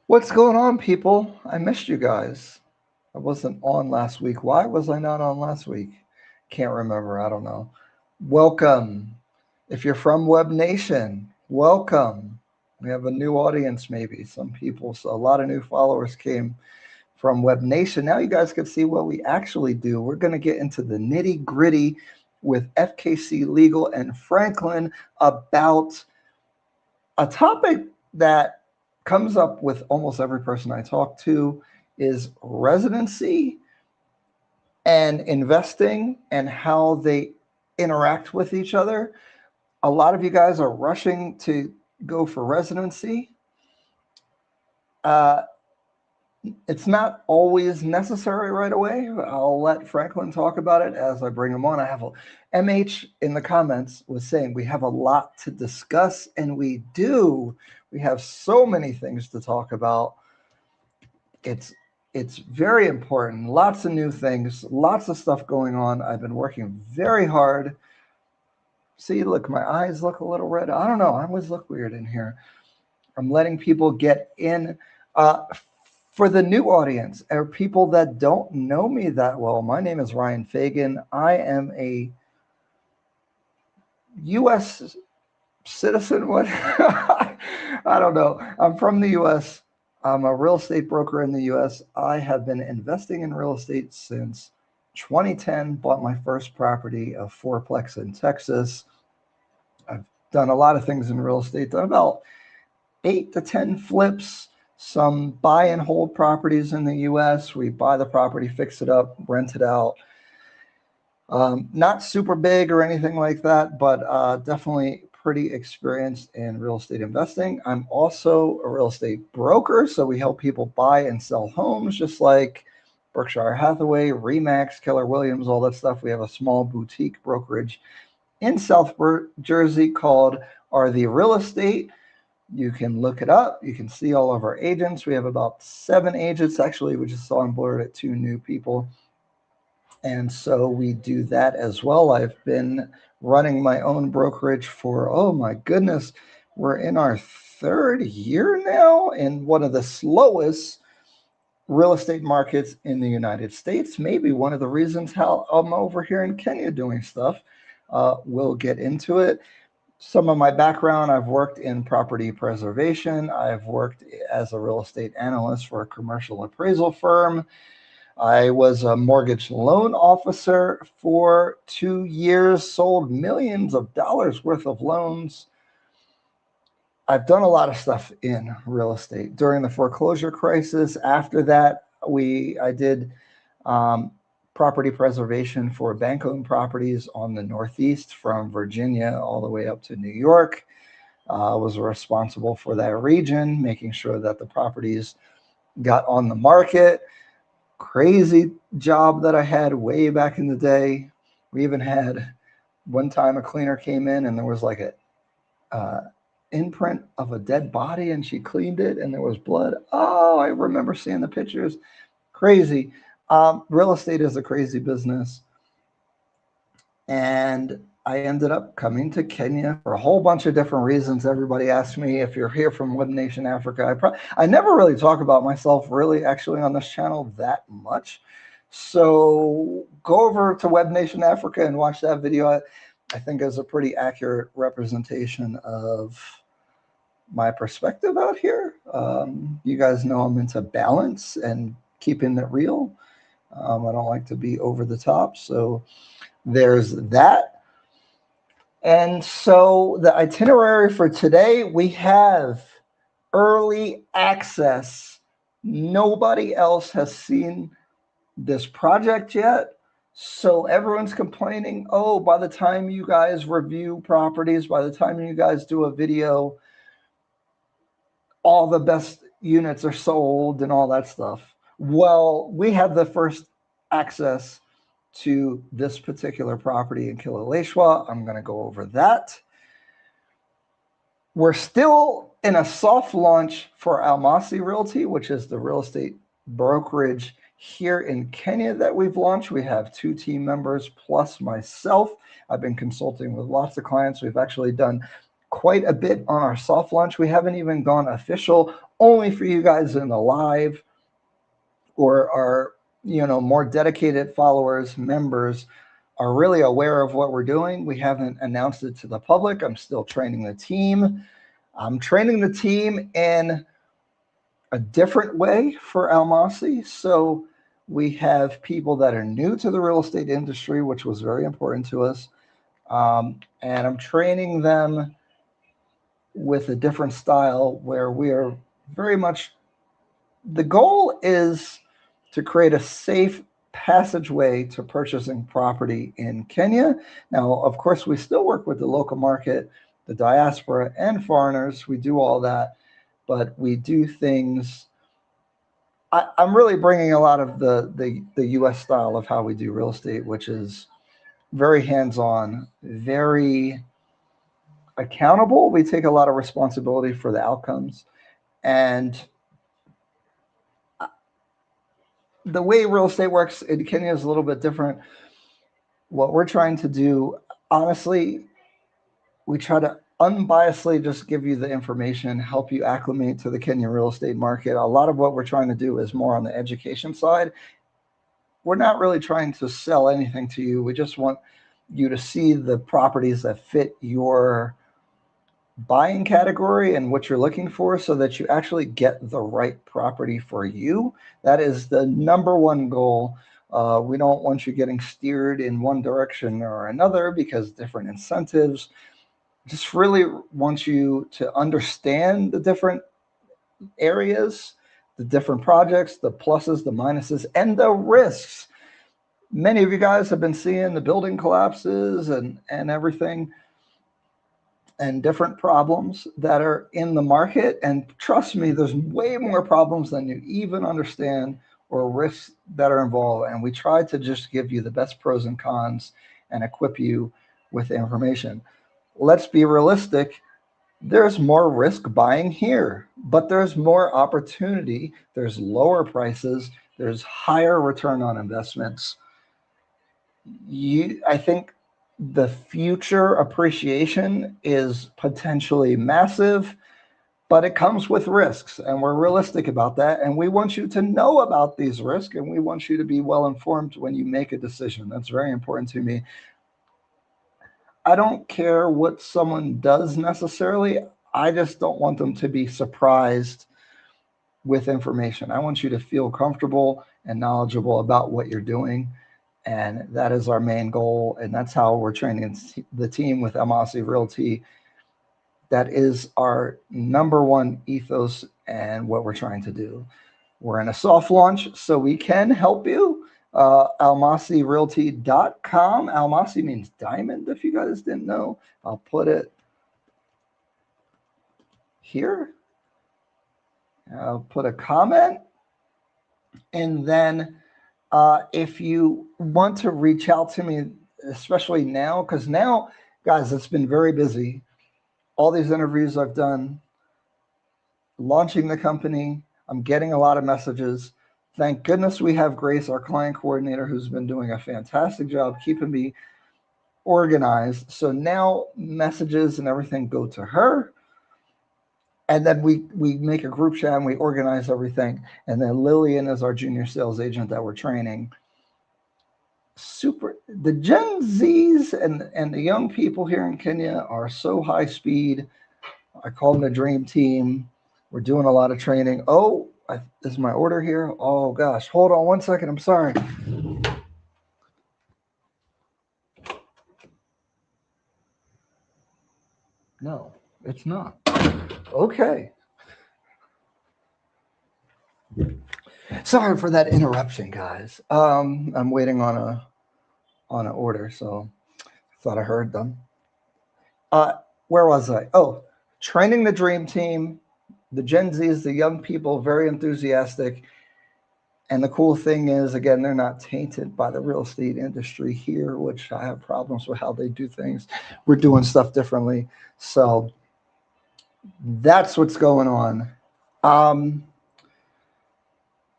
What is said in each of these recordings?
What's going on, people? I missed you guys. I wasn't on last week. Why was I not on last week? Can't remember. I don't know. Welcome. If you're from Web Nation, welcome. We have a new audience, maybe some people. So a lot of new followers came from Web Nation. Now you guys can see what we actually do. We're going to get into the nitty gritty with FKC Legal and Franklin about a topic that comes up with almost every person I talk to is residency and investing and how they interact with each other. A lot of you guys are rushing to go for residency. Uh, it's not always necessary right away. I'll let Franklin talk about it as I bring him on. I have a MH in the comments was saying we have a lot to discuss, and we do. We have so many things to talk about. It's it's very important. Lots of new things, lots of stuff going on. I've been working very hard. See, look, my eyes look a little red. I don't know. I always look weird in here. I'm letting people get in. Uh, for the new audience or people that don't know me that well, my name is Ryan Fagan. I am a U.S. citizen. What? I don't know. I'm from the U.S. I'm a real estate broker in the U.S. I have been investing in real estate since 2010. Bought my first property, a fourplex in Texas. I've done a lot of things in real estate. Done about 8 to 10 flips, some buy and hold properties in the US. We buy the property, fix it up, rent it out. Not super big or anything like that, but definitely pretty experienced in real estate investing. I'm also a real estate broker, so we help people buy and sell homes, just like Berkshire Hathaway, Remax, Keller Williams, all that stuff. We have a small boutique brokerage in South Jersey called Are the Real Estate. You can look it up. You can see all of our agents. We have about 7 agents. Actually, we just onboarded 2 new people. And so we do that as well. I've been running my own brokerage for, oh my goodness, we're in our third year now in one of the slowest real estate markets in the United States. Maybe one of the reasons how I'm over here in Kenya doing stuff. We'll get into it. Some of my background, I've worked in property preservation. I've worked as a real estate analyst for a commercial appraisal firm. I was a mortgage loan officer for 2 years, sold millions of dollars worth of loans. I've done a lot of stuff in real estate during the foreclosure crisis. After that, I did um, property preservation for bank-owned properties on the Northeast from Virginia all the way up to New York. Was responsible for that region, making sure that the properties got on the market. Crazy job that I had way back in the day. We even had one time a cleaner came in and there was like a uh, imprint of a dead body and she cleaned it and there was blood. Oh, I remember seeing the pictures. Crazy. Real estate is a crazy business. And I ended up coming to Kenya for a whole bunch of different reasons. Everybody asks me if you're here from One Nation Africa. I never really talk about myself really actually on this channel that much. So go over to Web Nation Africa and watch that video. I think is a pretty accurate representation of my perspective out here. You guys know I'm into balance and keeping it real. I don't like to be over the top. So there's that. And so the itinerary for today, we have early access. Nobody else has seen this project yet. So everyone's complaining, oh, by the time you guys review properties, by the time you guys do a video, all the best units are sold and all that stuff. Well, we have the first access to this particular property in Kilauea. I'm going to go over that. We're still in a soft launch for Almasi Realty, which is the real estate brokerage here in Kenya that we've launched. We have 2 team members plus myself. I've been consulting with lots of clients. We've actually done quite a bit on our soft launch. We haven't even gone official, only for you guys in the live or our, more dedicated followers, members are really aware of what we're doing. We haven't announced it to the public. I'm still training the team. I'm training the team in a different way for Almasi. So we have people that are new to the real estate industry, which was very important to us. And I'm training them with a different style where we are very much, the goal is to create a safe passageway to purchasing property in Kenya. Now, of course, we still work with the local market, the diaspora, and foreigners. We do all that, but we do things. I'm really bringing a lot of the U.S. style of how we do real estate, which is very hands-on, very accountable. We take a lot of responsibility for the outcomes. And the way real estate works in Kenya is a little bit different. What we're trying to do, honestly, we try to unbiasedly just give you the information, help you acclimate to the Kenyan real estate market. A lot of what we're trying to do is more on the education side. We're not really trying to sell anything to you. We just want you to see the properties that fit your buying category and what you're looking for so that you actually get the right property for you. That is the number one goal. We don't want you getting steered in one direction or another because different incentives. Just really want you to understand the different areas, the different projects, the pluses, the minuses, and the risks. Many of you guys have been seeing the building collapses and everything and different problems that are in the market. And trust me, there's way more problems than you even understand or risks that are involved. And we try to just give you the best pros and cons and equip you with the information. Let's be realistic. There's more risk buying here, but there's more opportunity. There's lower prices. There's higher return on investments. I think the future appreciation is potentially massive, but it comes with risks, and we're realistic about that. And we want you to know about these risks, and we want you to be well informed when you make a decision. That's very important to me. I don't care what someone does necessarily. I just don't want them to be surprised with information. I want you to feel comfortable and knowledgeable about what you're doing. And that is our main goal. And that's how we're training the team with Almasi Realty. That is our number one ethos and what we're trying to do. We're in a soft launch, so we can help you. AlmasiRealty.com. Almasi means diamond, if you guys didn't know. I'll put it here. I'll put a comment. And then if you want to reach out to me, especially now, because now, guys, it's been very busy. All these interviews I've done, launching the company, I'm getting a lot of messages. Thank goodness we have Grace, our client coordinator, who's been doing a fantastic job keeping me organized. So now messages and everything go to her. And then we make a group chat and we organize everything. And then Lillian is our junior sales agent that we're training. The Gen Zs and the young people here in Kenya are so high speed. I call them the dream team. We're doing a lot of training. Oh, is my order here? Oh gosh, hold on one second. I'm sorry. No, it's not. Okay. Sorry for that interruption, guys. I'm waiting on an order, so I thought I heard them. Where was I? Oh, training the dream team. The Gen Zs, the young people, very enthusiastic. And the cool thing is, again, they're not tainted by the real estate industry here, which I have problems with how they do things. We're doing stuff differently. So that's what's going on.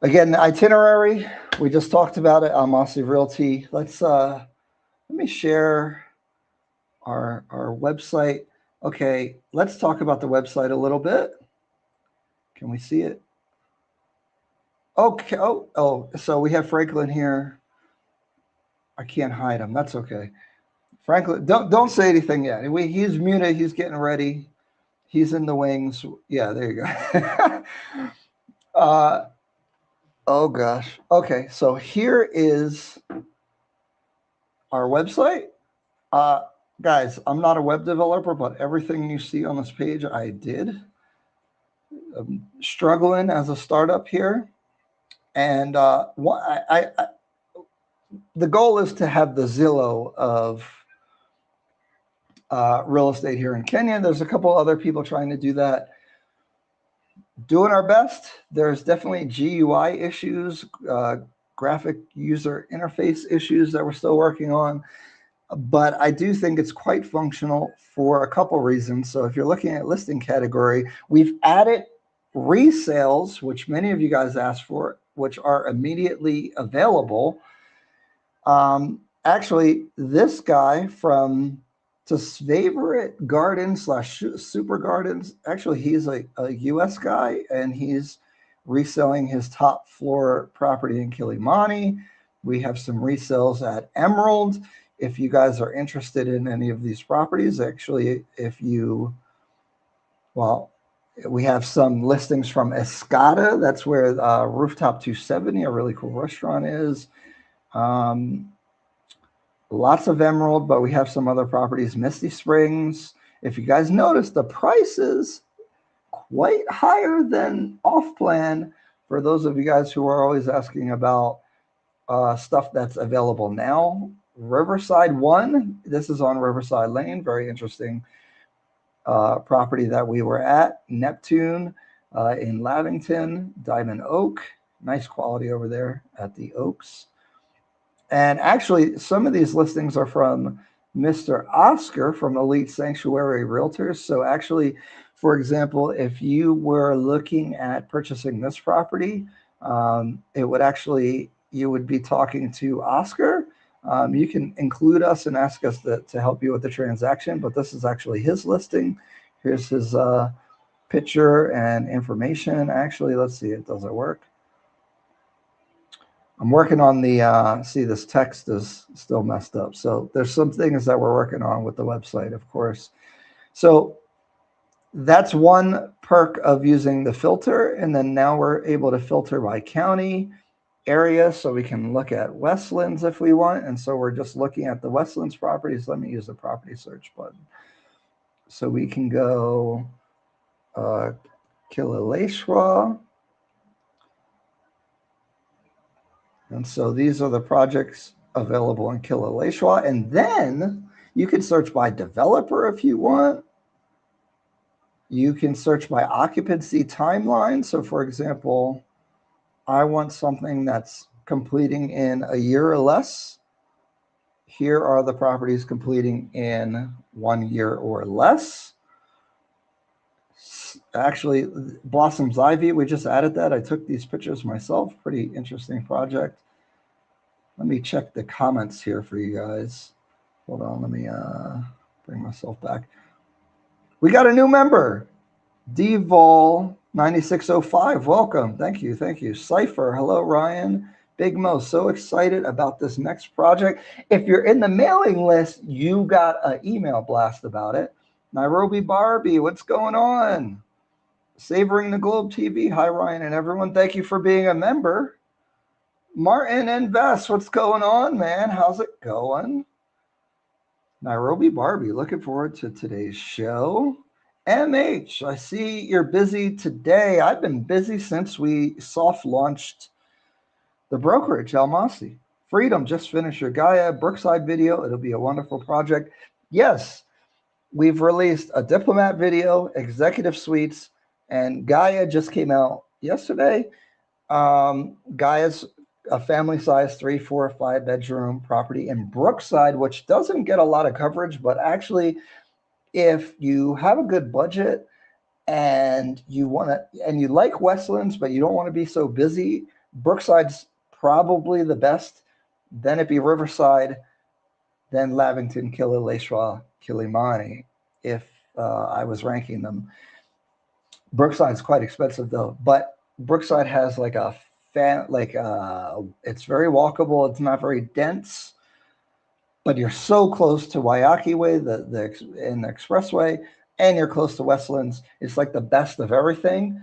Again, the itinerary, we just talked about it, Almasi Realty. Let me share our website. Okay, let's talk about the website a little bit. Can we see it? Okay. Oh, so we have Franklin here. I can't hide him. That's okay. Franklin, don't say anything yet. He's muted. He's getting ready. He's in the wings. Yeah, there you go. uh, oh gosh. Okay, so here is our website. Uh, Guys, I'm not a web developer, but everything you see on this page, I did. I'm struggling as a startup here, and the goal is to have the Zillow of real estate here in Kenya. There's a couple other people trying to do that. Doing our best. There's definitely GUI issues, graphic user interface issues that we're still working on. But I do think it's quite functional for a couple reasons. So if you're looking at listing category, we've added resales, which many of you guys asked for, which are immediately available. Actually, this guy from Favorite Garden / Super Gardens, actually, he's a US guy, and he's reselling his top floor property in Kilimani. We have some resales at Emerald. If you guys are interested in any of these properties, actually, we have some listings from Escada. That's where Rooftop 270, a really cool restaurant, is. Lots of Emerald, but we have some other properties. Misty Springs. If you guys notice, the price is quite higher than off plan for those of you guys who are always asking about stuff that's available now. Riverside 1, this is on Riverside Lane, very interesting property that we were at. Neptune in Lavington, Diamond Oak, nice quality over there at the Oaks. And actually, some of these listings are from Mr. Oscar from Elite Sanctuary Realtors. So actually, for example, if you were looking at purchasing this property, you would be talking to Oscar. You can include us and ask us to help you with the transaction, but this is actually his listing. Here's his picture and information. Actually, let's see, does it work? I'm working on the, see, this text is still messed up. So there's some things that we're working on with the website, of course. So that's one perk of using the filter. And then now we're able to filter by county, area, so we can look at Westlands if we want. And so we're just looking at the Westlands properties. Let me use the property search button. So we can go Kileleshwa. And so these are the projects available in Kileleshwa. And then you can search by developer if you want. You can search by occupancy timeline. So for example, I want something that's completing in a year or less. Here are the properties completing in 1 year or less. Actually, Blossom's Ivy, we just added that. I took these pictures myself. Pretty interesting project. Let me check the comments here for you guys. Hold on, let me bring myself back. We got a new member, Devol 9605. Welcome. Thank you. Thank you. Cypher. Hello, Ryan. Big Mo. So excited about this next project. If you're in the mailing list, you got an email blast about it. Nairobi Barbie, what's going on? Savoring the Globe TV. Hi, Ryan and everyone. Thank you for being a member. Martin and Bess, what's going on, man? How's it going? Nairobi Barbie, looking forward to today's show. MH, I see you're busy today. I've been busy since we soft launched the brokerage, Almasi. Freedom, just finished your Gaia Brookside video. It'll be a wonderful project. Yes, we've released a diplomat video, executive suites, and Gaia just came out yesterday. Gaia's a family size 3, 4, 5 bedroom property in Brookside, which doesn't get a lot of coverage, but actually, if you have a good budget and you like Westlands, but you don't want to be so busy, Brookside's probably the best. Then it'd be Riverside, then Lavington, Kileleshwa, Kilimani. If I was ranking them. Brookside's quite expensive though, but Brookside has like a it's very walkable. It's not very dense, but you're so close to Waiyaki Way, in the expressway, and you're close to Westlands. It's like the best of everything,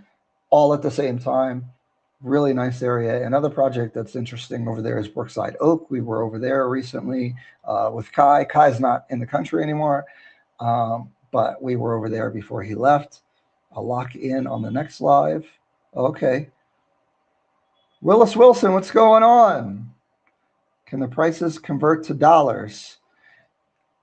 all at the same time. Really nice area. Another project that's interesting over there is Brookside Oak. We were over there recently with Kai. Kai's not in the country anymore, but we were over there before he left. I'll lock in on the next live. Okay. Willis Wilson, what's going on? Can the prices convert to dollars?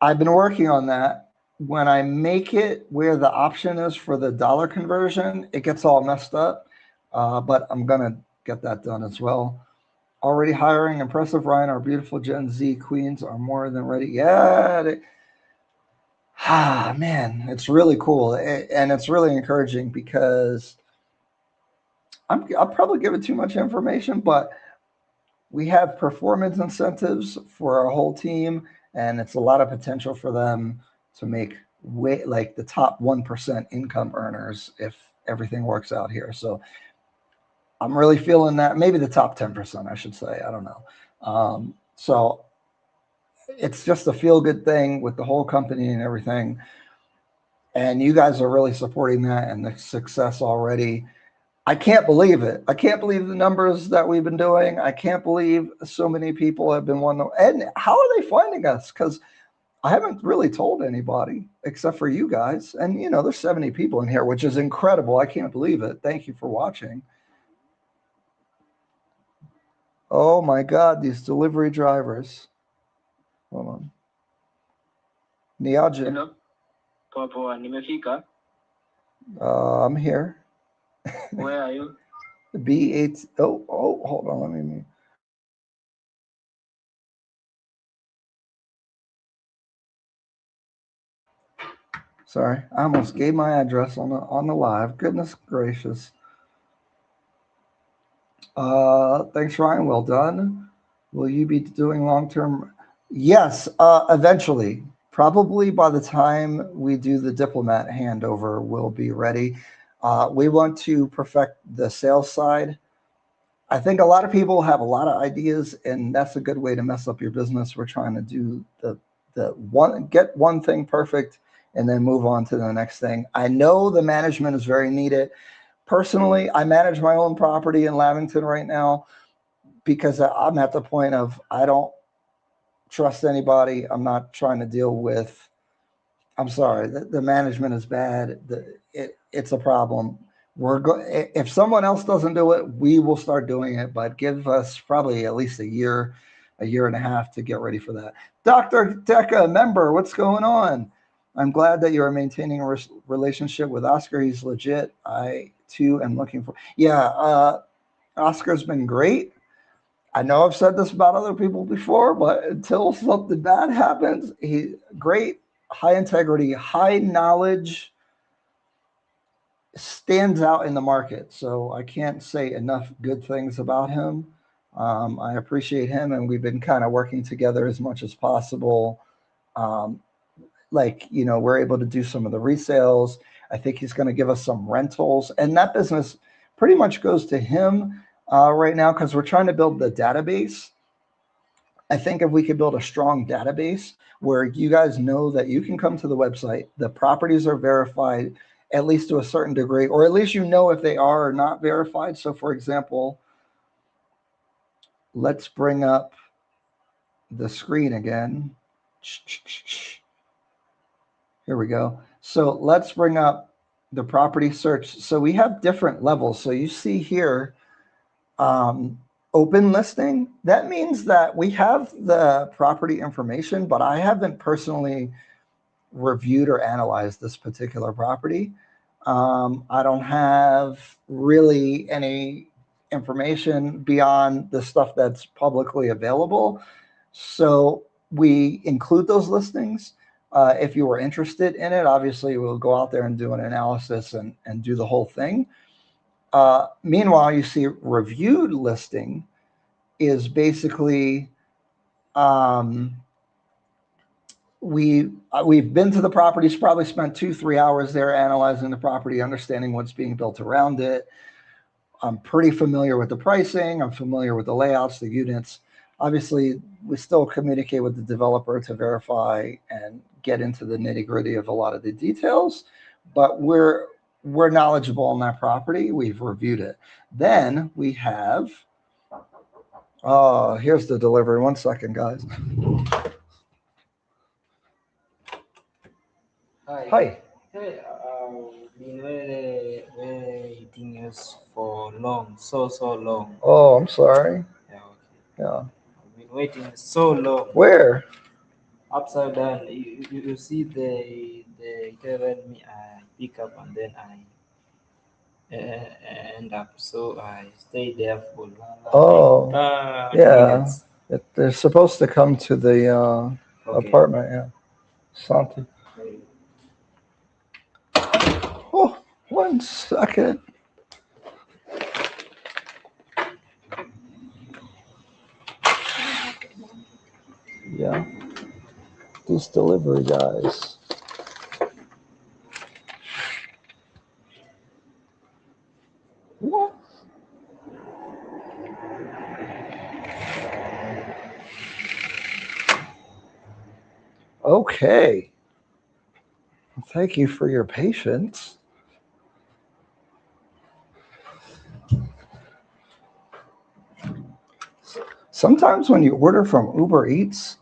I've been working on that. When I make it where the option is for the dollar conversion, it gets all messed up. But I'm going to get that done as well. Already hiring. Impressive, Ryan. Our beautiful Gen Z queens are more than ready. Yeah. Man, it's really cool. And it's really encouraging because I'll probably give it too much information, but we have performance incentives for our whole team, and it's a lot of potential for them to make like the top 1% income earners if everything works out here. So I'm really feeling that. Maybe the top 10%, I should say. I don't know. So it's just a feel good thing with the whole company and everything. And you guys are really supporting that and the success already. I can't believe it. I can't believe the numbers that we've been doing. I can't believe so many people have been wanting to. And how are they finding us? Because I haven't really told anybody except for you guys. And, there's 70 people in here, which is incredible. I can't believe it. Thank you for watching. Oh, my God, these delivery drivers. Hold on. Niaja. Hello. Poa, nimefika. I'm here. Where are you? B8. Oh, hold on. Let me. Sorry, I almost gave my address on the live. Goodness gracious. Thanks, Ryan. Well done. Will you be doing long-term? Yes, eventually. Probably by the time we do the diplomat handover, we'll be ready. We want to perfect the sales side. I think a lot of people have a lot of ideas, and that's a good way to mess up your business. We're trying to do get one thing perfect and then move on to the next thing. I know the management is very needed. Personally, I manage my own property in Lavington right now because I'm at the point of I don't trust anybody. I'm not trying to deal with. I'm sorry, the management is bad. It's a problem. If someone else doesn't do it, we will start doing it. But give us probably at least a year and a half to get ready for that. Dr. Deca, member, what's going on? I'm glad that you are maintaining a relationship with Oscar. He's legit. I too am looking for. Yeah, Oscar's been great. I know I've said this about other people before, but until something bad happens, he's great, high integrity, high knowledge, stands out in the market. So I can't say enough good things about him. I appreciate him, and we've been kind of working together as much as possible. We're able to do some of the resales. I think he's going to give us some rentals, and that business pretty much goes to him right now because we're trying to build the database. I think if we could build a strong database where you guys know that you can come to the website, the properties are verified at least to a certain degree, or at least if they are or not verified. So for example, let's bring up the screen again. Here we go. So let's bring up the property search. So we have different levels. So you see here, open listing. That means that we have the property information, but I haven't personally reviewed or analyzed this particular property. I don't have really any information beyond the stuff that's publicly available. So we include those listings. If you were interested in it, obviously we'll go out there and do an analysis and do the whole thing. Meanwhile, you see reviewed listing is basically we've been to the properties, probably spent 2-3 hours there analyzing the property, understanding what's being built around it. I'm pretty familiar with the pricing. I'm familiar with the layouts, the units. Obviously, we still communicate with the developer to verify and get into the nitty gritty of a lot of the details, but we're knowledgeable on that property. We've reviewed it. Then we have, here's the delivery. 1 second, guys. Hi. Hey, been waiting us for long, so long. Oh, I'm sorry. Yeah, okay. Yeah. I've been waiting so long. Where? Upside down, you see they tell me I pick up and then I end up. So I stay there for Oh, yeah. minutes. They're supposed to come to the Okay. apartment. Yeah. Something. Oh, 1 second. Yeah. These delivery guys. What? Okay. Thank you for your patience. Sometimes when you order from Uber Eats,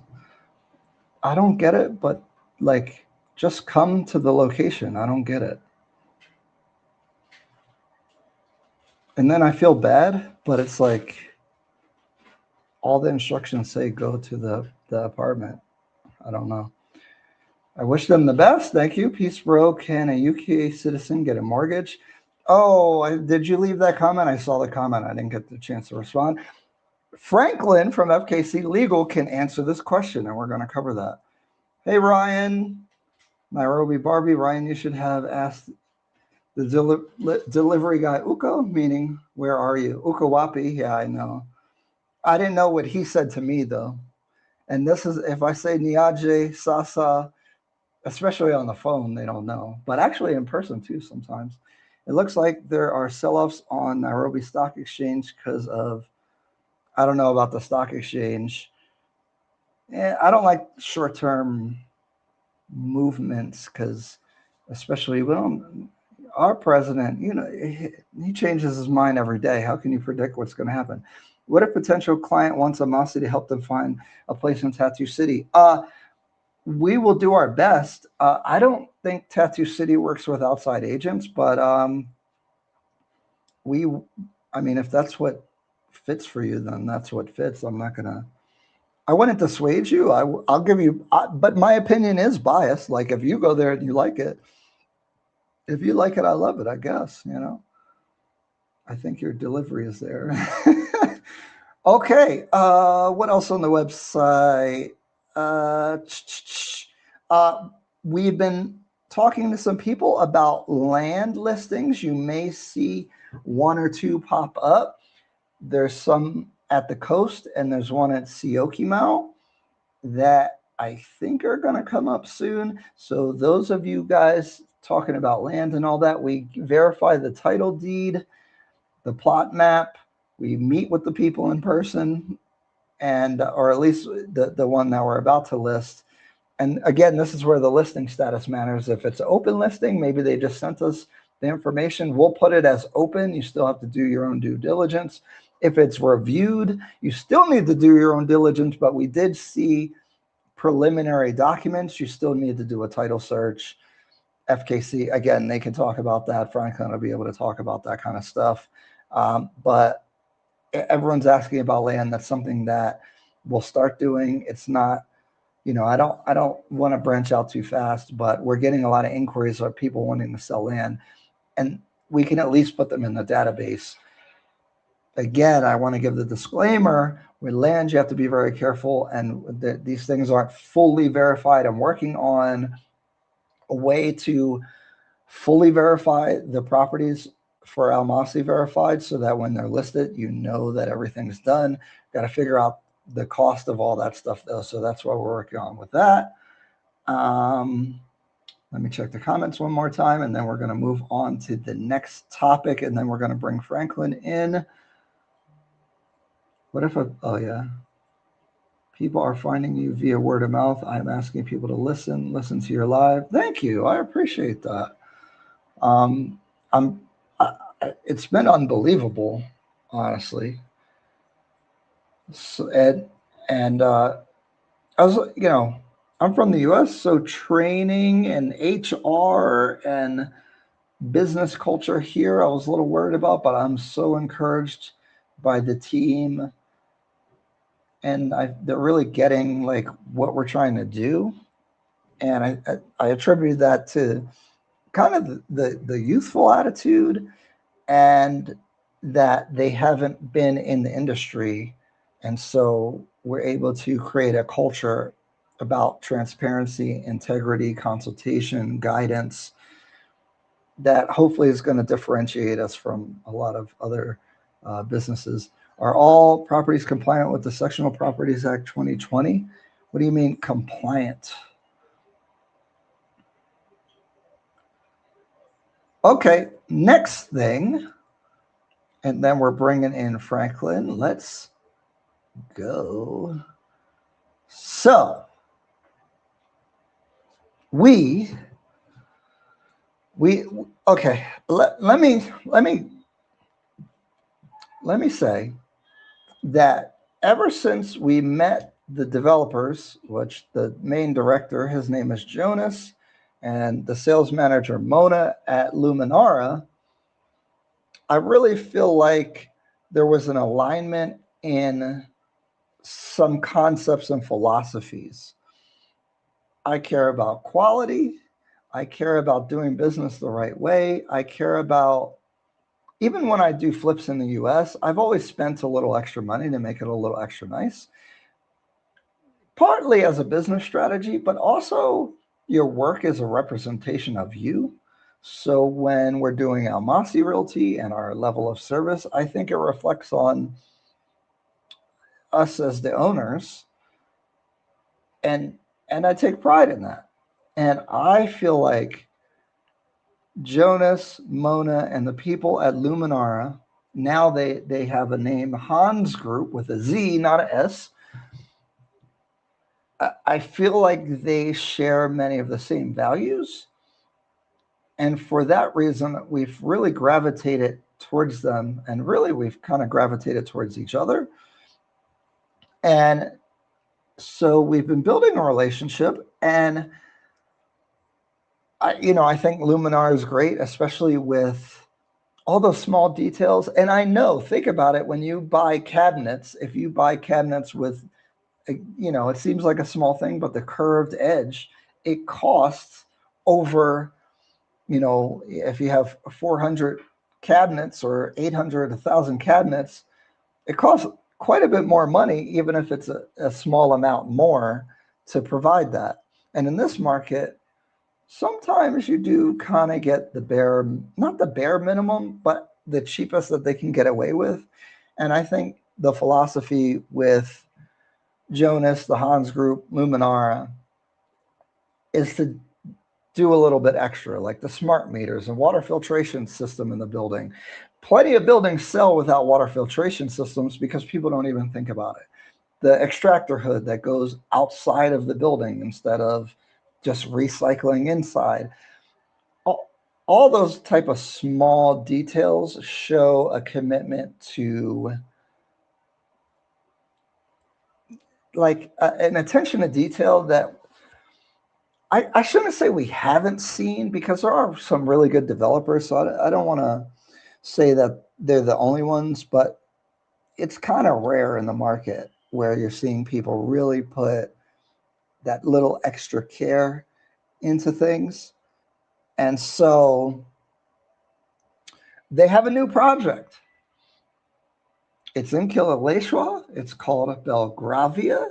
I don't get it, but like just come to the location. I don't get it. And then I feel bad, but it's like all the instructions say go to the apartment. I don't know. I wish them the best. Thank you. Peace Bro. Can a UK citizen get a mortgage? Oh, did you leave that comment? I saw the comment. I didn't get the chance to respond. Franklin from FKC Legal can answer this question, and we're going to cover that. Hey, Ryan. Nairobi Barbie. Ryan, you should have asked the delivery guy, Uko, meaning, where are you? Uko Wapi. Yeah, I know. I didn't know what he said to me, though. And this is, if I say Niaje, Sasa, especially on the phone, they don't know. But actually in person, too, sometimes. It looks like there are sell-offs on Nairobi Stock Exchange because of, I don't know about the stock exchange. I don't like short-term movements because, especially when our president, he changes his mind every day. How can you predict what's going to happen? What if potential client wants Almasi to help them find a place in Tattoo City? We will do our best. I don't think Tattoo City works with outside agents, but I mean, if that's what fits for you, then that's what fits. I wouldn't dissuade you. I'll give you, but my opinion is biased. Like if you go there and you like it, if you like it, I love it, I guess, I think your delivery is there. Okay. What else on the website? We've been talking to some people about land listings. You may see 1 or 2 pop up. There's some at the coast, and there's one at Syokimau that I think are going to come up soon. So those of you guys talking about land and all that, we verify the title deed, the plot map. We meet with the people in person, and or at least the one that we're about to list. And again, this is where the listing status matters. If it's an open listing, maybe they just sent us the information. We'll put it as open. You still have to do your own due diligence. If it's reviewed, you still need to do your own diligence, but we did see preliminary documents. You still need to do a title search. FKC, again, they can talk about that. Franklin will be able to talk about that kind of stuff. But everyone's asking about land. That's something that we'll start doing. It's not, I don't want to branch out too fast, but we're getting a lot of inquiries of people wanting to sell land, and we can at least put them in the database. Again, I want to give the disclaimer: with land, you have to be very careful, and these things aren't fully verified. I'm working on a way to fully verify the properties for Almasi verified, so that when they're listed, that everything's done. Got to figure out the cost of all that stuff, though, so that's what we're working on with that. Let me check the comments one more time, and then we're going to move on to the next topic, and then we're going to bring Franklin in. What if oh yeah. People are finding you via word of mouth. I'm asking people to listen to your live. Thank you. I appreciate that. It's been unbelievable, honestly. So, and I was, I'm from the U.S., so training and HR and business culture here, I was a little worried about, but I'm so encouraged by the team, and they're really getting like what we're trying to do, and I attribute that to kind of the youthful attitude, and that they haven't been in the industry, and so we're able to create a culture about transparency, integrity, consultation, guidance that hopefully is going to differentiate us from a lot of other businesses. Are all properties compliant with the Sectional Properties Act 2020? What do you mean compliant? Okay, next thing, and then we're bringing in Franklin. Let's go. So we okay. Let me say that ever since we met the developers, which the main director, his name is Jonas, and the sales manager Mona at Luminara, I really feel like there was an alignment in some concepts and philosophies. I care about quality. I care about doing business the right way. I care about, even when I do flips in the US, I've always spent a little extra money to make it a little extra nice. Partly as a business strategy, but also your work is a representation of you. So when we're doing Almasi Realty and our level of service, I think it reflects on us as the owners, and I take pride in that. And I feel like Jonas, Mona, and the people at Luminara, now they have a name, Hans Group, with a Z, not an S. I feel like they share many of the same values. And for that reason, we've really gravitated towards them, and really we've kind of gravitated towards each other. And so we've been building a relationship, and I think Luminar is great, especially with all those small details. And I know, think about it, when you buy cabinets, if you buy cabinets with, it seems like a small thing, but the curved edge, it costs over, if you have 400 cabinets or 800, 1,000 cabinets, it costs quite a bit more money, even if it's a small amount more to provide that. And in this market, sometimes you do kind of get not the bare minimum, but the cheapest that they can get away with. And I think the philosophy with Jonas, the Hans Group, Luminara, is to do a little bit extra, like the smart meters and water filtration system in the building. Plenty of buildings sell without water filtration systems because people don't even think about it. The extractor hood that goes outside of the building instead of just recycling inside. All those type of small details show a commitment to like an attention to detail that I shouldn't say we haven't seen, because there are some really good developers. So I don't want to say that they're the only ones, but it's kind of rare in the market where you're seeing people really put that little extra care into things. And so they have a new project. It's in Kileleshwa. It's called Belgravia.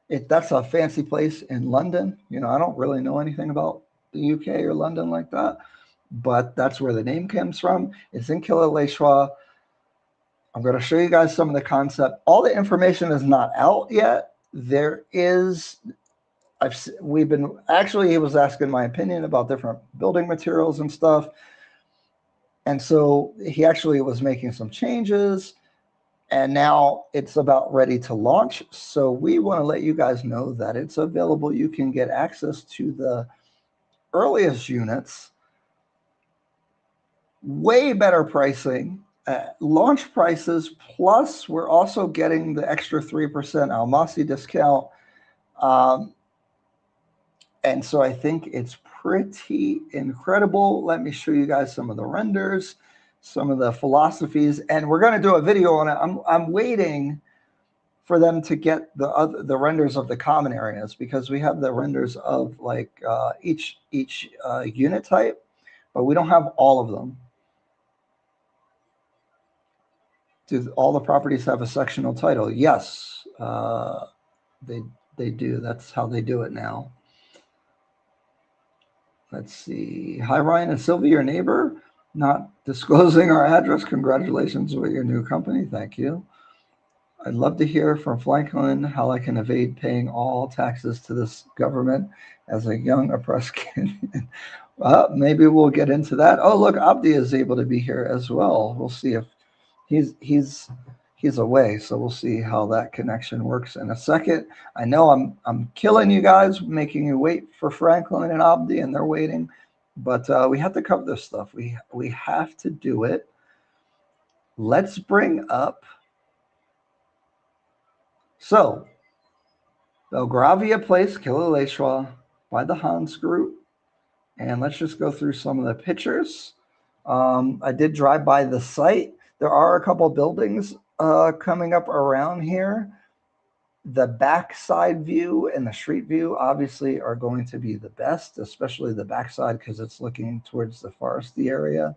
That's a fancy place in London. I don't really know anything about the UK or London like that, but that's where the name comes from. It's in Kileleshwa. I'm going to show you guys some of the concept. All the information is not out yet. There is we've been, actually, he was asking my opinion about different building materials and stuff. And so he actually was making some changes, and now it's about ready to launch. So we want to let you guys know that it's available. You can get access to the earliest units, way better pricing, launch prices, plus we're also getting the extra 3% Almasi discount. And so I think it's pretty incredible. Let me show you guys some of the renders, some of the philosophies, and we're going to do a video on it. I'm waiting for them to get the renders of the common areas, because we have the renders of like each unit type, but we don't have all of them. Do all the properties have a sectional title? Yes, they do. That's how they do it now. Let's see. Hi, Ryan and Sylvia, your neighbor. Not disclosing our address. Congratulations with your new company. Thank you. I'd love to hear from Franklin how I can evade paying all taxes to this government as a young oppressed Kenyan. Well, maybe we'll get into that. Oh, look, Abdi is able to be here as well. We'll see if he's away, so we'll see how that connection works in a second. I know I'm killing you guys, making you wait for Franklin and Abdi, and they're waiting, but we have to cover this stuff. We have to do it. Let's bring up. So, Belgravia Place, Kilauea, by the Hans Group, and let's just go through some of the pictures. I did drive by the site. There are a couple buildings coming up around here. The backside view and the street view obviously are going to be the best, especially the backside because it's looking towards the foresty area.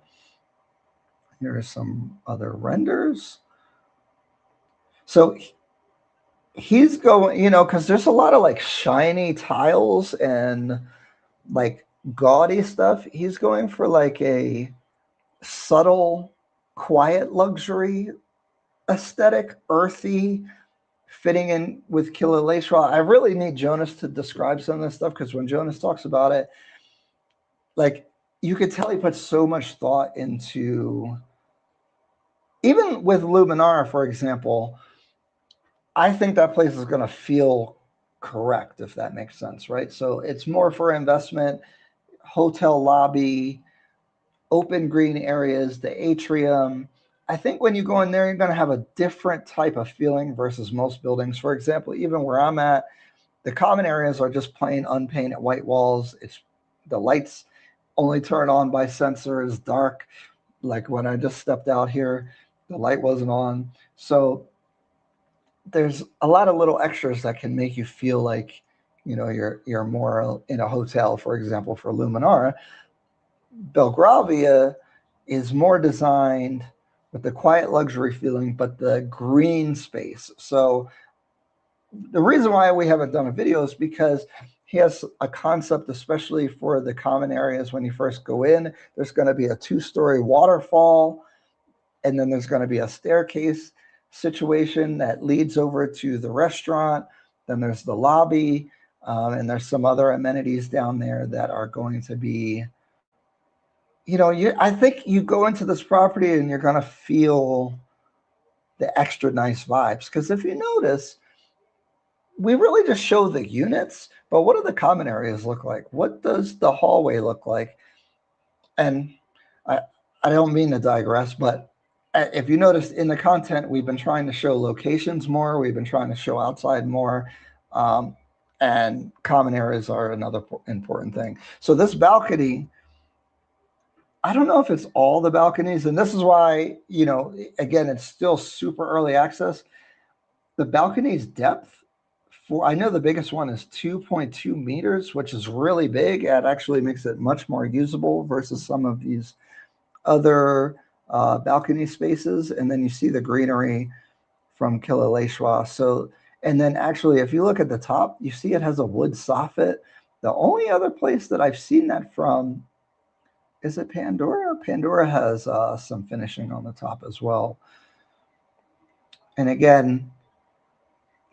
Here are some other renders. So he's going, you know, because there's a lot of like shiny tiles and like gaudy stuff. He's going for like a subtle, quiet luxury aesthetic, earthy, fitting in with Kilauea. I really need Jonas to describe some of this stuff, because when Jonas talks about it, like you could tell he puts so much thought into, even with Luminara, for example, I think that place is going to feel correct, if that makes sense, right? So it's more for investment, hotel lobby, open green areas, the atrium. I think when you go in there, you're going to have a different type of feeling versus most buildings. For example, even where I'm at, the common areas are just plain unpainted white walls. It's the lights only turn on by sensors, dark. Like when I just stepped out here, the light wasn't on. So there's a lot of little extras that can make you feel like, you know, you're more in a hotel, for example, for Luminara. Belgravia is more designed with the quiet luxury feeling, but the green space. So the reason why we haven't done a video is because he has a concept, especially for the common areas. When you first go in, there's going to be a 2-story waterfall, and then there's going to be a staircase situation that leads over to the restaurant. Then there's the lobby, and there's some other amenities down there that are going to be, you know, I think you go into this property and you're going to feel the extra nice vibes. Because if you notice, we really just show the units, but what do the common areas look like? What does the hallway look like? And I don't mean to digress, but if you noticed in the content, we've been trying to show locations more. We've been trying to show outside more. And common areas are another important thing. So this balcony, I don't know if it's all the balconies, and this is why, you know, again, it's still super early access. The balcony's depth, I know the biggest one is 2.2 meters, which is really big. It actually makes it much more usable versus some of these other balcony spaces. And then you see the greenery from Kilauea. So, and then actually, if you look at the top, you see it has a wood soffit. The only other place that I've seen that from, is it Pandora? Pandora has some finishing on the top as well. And again,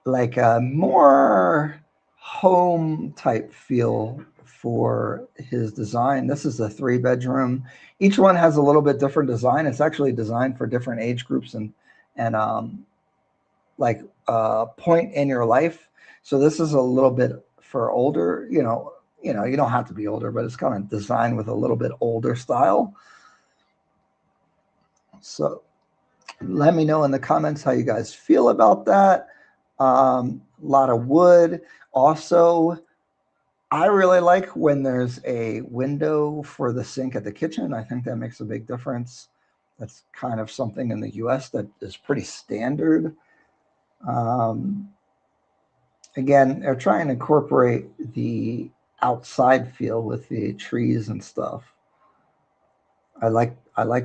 like a more home type feel for his design. This is a 3-bedroom. Each one has a little bit different design. It's actually designed for different age groups and like point in your life. So this is a little bit for older, you don't have to be older, but it's kind of designed with a little bit older style. So let me know in the comments how you guys feel about that. A lot of wood. Also, I really like when there's a window for the sink at the kitchen. I think that makes a big difference. That's kind of something in the US that is pretty standard. Again, they're trying to incorporate the outside feel with the trees and stuff. I like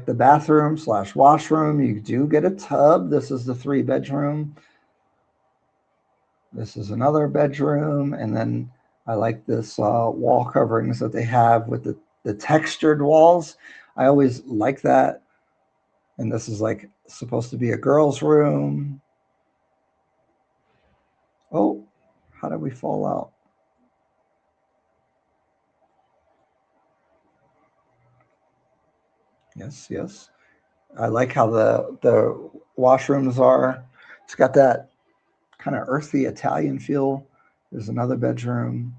the bathroom / washroom. You do get a tub. This is the 3-bedroom. This is another bedroom. And then I like this wall coverings that they have with the textured walls. I always like that. And this is like supposed to be a girl's room. Oh, how did we fall out? Yes. I like how the washrooms are. It's got that kind of earthy Italian feel. There's another bedroom.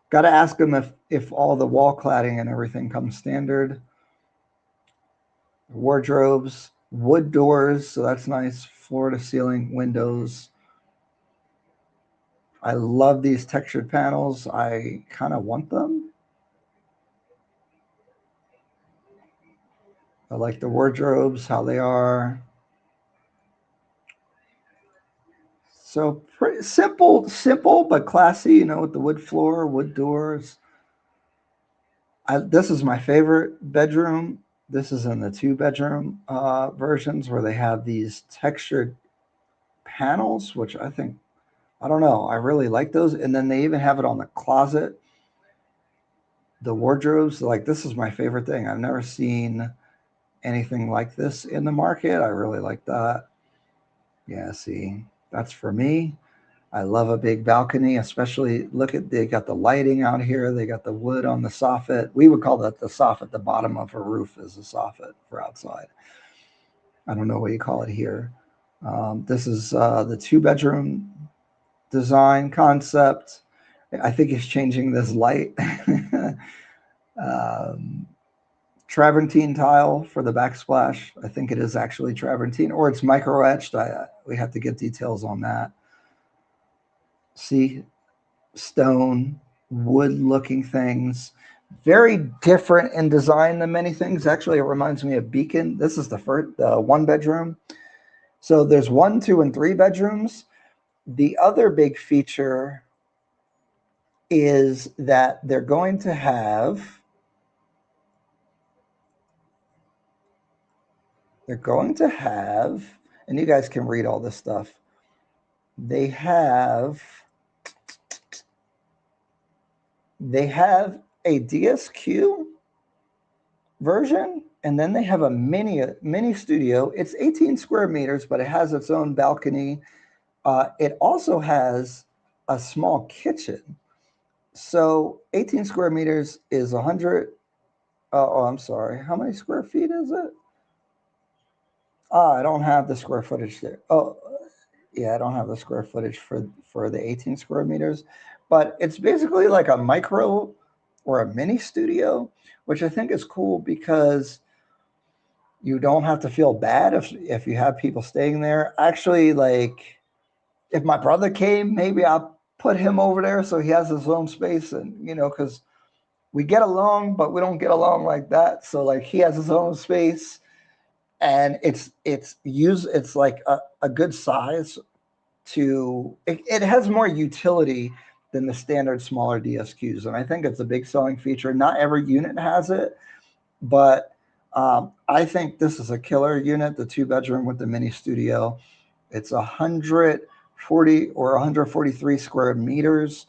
Got to ask them if all the wall cladding and everything comes standard. Wardrobes, wood doors, so that's nice. Floor to ceiling windows. I love these textured panels. I kind of want them. I like the wardrobes, how they are. So pretty simple, but classy, with the wood floor, wood doors. This is my favorite bedroom. This is in the 2-bedroom versions where they have these textured panels, which I don't know, I really like those. And then they even have it on the closet. The wardrobes, like this is my favorite thing. I've never seen anything like this in the market. I really like that. Yeah, see, that's for me. I love a big balcony, especially they got the lighting out here. They got the wood on the soffit. We would call that the soffit. The bottom of a roof is a soffit for outside. I don't know what you call it here. This is the 2-bedroom design concept. I think he's changing this light. Travertine tile for the backsplash. I think it is actually travertine, or it's micro etched. We have to get details on that. See, stone, wood looking things, very different in design than many things. Actually, it reminds me of Beacon. This is the 1-bedroom. So there's 1, 2, and 3 bedrooms. The other big feature is that they're going to have and you guys can read all this stuff. They have a DSQ version, and then they have a mini studio. It's 18 square meters, but it has its own balcony. It also has a small kitchen. So 18 square meters is 100. Oh, I'm sorry. How many square feet is it? I don't have the square footage there. Oh, yeah, I don't have the square footage for the 18 square meters, but it's basically like a micro or a mini studio, which I think is cool because you don't have to feel bad if you have people staying there. Actually, like if my brother came, maybe I'll put him over there so he has his own space, and because we get along, but we don't get along like that. So like he has his own space, and it's like a good size it has more utility than the standard smaller DSQs. And I think it's a big selling feature. Not every unit has it, but I think this is a killer unit, the 2-bedroom with the mini studio. It's 140 or 143 square meters.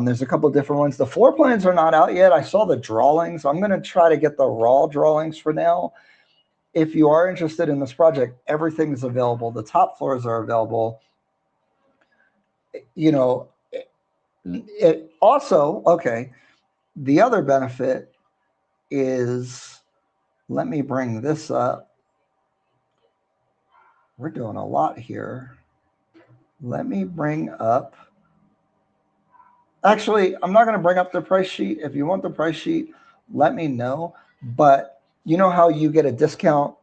There's a couple of different ones. The floor plans are not out yet. I saw the drawings. I'm going to try to get the raw drawings for now. If you are interested in this project, everything is available. The top floors are available. It also, okay, the other benefit is, let me bring this up. We're doing a lot here. Let me bring up, actually, I'm not going to bring up the price sheet. If you want the price sheet, let me know. But you know how you get a discount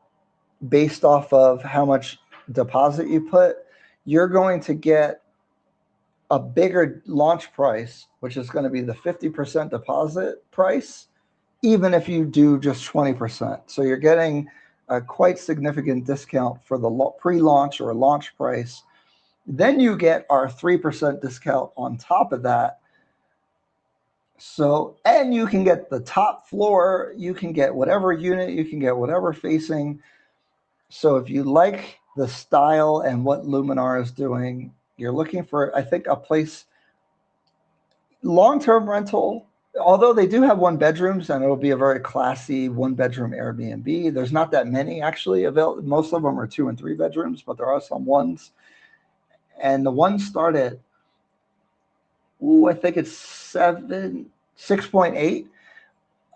based off of how much deposit you put? You're going to get a bigger launch price, which is going to be the 50% deposit price, even if you do just 20%. So you're getting a quite significant discount for the pre-launch or launch price. Then you get our 3% discount on top of that. So, and you can get the top floor, you can get whatever unit, you can get whatever facing. So if you like the style and what Luminar is doing, you're looking for, I think, a place, long-term rental, although they do have 1 bedrooms and it'll be a very classy 1-bedroom Airbnb. There's not that many actually available. Most of them are 2 and 3 bedrooms, but there are some ones. And the ones start at, I think it's 6.8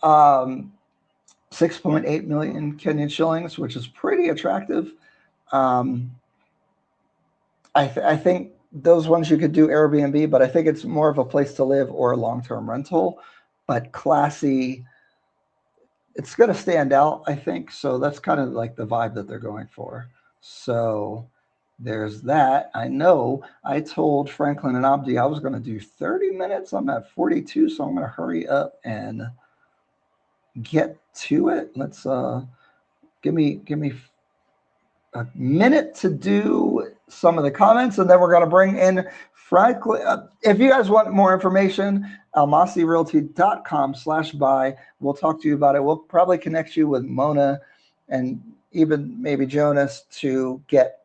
6.8 million Kenyan shillings, which is pretty attractive. I think those ones you could do Airbnb, but I think it's more of a place to live or a long-term rental, but classy. It's going to stand out, I think. So that's kind of like the vibe that they're going for. So there's that. I know I told Franklin and Abdi I was going to do 30 minutes. I'm at 42, so I'm going to hurry up and get to it. Let's give me a minute to do some of the comments, and then we're going to bring in Franklin. If you guys want more information, almasirealty.com/buy. We'll talk to you about it. We'll probably connect you with Mona and even maybe Jonas to get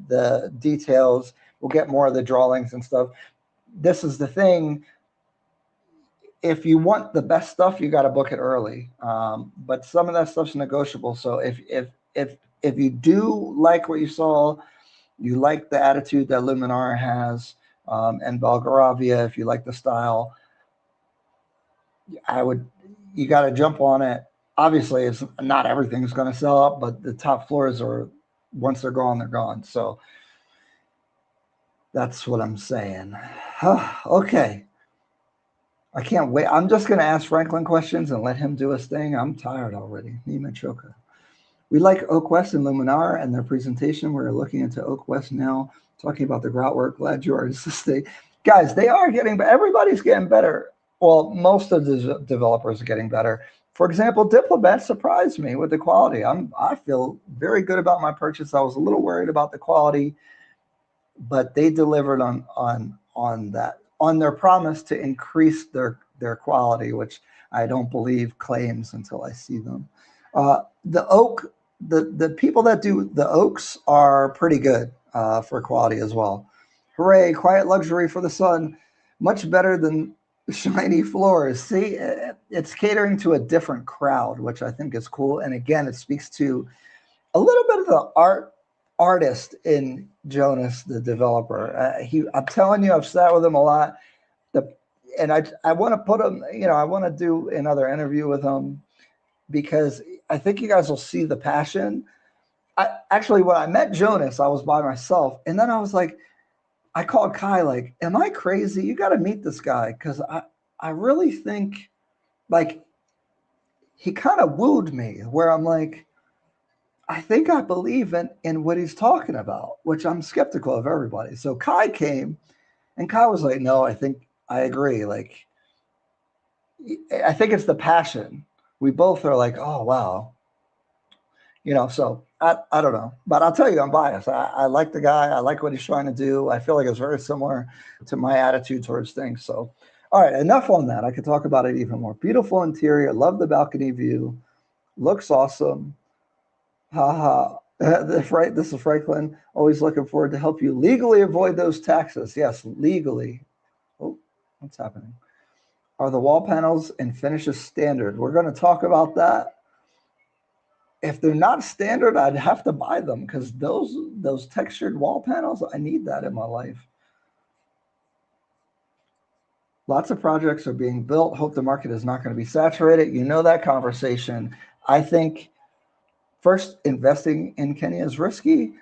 the details. We'll get more of the drawings and stuff. This is the thing. If you want the best stuff, you got to book it early. But some of that stuff's negotiable. So if you do like what you saw, you like the attitude that Luminar has, and Belgravia, if you like the style, you got to jump on it. Obviously, it's not everything's going to sell up, but the top floors are, once they're gone, they're gone. So that's what I'm saying. Okay. I can't wait. I'm just going to ask Franklin questions and let him do his thing. I'm tired already. Nima Choka. We like Oak West and Luminar and their presentation. We're looking into Oak West now, talking about the grout work. Glad you are insisting. Guys, they are getting better. Everybody's getting better. Well, most of the developers are getting better. For example, Diplomat surprised me with the quality. I feel very good about my purchase. I was a little worried about the quality, but they delivered on that, on their promise to increase their quality, which I don't believe claims until I see them. The oak, the people that do the oaks are pretty good for quality as well. Hooray, quiet luxury for the sun. Much better than shiny floors. See, it's catering to a different crowd, which I think is cool. And again, it speaks to a little bit of the artist in Jonas, the developer. I'm telling you, I've sat with him a lot. And I want to put him, I want to do another interview with him because I think you guys will see the passion. Actually, when I met Jonas, I was by myself. And then I was like, I called Kai, like, am I crazy? You got to meet this guy. Because I really think, like, he kind of wooed me where I'm like, I think I believe in what he's talking about, which I'm skeptical of everybody. So Kai came, and Kai was like, no, I think I agree. Like, I think it's the passion. We both are like, oh, wow. So I don't know. But I'll tell you, I'm biased. I like the guy. I like what he's trying to do. I feel like it's very similar to my attitude towards things. So, all right, enough on that. I could talk about it even more. Beautiful interior. Love the balcony view. Looks awesome. Haha. Right. This is Franklin. Always looking forward to help you legally avoid those taxes. Yes, legally. Oh, what's happening? Are the wall panels and finishes standard? We're going to talk about that. If they're not standard, I'd have to buy them because those textured wall panels, I need that in my life. Lots of projects are being built. Hope the market is not going to be saturated. You know that conversation. I think first, investing in Kenya is risky.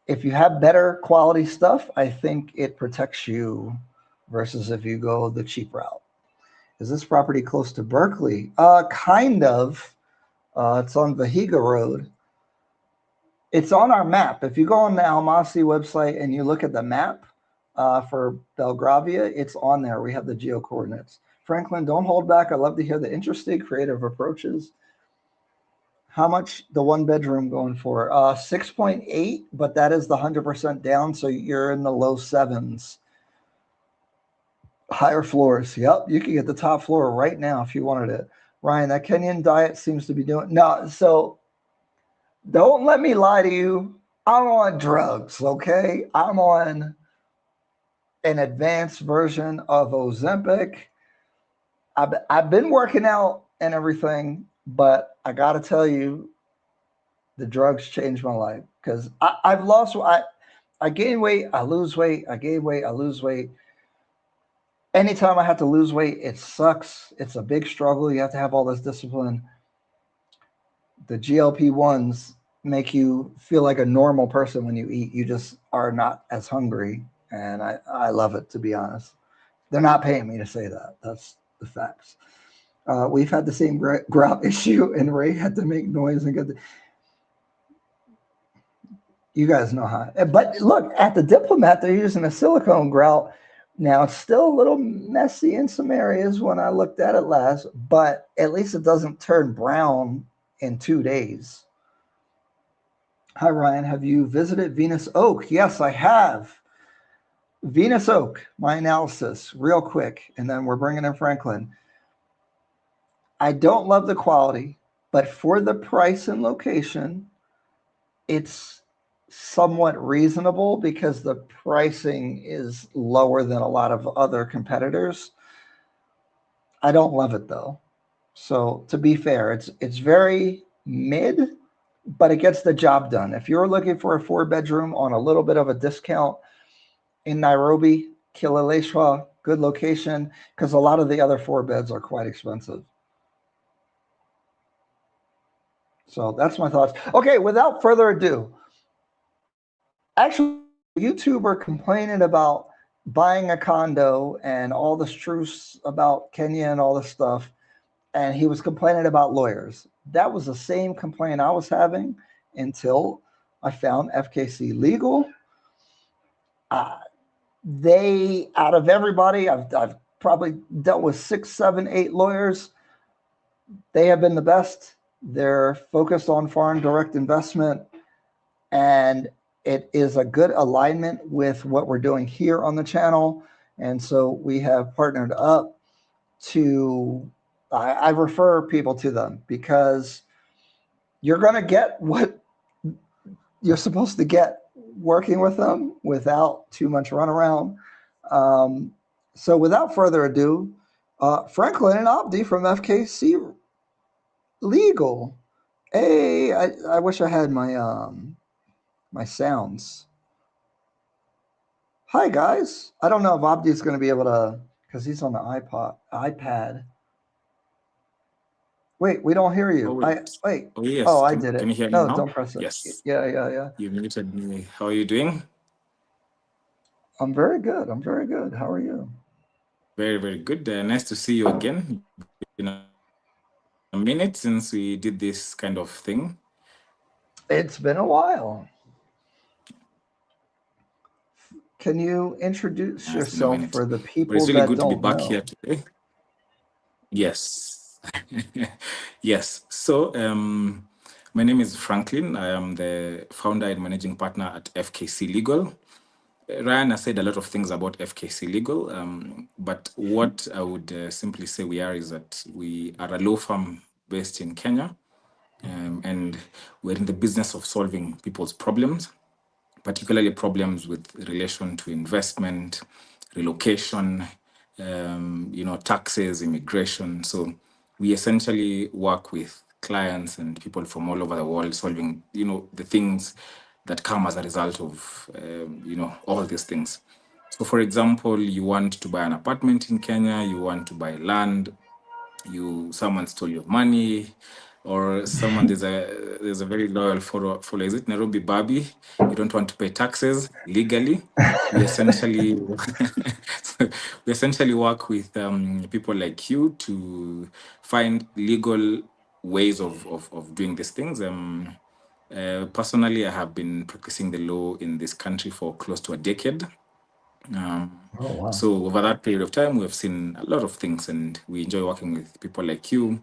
If you have better quality stuff, I think it protects you versus if you go the cheap route. Is this property close to Berkeley? Kind of. It's on Vihiga Road. It's on our map. If you go on the Almasi website and you look at the map for Belgravia, it's on there. We have the geo coordinates. Franklin, don't hold back. I love to hear the interesting, creative approaches. How much the one bedroom going for? 6.8, but that is the 100% down, so you're in the low sevens. Higher floors. Yep, you can get the top floor right now if you wanted it. Ryan, that Kenyan diet seems to be doing no. So don't let me lie to you. I'm on drugs, okay? I'm on an advanced version of Ozempic. I've been working out and everything, but I got to tell you, the drugs changed my life because I've lost. I gain weight, I lose weight, I gain weight, I lose weight. Anytime I have to lose weight, it sucks. It's a big struggle. You have to have all this discipline. The GLP-1s make you feel like a normal person when you eat. You just are not as hungry. And I love it, to be honest. They're not paying me to say that. That's the facts. We've had the same grout issue, and Ray had to make noise and get the... You guys know how. But look, at the Diplomat, they're using a silicone grout. Now, it's still a little messy in some areas when I looked at it last, but at least it doesn't turn brown in 2 days. Hi, Ryan. Have you visited Venus Oak? Yes, I have. Venus Oak, my analysis, real quick, and then we're bringing in Franklin. I don't love the quality, but for the price and location, it's somewhat reasonable because the pricing is lower than a lot of other competitors. I don't love it though. So to be fair, it's very mid, but it gets the job done. If you're looking for a 4-bedroom on a little bit of a discount in Nairobi, Kileleshwa, good location, because a lot of the other 4-beds are quite expensive. So that's my thoughts. Okay, without further ado, actually, a YouTuber complaining about buying a condo and all this truths about Kenya and all this stuff, and he was complaining about lawyers. That was the same complaint I was having until I found FKC Legal. They, out of everybody, I've probably dealt with 6, 7, 8 lawyers. They have been the best. They're focused on foreign direct investment, and it is a good alignment with what we're doing here on the channel. And so we have partnered up to, I refer people to them because you're going to get what you're supposed to get working with them without too much runaround. So without further ado, Franklin and Abdi from FKC Legal. Hey, I wish I had my my sounds. Hi guys. I don't know if Abdi is going to be able to, because he's on the iPad. Wait, we don't hear you. Wait. Oh, yes. Oh, I did it. Can you hear me No, now? don't press it. Yes. Yeah. You muted me. How are you doing? I'm very good. I'm very good. How are you? Very, very good. Nice to see you again. In a minute since we did this kind of thing. It's been a while. Can you introduce yourself for the people it's really that good to be don't back know? here today. Yes. Yes. So my name is Franklin. I am the founder and managing partner at FKC Legal. Ryan has said a lot of things about FKC Legal, but what I would simply say we are is that we are a law firm based in Kenya, and we're in the business of solving people's problems, particularly problems with relation to investment, relocation, taxes, immigration. So we essentially work with clients and people from all over the world solving, the things that come as a result of, all these things. So, for example, you want to buy an apartment in Kenya, you want to buy land, someone stole your money, or there's a very loyal follower. Is it Nairobi Barbie? You don't want to pay taxes legally. We essentially we essentially work with people like you to find legal ways of doing these things. Personally, I have been practicing the law in this country for close to a decade. Oh, wow. So over that period of time, we've seen a lot of things, and we enjoy working with people like you.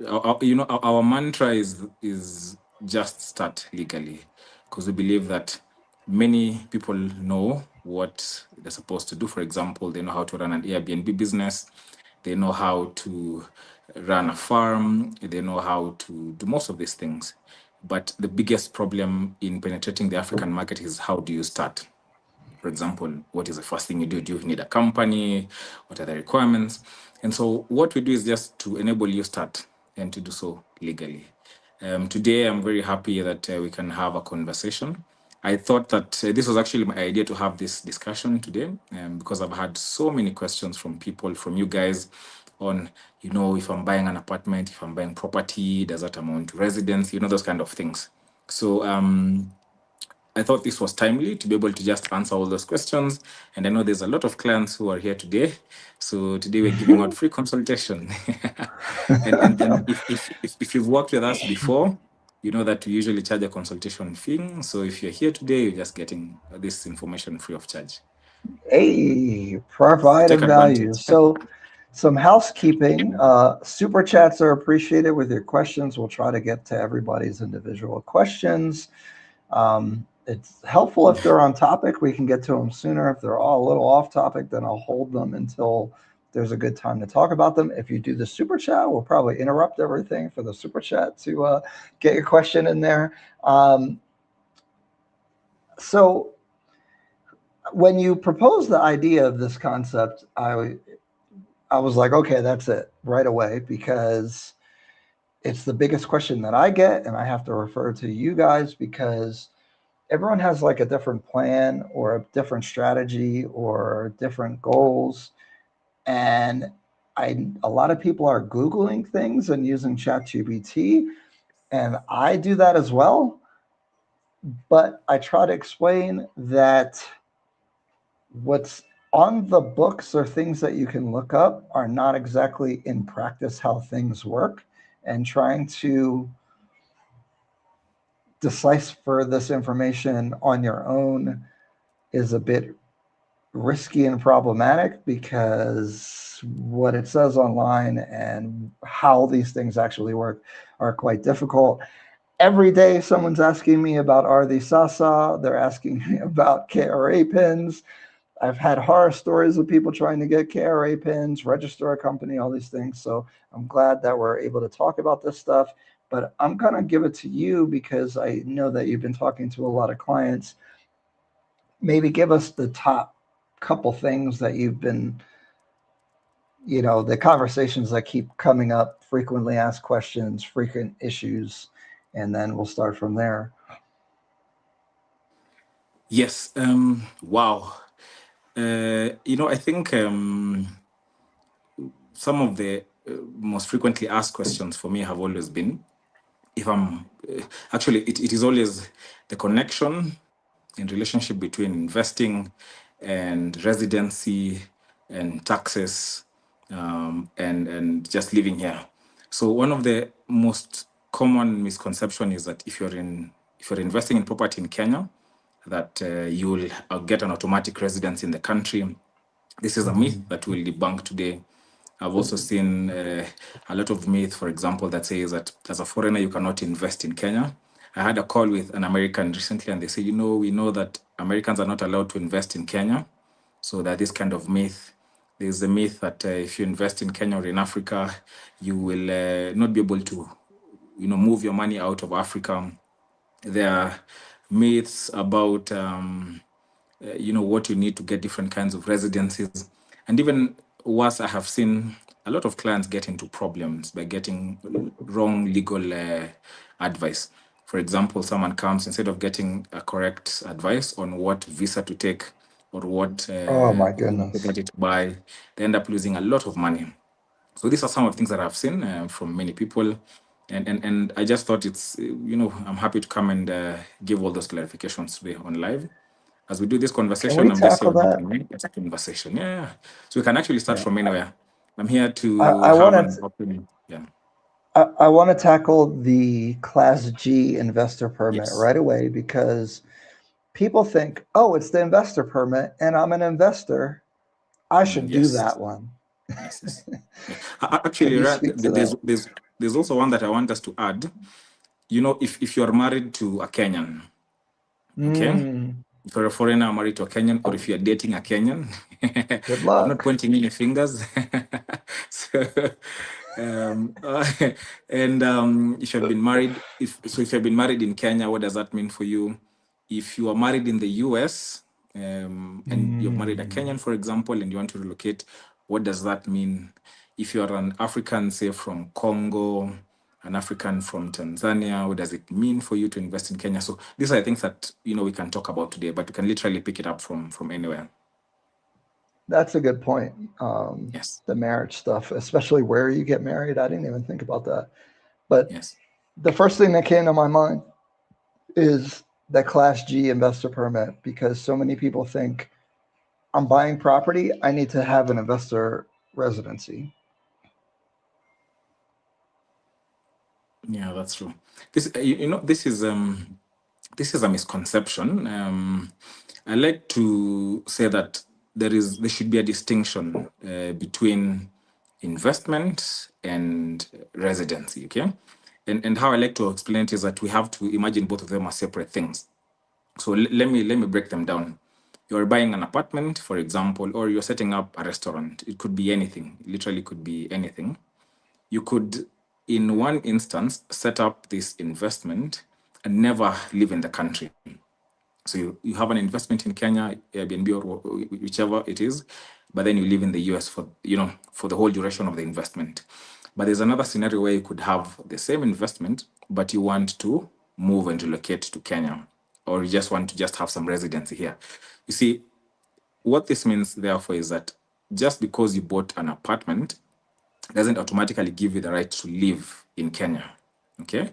Our mantra is just start legally, because we believe that many people know what they're supposed to do. For example, they know how to run an Airbnb business, they know how to run a farm, they know how to do most of these things. But the biggest problem in penetrating the African market is, how do you start? For example, what is the first thing you do? Do you need a company? What are the requirements? And so what we do is just to enable you start, and to do so legally. Today, I'm very happy that we can have a conversation. I thought that this was actually my idea to have this discussion today, because I've had so many questions from people, from you guys, on, if I'm buying an apartment, if I'm buying property, does that amount to residence, those kind of things. So I thought this was timely to be able to just answer all those questions. And I know there's a lot of clients who are here today. So today we're giving out free consultation. and if you've worked with us before, you know that we usually charge a consultation fee. So if you're here today, you're just getting this information free of charge. Hey, So take providing value. advantage. So, some housekeeping. Super chats are appreciated with your questions. We'll try to get to everybody's individual questions. It's helpful if they're on topic. We can get to them sooner. If they're all a little off topic, then I'll hold them until there's a good time to talk about them. If you do the super chat, we'll probably interrupt everything for the super chat to get your question in there. So when you proposed the idea of this concept, I was like, okay, that's it right away, because it's the biggest question that I get, and I have to refer to you guys because everyone has like a different plan or a different strategy or different goals. And a lot of people are Googling things and using ChatGPT, and I do that as well. But I try to explain that what's on the books or things that you can look up are not exactly in practice how things work, and trying to decipher this information on your own is a bit risky and problematic, because what it says online and how these things actually work are quite difficult. Every day someone's asking me about Sasa, they're asking me about KRA pins. I've had horror stories of people trying to get KRA pins, register a company, all these things. So I'm glad that we're able to talk about this stuff. But I'm going to give it to you because I know that you've been talking to a lot of clients. Maybe give us the top couple things that you've been, the conversations that keep coming up, frequently asked questions, frequent issues, and then we'll start from there. Yes. Wow. I think some of the most frequently asked questions for me have always been, if I'm actually, it is always the connection in relationship between investing and residency and taxes, and just living here. So one of the most common misconception is that if you're investing in property in Kenya, that you'll get an automatic residence in the country. This is a myth that we'll debunk today. I've also seen a lot of myth, for example, that says that as a foreigner, you cannot invest in Kenya. I had a call with an American recently, and they said, we know that Americans are not allowed to invest in Kenya. So that this kind of myth. There's a myth that if you invest in Kenya or in Africa, you will not be able to, move your money out of Africa. There are myths about what you need to get different kinds of residencies. And even worse, I have seen a lot of clients get into problems by getting wrong legal advice. For example, someone comes, instead of getting a correct advice on what visa to take, or what Oh my they goodness. get it to buy, they end up losing a lot of money. So these are some of the things that I've seen from many people. And I just thought it's, I'm happy to come and give all those clarifications today on live. As we do this Can conversation, we I'm just here tackle with my that? team. It's a conversation. Yeah. So we can actually start Yeah. from anywhere. I'm here I, to I have want an to open. Yeah. I want to tackle the Class G investor permit Yes. right away because people think, oh, it's the investor permit and I'm an investor. I should do Yes. that one. Yes. Yes. Yeah. Can Actually, you right, speak to that? there's also one that I want us to add. If you're married to a Kenyan, okay? Mm, If you're a foreigner married to a Kenyan, or if you're dating a Kenyan, good I'm not luck. pointing any fingers. so, um, uh, and if you've been married, if you've been married in Kenya, what does that mean for you? If you are married in the US, and you've married a Mm. Kenyan, for example, and you want to relocate, what does that mean? If you are an African, say from Congo, an African from Tanzania, what does it mean for you to invest in Kenya? So these are the things that we can talk about today, but we can literally pick it up from anywhere. That's a good point. Yes, The marriage stuff, especially where you get married. I didn't even think about that. But yes, the first thing that came to my mind is the Class G investor permit because so many people think I'm buying property, I need to have an investor residency. yeah, that's true. This is a misconception. I like to say that there should be a distinction between investment and residency. Okay, and how I like to explain it is that we have to imagine both of them as separate things. So let me break them down. You're buying an apartment, for example, or you're setting up a restaurant. It could be anything. It literally could be anything. You could, in one instance, set up this investment and never live in the country. So you have an investment in Kenya, Airbnb, or whichever it is, but then you live in the US for the whole duration of the investment. But there's another scenario where you could have the same investment, but you want to move and relocate to Kenya, or you just want to just have some residency here. You see, what this means, therefore, is that just because you bought an apartment doesn't automatically give you the right to live in Kenya. Okay.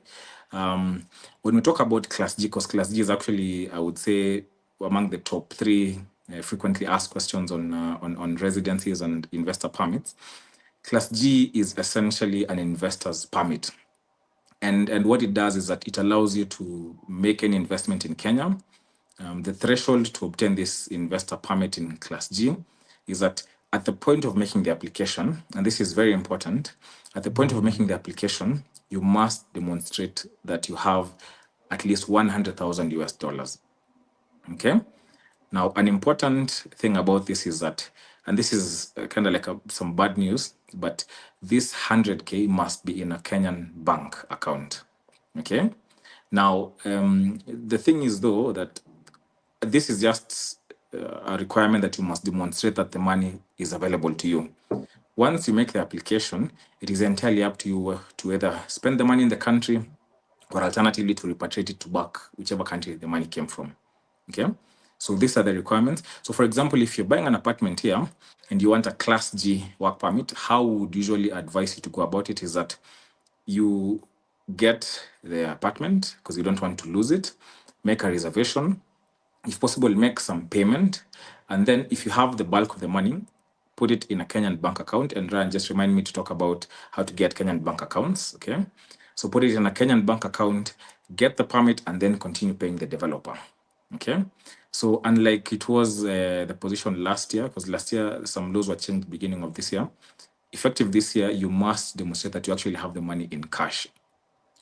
When we talk about Class G, because Class G is actually, I would say, among the top three frequently asked questions on residencies and investor permits. Class G is essentially an investor's permit. And what it does is that it allows you to make any investment in Kenya. The threshold to obtain this investor permit in Class G is that at the point of making the application, and this is very important, at the point of making the application, you must demonstrate that you have at least 100,000 US dollars. Okay. Now, an important thing about this is that, and this is kind of like some bad news, but this 100K must be in a Kenyan bank account. Okay. Now, the thing is, though, that this is just a requirement that you must demonstrate that the money is available to you. Once you make the application, it is entirely up to you to either spend the money in the country or alternatively to repatriate it to back whichever country the money came from. Okay. So these are the requirements. So for example, if you're buying an apartment here and you want a Class G work permit, how we would usually advise you to go about it is that you get the apartment because you don't want to lose it, make a reservation, if possible, make some payment. And then if you have the bulk of the money, put it in a Kenyan bank account. And Ryan, just remind me to talk about how to get Kenyan bank accounts. Okay. So put it in a Kenyan bank account, get the permit, and then continue paying the developer. Okay. So unlike it was the position last year, because last year some laws were changed beginning of this year, effective this year, you must demonstrate that you actually have the money in cash.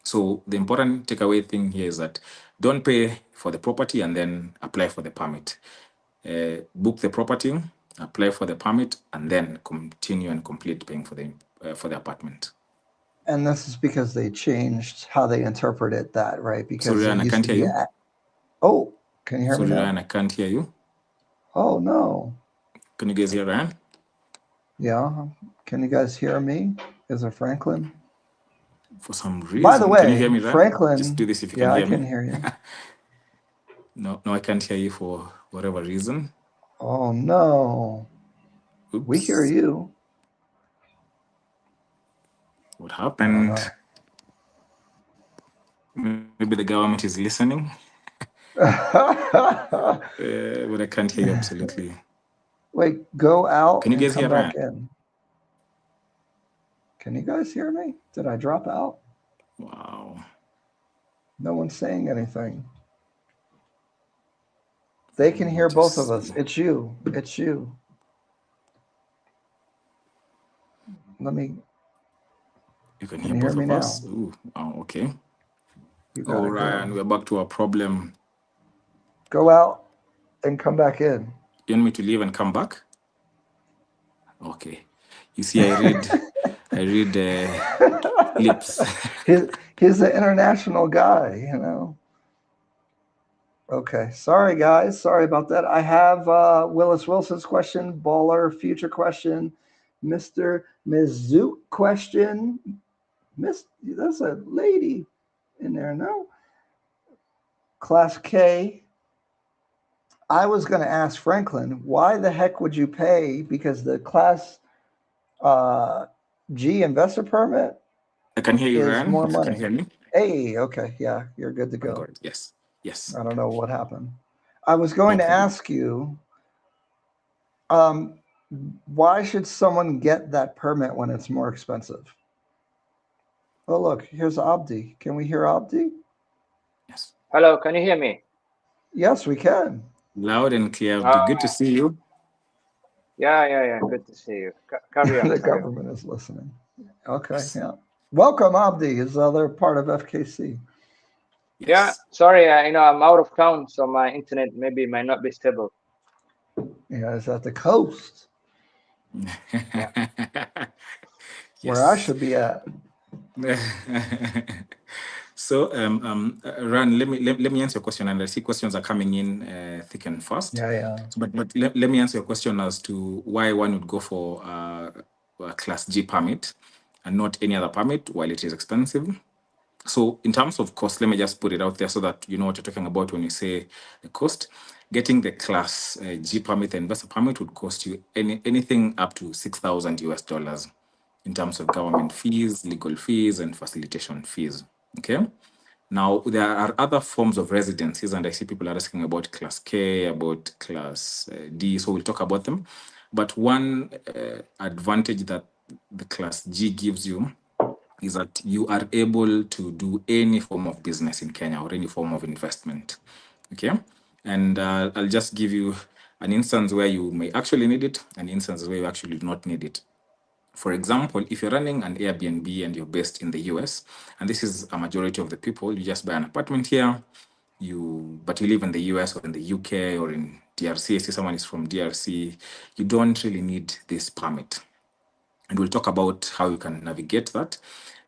So the important takeaway thing here is that don't pay for the property and then apply for the permit. Book the property, apply for the permit, and then continue and complete paying for the apartment. And this is because they changed how they interpreted that, right? Sorry, Because it Ryan, I used can't to hear be, you. oh, can you hear me Sorry, now? Ryan, I can't hear you. Oh, no. Can you guys hear Ryan? Yeah. Can you guys hear me? Is it Franklin? For some By the reason, can you hear way, me, Ryan? Just do Franklin, this if you can yeah, I hear can me. hear you. No, I can't hear you for whatever reason. Oh no. We hear Oops. you. What I don't happened? know. Maybe the government is listening, but I can't hear you absolutely. Wait, go out Can you and guys come hear back Ryan? in. Can you guys hear me? Did I drop out? Wow. No one's saying anything. They can Let me hear both of just us. see. It's you. It's you. Let me. You can Can hear you hear both me of now? us? Ooh, wow, okay. You Oh, gotta Ryan, go. we're back to our problem. Go out and come back in. You want me to leave and come back? Okay. You see, I read lips. he's an international guy, you know. Okay, sorry guys, sorry about that. I have Willis Wilson's question, Baller future question, Mr. Mizook question. Miss, that's a lady in there, no? Class K. I was going to ask Franklin, why the heck would you pay? Because the Class uh, G investor permit I can hear you, is Ryan, more if you can money. hear me. Hey, okay, yeah, you're good to Thank go. God. Yes. Yes. I don't know what happened. I was No going to problem. ask you, um, why should someone get that permit when it's more expensive? Oh, look, here's Abdi. Can we hear Abdi? Yes. Hello, can you hear me? Yes, we can. Loud and clear, Abdi. Uh, Good to see you. yeah. Good to see you. Carry on, The carry on. government is listening. Okay, Yes. yeah. Welcome, Abdi, is the other part of FKC. Yeah, Yes. sorry, I'm out of town, so my internet maybe might not be stable. Yeah, it's at the coast Yeah. where I Yes. should be at. So, Ran, let me answer your question, and I see questions are coming in thick and fast. Yeah. So, but let me answer your question as to why one would go for a Class G permit and not any other permit while it is expensive. So in terms of cost, let me just put it out there so that you know what you're talking about when you say the cost. Getting the Class G permit, the investor permit, would cost you anything up to $6,000 in terms of government fees, legal fees, and facilitation fees. Okay. Now there are other forms of residencies, and I see people are asking about Class K, about Class D. So we'll talk about them. But one advantage that the Class G gives you is that you are able to do any form of business in Kenya or any form of investment. Okay. And I'll just give you an instance where you may actually need it, an instance where you actually do not need it. For example, if you're running an Airbnb and you're based in the US, and this is a majority of the people, you just buy an apartment here, but you live in the US or in the UK or in DRC, I see someone is from DRC, you don't really need this permit. And we'll talk about how you can navigate that.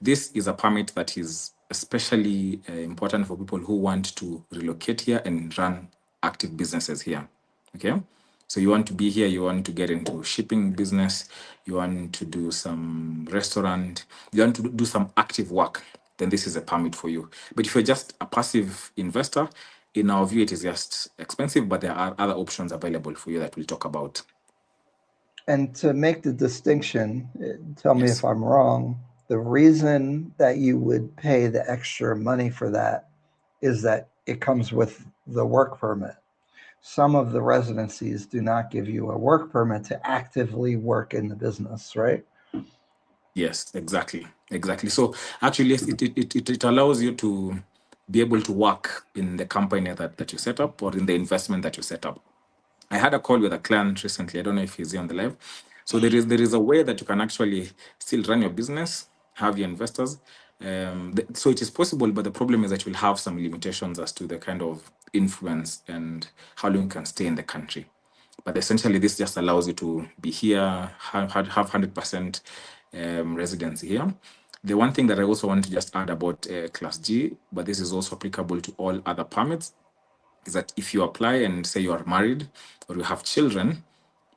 This is a permit that is especially important for people who want to relocate here and run active businesses here. Okay. So you want to be here, you want to get into shipping business, you want to do some restaurant, you want to do some active work, then this is a permit for you. But if you're just a passive investor, in our view, it is just expensive, but there are other options available for you that we'll talk about. And to make the distinction, tell me if Yes. I'm wrong, the reason that you would pay the extra money for that is that it comes with the work permit. Some of the residencies do not give you a work permit to actively work in the business, right? Yes, exactly. So actually, yes, it allows you to be able to work in the company that you set up or in the investment that you set up. I had a call with a client recently. I don't know if he's here on the live. So there is a way that you can actually still run your business, have your investors. So it is possible, but the problem is that you'll have some limitations as to the kind of influence and how long you can stay in the country. But essentially, this just allows you to be here, have 100% residency here. The one thing that I also want to just add about Class G, but this is also applicable to all other permits, is that if you apply and say you are married or you have children,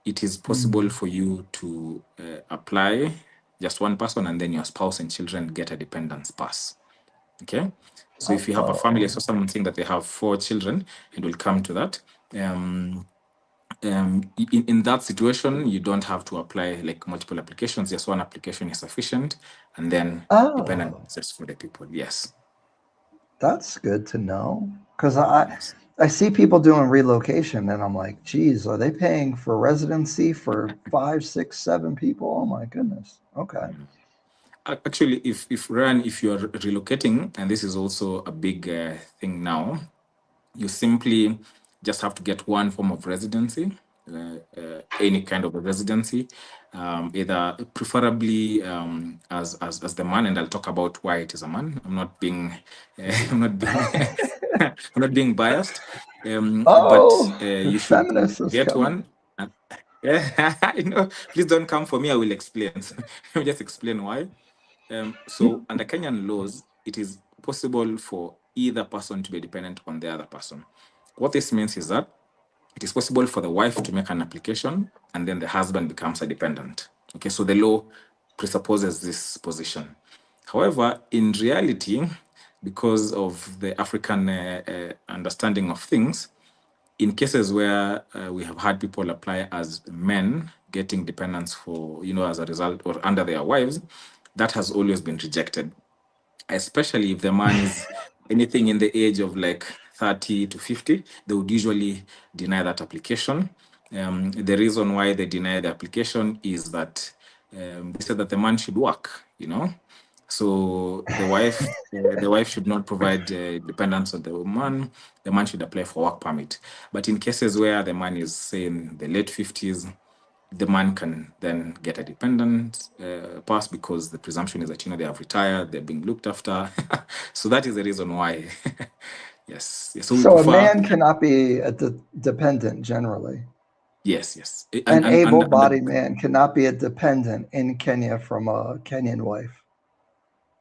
it is possible for you to apply just one person and then your spouse and children get a dependence pass. Okay. So if you have a family, I saw someone saying that they have 4 children, and we'll come to that. in that situation, you don't have to apply like multiple applications. Just one application is sufficient, and then dependent Oh, visas for the people. Yes. that's good to know. Because Yes. I see people doing relocation, and I'm like, geez, are they paying for residency for 5, 6, 7 people? Oh my goodness. Okay. Actually, if Ryan, if you're relocating, and this is also a big thing now, you simply just have to get one form of residency, any kind of a residency, either preferably as the man, and I'll talk about why it is a man. I'm not being I'm not being I'm not being biased, but Oh, the you should feminist is get coming. one. Yeah, I know. Please don't come for me. I will explain. Let me just explain why. So under Kenyan laws, it is possible for either person to be dependent on the other person. What this means is that it is possible for the wife to make an application and then the husband becomes a dependent. Okay, so the law presupposes this position. However, in reality, because of the African understanding of things, in cases where we have had people apply as men getting dependents for, as a result or under their wives, that has always been rejected, especially if the man is anything in the age of like 30 to 50. They would usually deny that application. The reason why they deny the application is that they said that the man should work. So the wife should not provide dependence on the man. The man should apply for work permit. But in cases where the man is, say, in the late 50s, the man can then get a dependent pass because the presumption is that they have retired, they're being looked after. So that is the reason why. Yes. So we So a prefer. man cannot be a dependent generally. Yes. An And able-bodied man cannot be a dependent in Kenya from a Kenyan wife.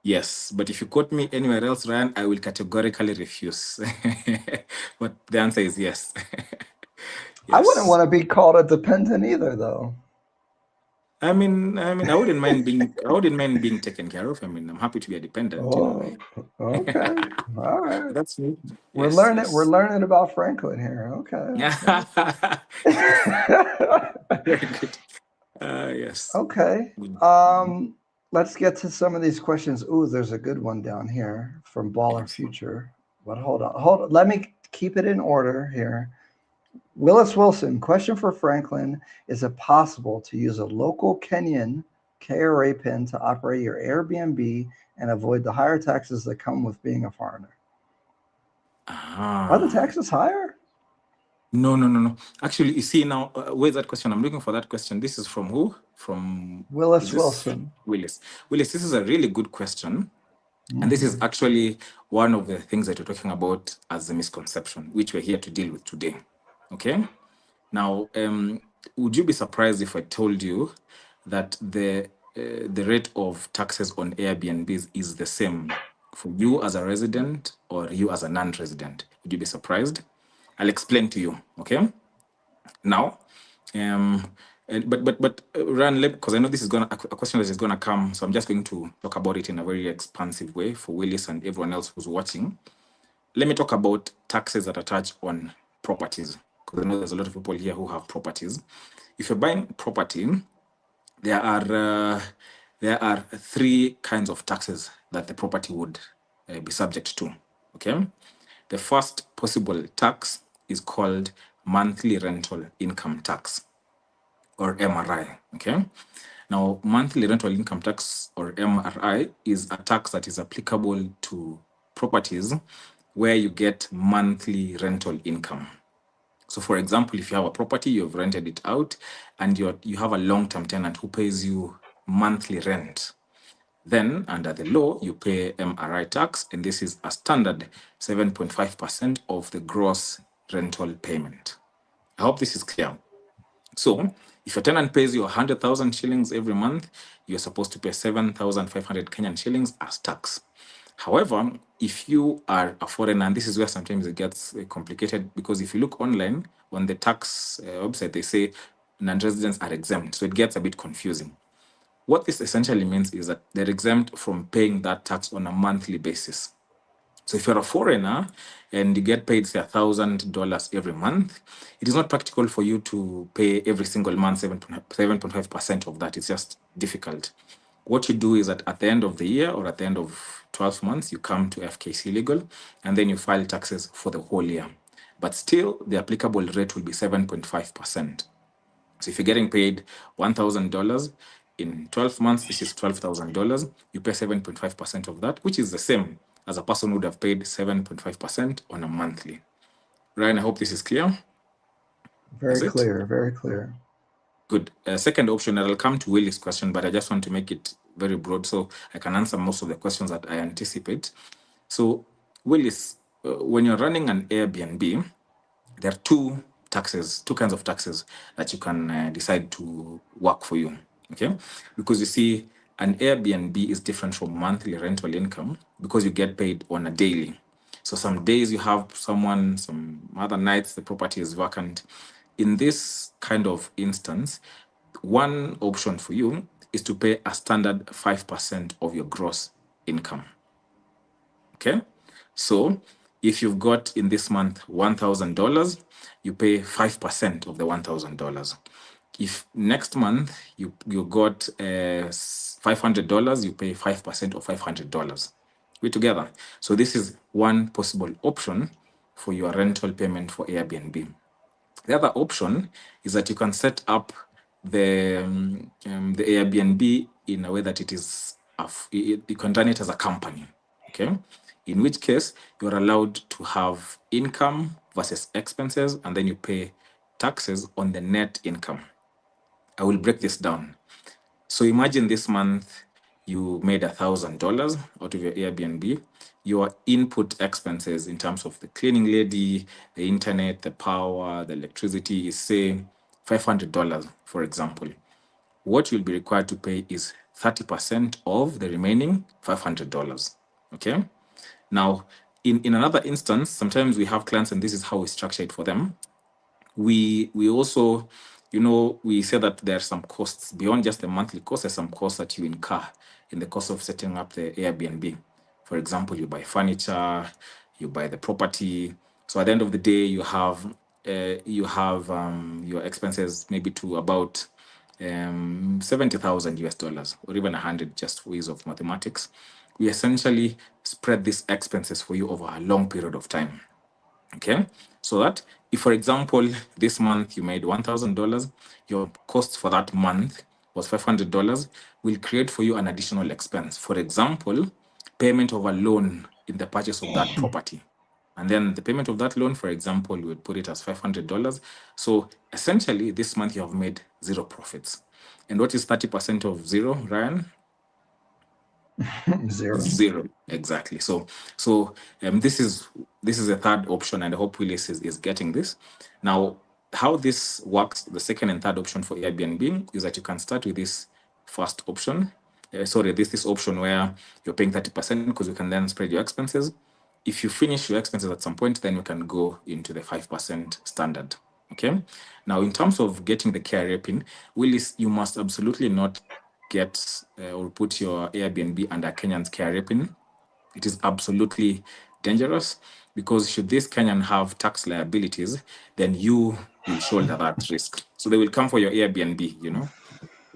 yes, but if you quote me anywhere else, Ryan, I will categorically refuse. But the answer is yes. I wouldn't Yes. want to be called a dependent either, though. I wouldn't mind being taken care of. I'm happy to be a dependent. Oh, okay. All right. That's me. We're Yes, learning. We're yes. learning about Franklin here. Okay. Yes. Okay. Very good. Yes. Okay. Good. Let's get to some of these questions. Ooh, there's a good one down here from Baller Yes. Future. But hold on. Let me keep it in order here. Willis Wilson, question for Franklin. Is it possible to use a local Kenyan KRA PIN to operate your Airbnb and avoid the higher taxes that come with being a foreigner? Are the taxes higher? No. Actually, you see now, where's that question? I'm looking for that question. This is from who? From, is Willis this Wilson. Willis? Willis, this is a really good question. And this is actually one of the things that you're talking about as a misconception, which we're here to deal with today. Okay? Now, would you be surprised if I told you that the rate of taxes on Airbnbs is the same for you as a resident or you as a non-resident? Would you be surprised? I'll explain to you. Okay. Now, but Ran, because I know this is a question that is gonna come, so I'm just going to talk about it in a very expansive way for Willis and everyone else who's watching. Let me talk about taxes that attach on properties, because I know there's a lot of people here who have properties. If you're buying property, there are three kinds of taxes that the property would be subject to. Okay, the first possible tax is called monthly rental income tax, or MRI. Okay, now monthly rental income tax, or MRI, is a tax that is applicable to properties where you get monthly rental income. So, for example, if you have a property, you've rented it out, and you have a long-term tenant who pays you monthly rent, then under the law, you pay MRI tax, and this is a standard 7.5% of the gross rental payment. I hope this is clear. So, if your tenant pays you 100,000 shillings every month, you're supposed to pay 7,500 Kenyan shillings as tax. However, if you are a foreigner, and this is where sometimes it gets complicated, because if you look online on the tax website, they say non-residents are exempt. So it gets a bit confusing. What this essentially means is that they're exempt from paying that tax on a monthly basis. So if you're a foreigner and you get paid, say, $1,000 every month, it is not practical for you to pay every single month 7.5% of that. It's just difficult. What you do is that at the end of the year or at the end of 12 months, you come to FKC Legal and then you file taxes for the whole year. But still, the applicable rate will be 7.5%. So if you're getting paid $1,000 in 12 months, this is $12,000. You pay 7.5% of that, which is the same as a person would have paid 7.5% on a monthly. Ryan, I hope this is clear. Very clear, very clear. Good. Second option, and I'll come to Willie's question, but I just want to make it very broad so I can answer most of the questions that I anticipate. So, Willis, when you're running an Airbnb, there are two kinds of taxes that you can decide to work for you. Okay, because you see, an Airbnb is different from monthly rental income because you get paid on a daily. So some days you have someone, some other nights the property is vacant. In this kind of instance, one option for you is to pay a standard 5% of your gross income. Okay, so if you've got in this month $1,000, you pay 5% of the $1,000. If next month you got $500, you pay 5% of $500. We're together. So this is one possible option for your rental payment for Airbnb. The other option is that you can set up the Airbnb in a way that it is you can run it as a company. Okay, in which case you're allowed to have income versus expenses, and then you pay taxes on the net income. I will break this down. So imagine this month you made $1,000 out of your Airbnb. Your input expenses in terms of the cleaning lady, the internet, the power, the electricity is, say, $500, for example. What you'll be required to pay is 30% of the remaining $500. Okay? Now, in another instance, sometimes we have clients, and this is how we structure it for them. We also, we say that there are some costs beyond just the monthly cost. There's some costs that you incur in the cost of setting up the Airbnb. For example, you buy furniture, you buy the property. So at the end of the day, you have your expenses maybe to about 70,000 US dollars, or even 100, just for ease of mathematics. We essentially spread these expenses for you over a long period of time. Okay, so that if, for example, this month you made $1,000, your cost for that month was $500, we'll create for you an additional expense. For example, payment of a loan in the purchase of that property. And then the payment of that loan, for example, we would put it as $500. So essentially, this month you have made zero profits. And what is 30% of zero, Ryan? Zero, exactly. So this is a third option, and I hope Willis is getting this. Now, how this works, the second and third option for Airbnb, is that you can start with this first option. This option where you're paying 30% because you can then spread your expenses. If you finish your expenses at some point, then you can go into the 5% standard. Okay. Now, in terms of getting the KRA PIN, Willis, you must absolutely not get or put your Airbnb under Kenyan's KRA PIN. It is absolutely dangerous, because should this Kenyan have tax liabilities, then you will shoulder that risk. So they will come for your Airbnb,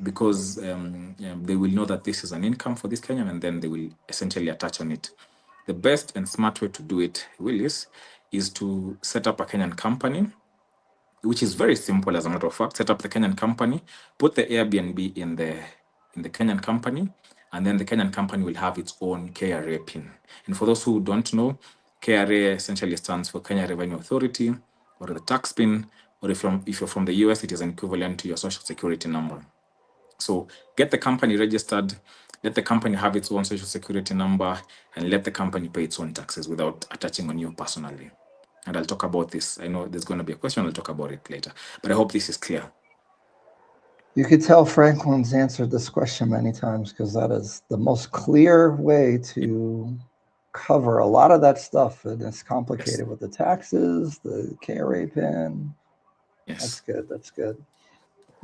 because they will know that this is an income for this Kenyan, and then they will essentially attach on it. The best and smart way to do it, Willis, is to set up a Kenyan company, which is very simple, as a matter of fact. Set up the Kenyan company, put the Airbnb in the Kenyan company, and then the Kenyan company will have its own KRA PIN. And for those who don't know, KRA essentially stands for Kenya Revenue Authority, or the tax PIN, or if you're from the US, it is an equivalent to your social security number. So get the company registered, let the company have its own social security number, and let the company pay its own taxes without attaching on you personally. And I'll talk about this. I know there's going to be a question. I'll talk about it later. But I hope this is clear. You could tell Franklin's answered this question many times, because that is the most clear way to cover a lot of that stuff. And it's complicated with the taxes, the KRA PIN. Yes. That's good. That's good.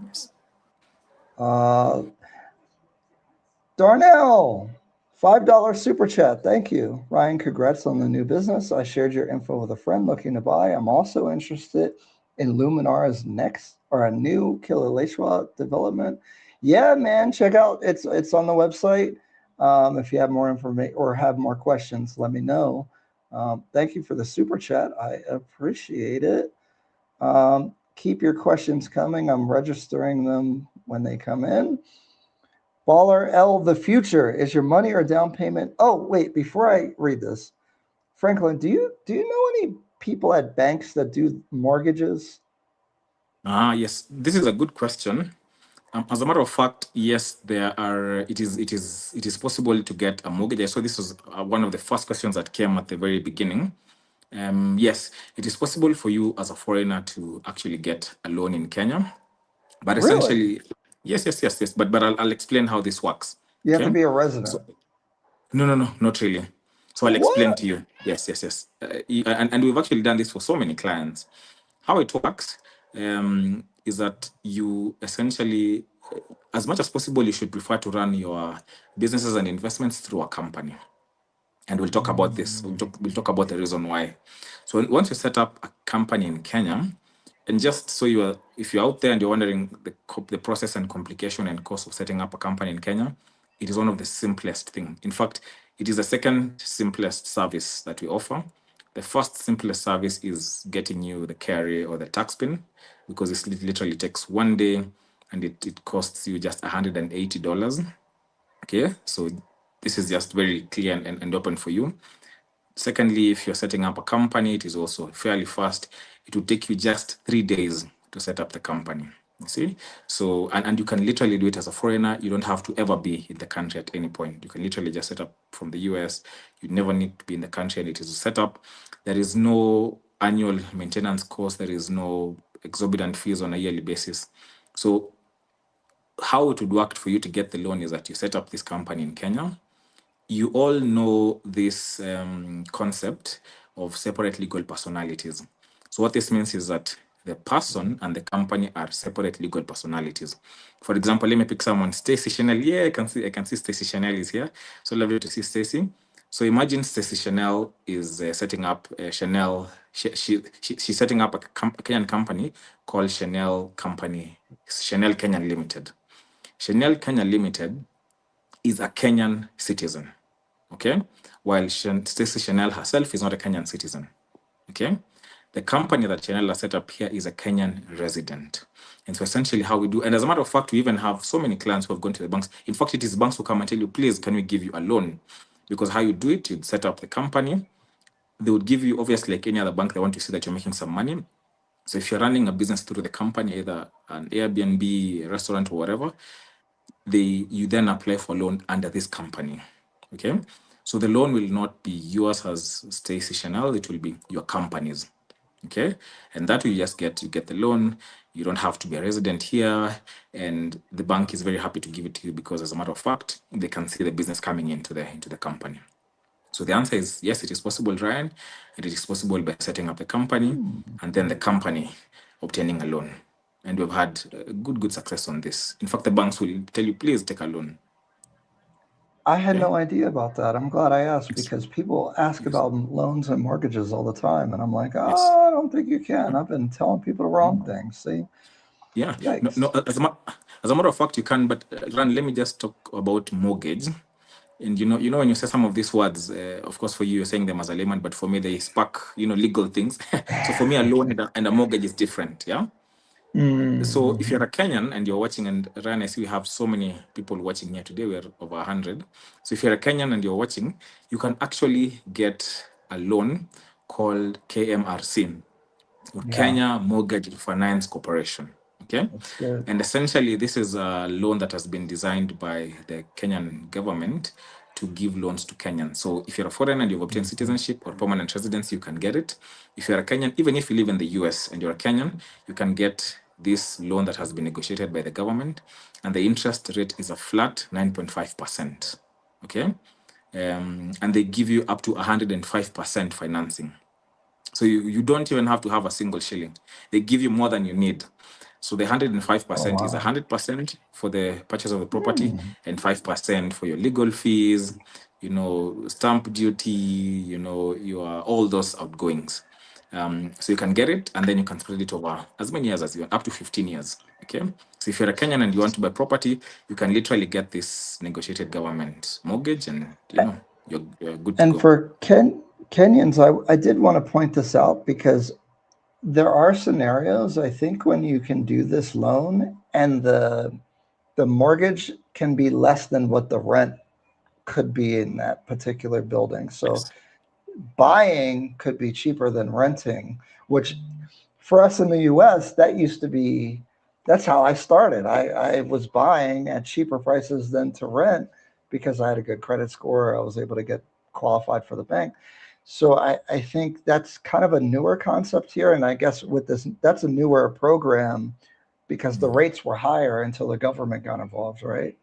Yes. Darnell, $5 super chat. Thank you. Ryan, congrats on the new business. I shared your info with a friend looking to buy. I'm also interested in Luminara's next or a new Kilauea development. Yeah, man, check out it's on the website. If you have more information or have more questions, let me know. Thank you for the super chat. I appreciate it. Keep your questions coming. I'm registering them when they come in. Baller L, the future is your money or down payment. Oh, wait, before I read this, Franklin, do you know any people at banks that do mortgages? Yes, this is a good question. As a matter of fact, yes, there are. It is possible to get a mortgage. So this was one of the first questions that came at the very beginning. Yes, it is possible for you as a foreigner to actually get a loan in Kenya, but Really? essentially, yes. But I'll explain how this works. You have to Okay. be a resident. So, no, not really. So I'll explain to you. Yes. And we've actually done this for so many clients. How it works is that you essentially, as much as possible, you should prefer to run your businesses and investments through a company. And we'll talk about this. We'll talk about the reason why. So once you set up a company in Kenya, and just so if you're out there and you're wondering the process and complication and cost of setting up a company in Kenya, it is one of the simplest things. In fact, it is the second simplest service that we offer. The first simplest service is getting you the KRA or the tax pin, because it literally takes 1 day and it costs you just $180. Okay, so this is just very clear and open for you. Secondly, if you're setting up a company, it is also fairly fast. It will take you just 3 days to set up the company. You see? So, and you can literally do it as a foreigner. You don't have to ever be in the country at any point. You can literally just set up from the US. You never need to be in the country, and it is set up. There is no annual maintenance cost. There is no exorbitant fees on a yearly basis. So how it would work for you to get the loan is that you set up this company in Kenya. You all know this concept of separate legal personalities. So what this means is that the person and the company are separate legal personalities. For example, let me pick someone, Stacy Chanel. Yeah, I can see Stacy Chanel is here. So lovely to see Stacy. So imagine Stacy Chanel is setting up Chanel. She's setting up a Kenyan company called Chanel Kenyan Limited. Chanel Kenya Limited is a Kenyan citizen, okay? While Stacey Chanel herself is not a Kenyan citizen, okay? The company that Chanel has set up here is a Kenyan resident. And so essentially how we do, and as a matter of fact, we even have so many clients who have gone to the banks. In fact, it is banks who come and tell you, please, can we give you a loan? Because how you do it, you'd set up the company. They would give you, obviously, like any other bank, they want to see that you're making some money. So if you're running a business through the company, either an Airbnb, restaurant, or whatever, you then apply for loan under this company. Okay, so the loan will not be yours as Stacy Chanel, it will be your company's. Okay, and that you get the loan. You don't have to be a resident here, and the bank is very happy to give it to you because, as a matter of fact, they can see the business coming into the company. So the answer is yes, it is possible, Ryan, and it is possible by setting up the company and then the company obtaining a loan. And we've had good success on this. In fact, the banks will tell you, please take a loan. I had no idea about that. I'm glad I asked because people ask about loans and mortgages all the time. And I'm like, I don't think you can. I've been telling people the wrong things. See? Yeah. Yikes. No, as a matter of fact, you can. But Ran, let me just talk about mortgage. And you know when you say some of these words, of course for you you're saying them as a layman, but for me they spark legal things. So for me a loan and a mortgage is different. Yeah. So if you're a Kenyan and you're watching, and Ryan, I see we have so many people watching here today. We're over 100. So if you're a Kenyan and you're watching, you can actually get a loan called KMRC, or Kenya Mortgage Finance Corporation. Okay. That's good. And essentially, this is a loan that has been designed by the Kenyan government to give loans to Kenyans. So if you're a foreigner and you've obtained citizenship or permanent residency, you can get it. If you're a Kenyan, even if you live in the US and you're a Kenyan, you can get this loan that has been negotiated by the government. And the interest rate is a flat 9.5%. Okay. And they give you up to 105% financing. So you don't even have to have a single shilling. They give you more than you need. So the 105% is 100% for the purchase of the property and 5% for your legal fees, stamp duty, your all those outgoings. So you can get it, and then you can spread it over as many years as you want, up to 15 years. Okay. So if you're a Kenyan and you want to buy property, you can literally get this negotiated government mortgage, and you're good to And go. for Kenyans, I did want to point this out because there are scenarios, I think, when you can do this loan and the mortgage can be less than what the rent could be in that particular building. So Yes. buying could be cheaper than renting, which for us in the US, that used to be, that's how I started. I was buying at cheaper prices than to rent because I had a good credit score. I was able to get qualified for the bank. So I think that's kind of a newer concept here. And I guess with this, that's a newer program because the rates were higher until the government got involved, right?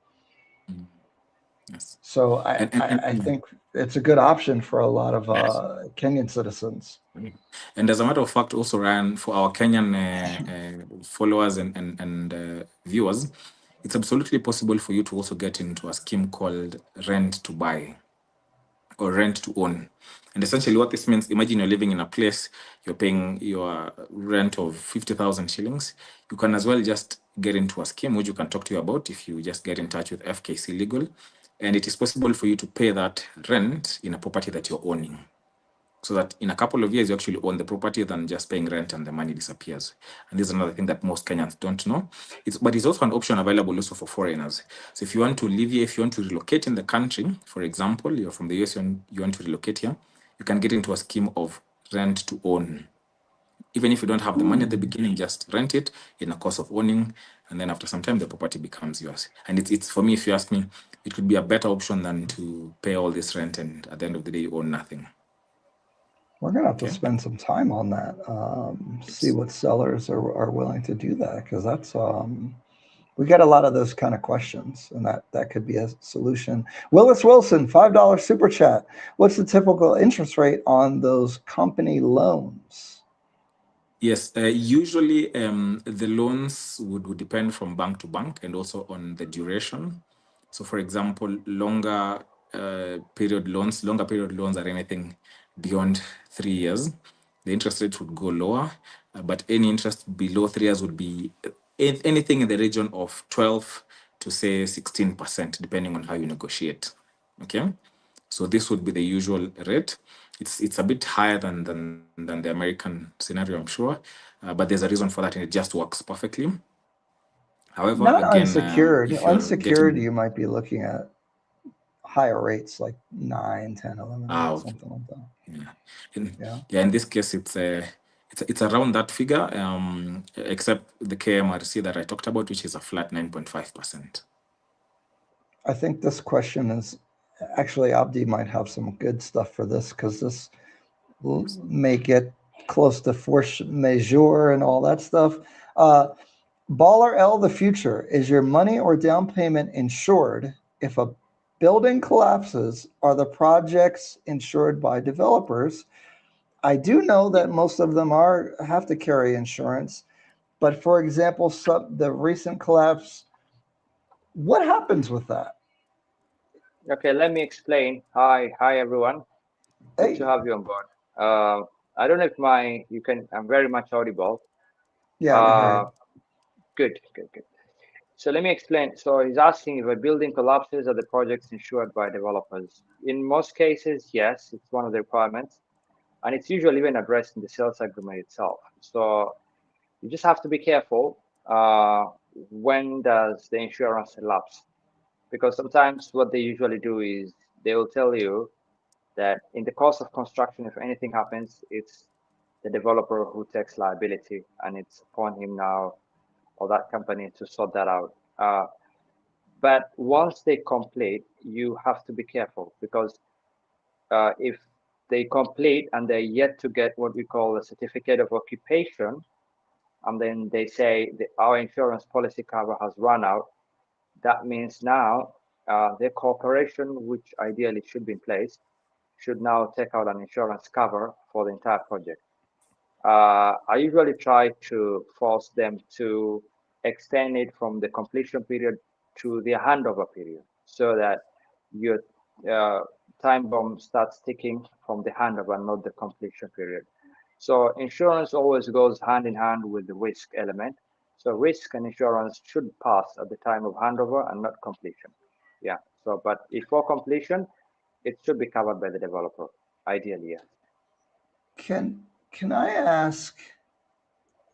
Yes. So I And think it's a good option for a lot of Kenyan citizens. And as a matter of fact, also Ryan, for our Kenyan followers and viewers, it's absolutely possible for you to also get into a scheme called rent to buy or rent to own. And essentially what this means, imagine you're living in a place, you're paying your rent of 50,000 shillings. You can as well just get into a scheme, which you can talk to you about if you just get in touch with FKC Legal. And it is possible for you to pay that rent in a property that you're owning, so that in a couple of years you actually own the property than just paying rent and the money disappears. And this is another thing that most Kenyans don't know. But it's also an option available also for foreigners. So if you want to live here, if you want to relocate in the country, for example, you're from the US, you want to relocate here, you can get into a scheme of rent to own. Even if you don't have the money at the beginning, just rent it in a course of owning, and then after some time the property becomes yours. And it's for me, if you ask me, it could be a better option than to pay all this rent and at the end of the day you own nothing. We're going to have to Okay. spend some time on that, see what sellers are willing to do that, because that's, we get a lot of those kind of questions, and that could be a solution. Willis Wilson, $5 super chat. What's the typical interest rate on those company loans? Yes, usually the loans would depend from bank to bank and also on the duration. So, for example, longer period loans are anything beyond 3 years. The interest rate would go lower, but any interest below 3 years would be anything in the region of 12 to say 16%, depending on how you negotiate. Okay. So this would be the usual rate. It's a bit higher than the American scenario, I'm sure, but there's a reason for that, and it just works perfectly. However, Not again, unsecured. if you're Unsecured, getting you might be looking at higher rates like 9, 10, 11, out, something like that. in this case, it's around that figure, except the KMRC that I talked about, which is a flat 9.5%. I think this question is actually Abdi might have some good stuff for this, because this may get close to force majeure and all that stuff. Baller L, the future, is your money or down payment insured if a building collapses? Are the projects insured by developers? I do know that most of them have to carry insurance, but for example, the recent collapse, what happens with that? Okay, let me explain. Hi everyone. Good to Hey, have you on board. I don't know if I'm very much audible. yeah, I can hear you. Good. So let me explain. So he's asking if a building collapses, are the projects insured by developers? In most cases, yes, it's one of the requirements, and it's usually even addressed in the sales agreement itself. So you just have to be careful. When does the insurance lapse? Because sometimes what they usually do is they will tell you that in the course of construction, if anything happens, it's the developer who takes liability, and it's upon him now or that company to sort that out. But once they complete, you have to be careful, because if they complete and they're yet to get what we call a certificate of occupation, and then they say our insurance policy cover has run out, that means now their corporation, which ideally should be in place, should now take out an insurance cover for the entire project. I usually try to force them to extend it from the completion period to the handover period, so that you're time bomb starts ticking from the handover, not the completion period. So insurance always goes hand in hand with the risk element. So risk and insurance should pass at the time of handover and not completion. Yeah. So, but before completion, it should be covered by the developer, ideally, yes. Can I ask,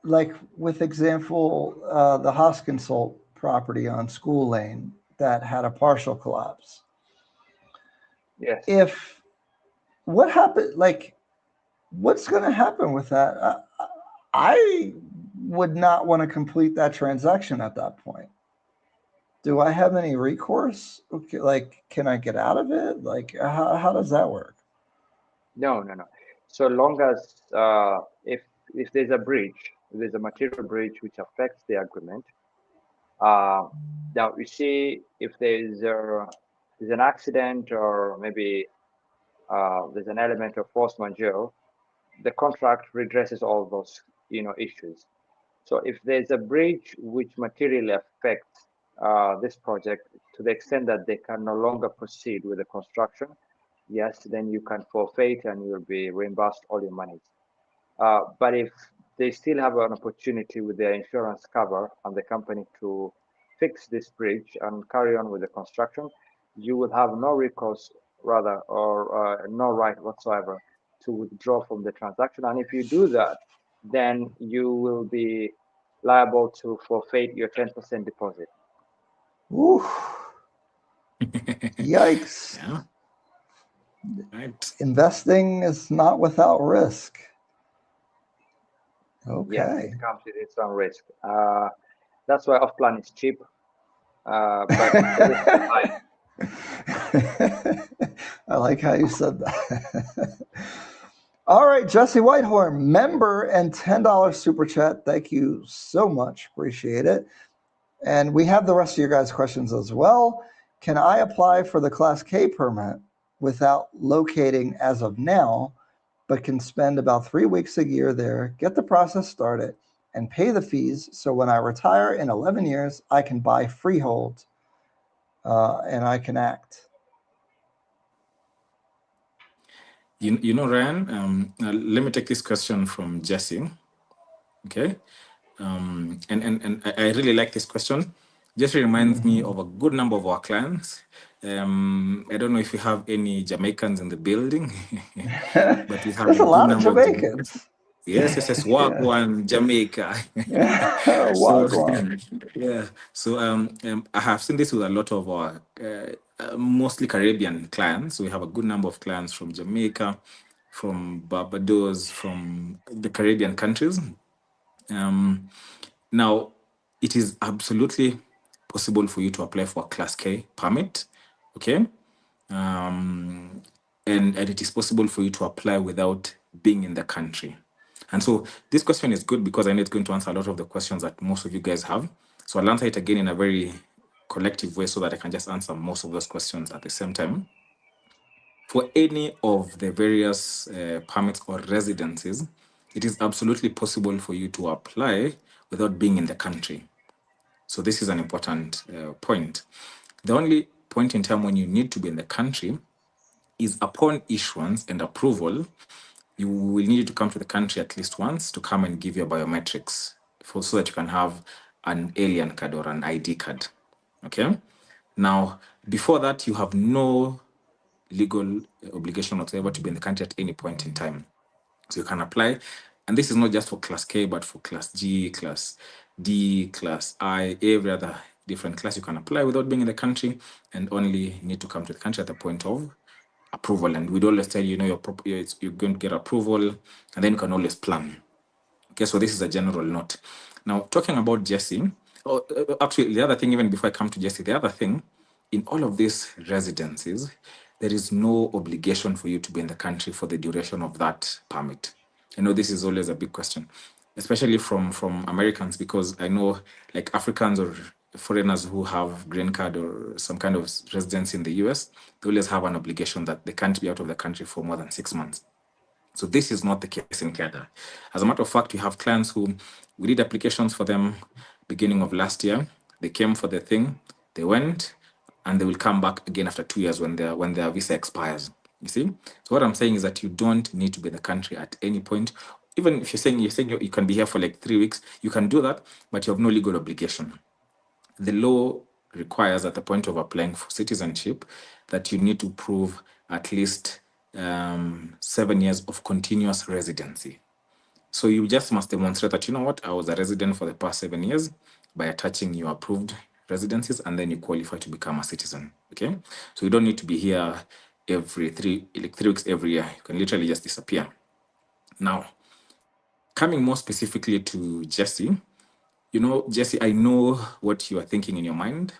like with example, the Hoskensult property on School Lane that had a partial collapse? Yes. What happened? Like, what's going to happen with that? I would not want to complete that transaction at that point. Do I have any recourse? Okay, like, can I get out of it? Like, how does that work? No. So long as if there's a breach, if there's a material breach which affects the agreement, now you see if there's an accident or maybe there's an element of force majeure, the contract redresses all those issues. So if there's a breach which materially affects this project to the extent that they can no longer proceed with the construction, yes, then you can forfeit and you'll be reimbursed all your monies. But if they still have an opportunity with their insurance cover and the company to fix this breach and carry on with the construction, you will have no recourse, rather, or no right whatsoever to withdraw from the transaction. And if you do that, then you will be liable to forfeit your 10% deposit. Ooh. Yikes. Yeah. Right. Investing is not without risk. Okay. Yes, it comes with its own risk. That's why off-plan is cheap, but the risk is high. I like how you said that. All right, Jesse Whitehorn, member and $10 super chat. Thank you so much. Appreciate it. And we have the rest of your guys' questions as well. Can I apply for the Class K permit without locating as of now, but can spend about 3 weeks a year there, get the process started, and pay the fees so when I retire in 11 years, I can buy freehold and I can act? You know, Ryan, let me take this question from Jesse. Okay. And I really like this question. Jesse reminds me of a good number of our clients. I don't know if we have any Jamaicans in the building, but we have There's a a good lot of number of Jamaicans. Jamaicans. Yes, Wagwan, Jamaica. So, Wagwan. yeah. So I have seen this with a lot of our mostly Caribbean clients. We have a good number of clients from Jamaica, from Barbados, from the Caribbean countries. Now, it is absolutely possible for you to apply for a Class K permit, okay? And it is possible for you to apply without being in the country. And so this question is good because I know it's going to answer a lot of the questions that most of you guys have. So I'll answer it again in a very collective way so that I can just answer most of those questions at the same time. For any of the various permits or residencies, it is absolutely possible for you to apply without being in the country. So this is an important point. The only point in time when you need to be in the country is upon issuance and approval. You will need to come to the country at least once to come and give your biometrics so that you can have an alien card or an ID card. Okay. Now, before that, you have no legal obligation whatsoever to be in the country at any point in time. So you can apply. And this is not just for Class K, but for Class G, Class D, Class I, every other different class. You can apply without being in the country and only need to come to the country at the point of approval. And we'd always tell you, you're going to get approval, and then you can always plan. Okay, so this is a general note. Now, talking about Jesse, actually, the other thing, even before I come to Jesse, the other thing, in all of these residencies, there is no obligation for you to be in the country for the duration of that permit. I know this is always a big question, especially from Americans, because I know like Africans or foreigners who have green card or some kind of residency in the US, they always have an obligation that they can't be out of the country for more than 6 months. So this is not the case in Canada. As a matter of fact, we have clients who we did applications for them beginning of last year. They came for the thing, they went, and they will come back again after 2 years when their visa expires. You see? So what I'm saying is that you don't need to be in the country at any point. Even if you're saying you can be here for like 3 weeks, you can do that, but you have no legal obligation. The law requires at the point of applying for citizenship that you need to prove at least 7 years of continuous residency. So you just must demonstrate that, you know what, I was a resident for the past 7 years by attaching your approved residencies, and then you qualify to become a citizen. Okay. So you don't need to be here every 3 weeks every year. You can literally just disappear. Now, coming more specifically to Jesse, Jesse, I know what you are thinking in your mind,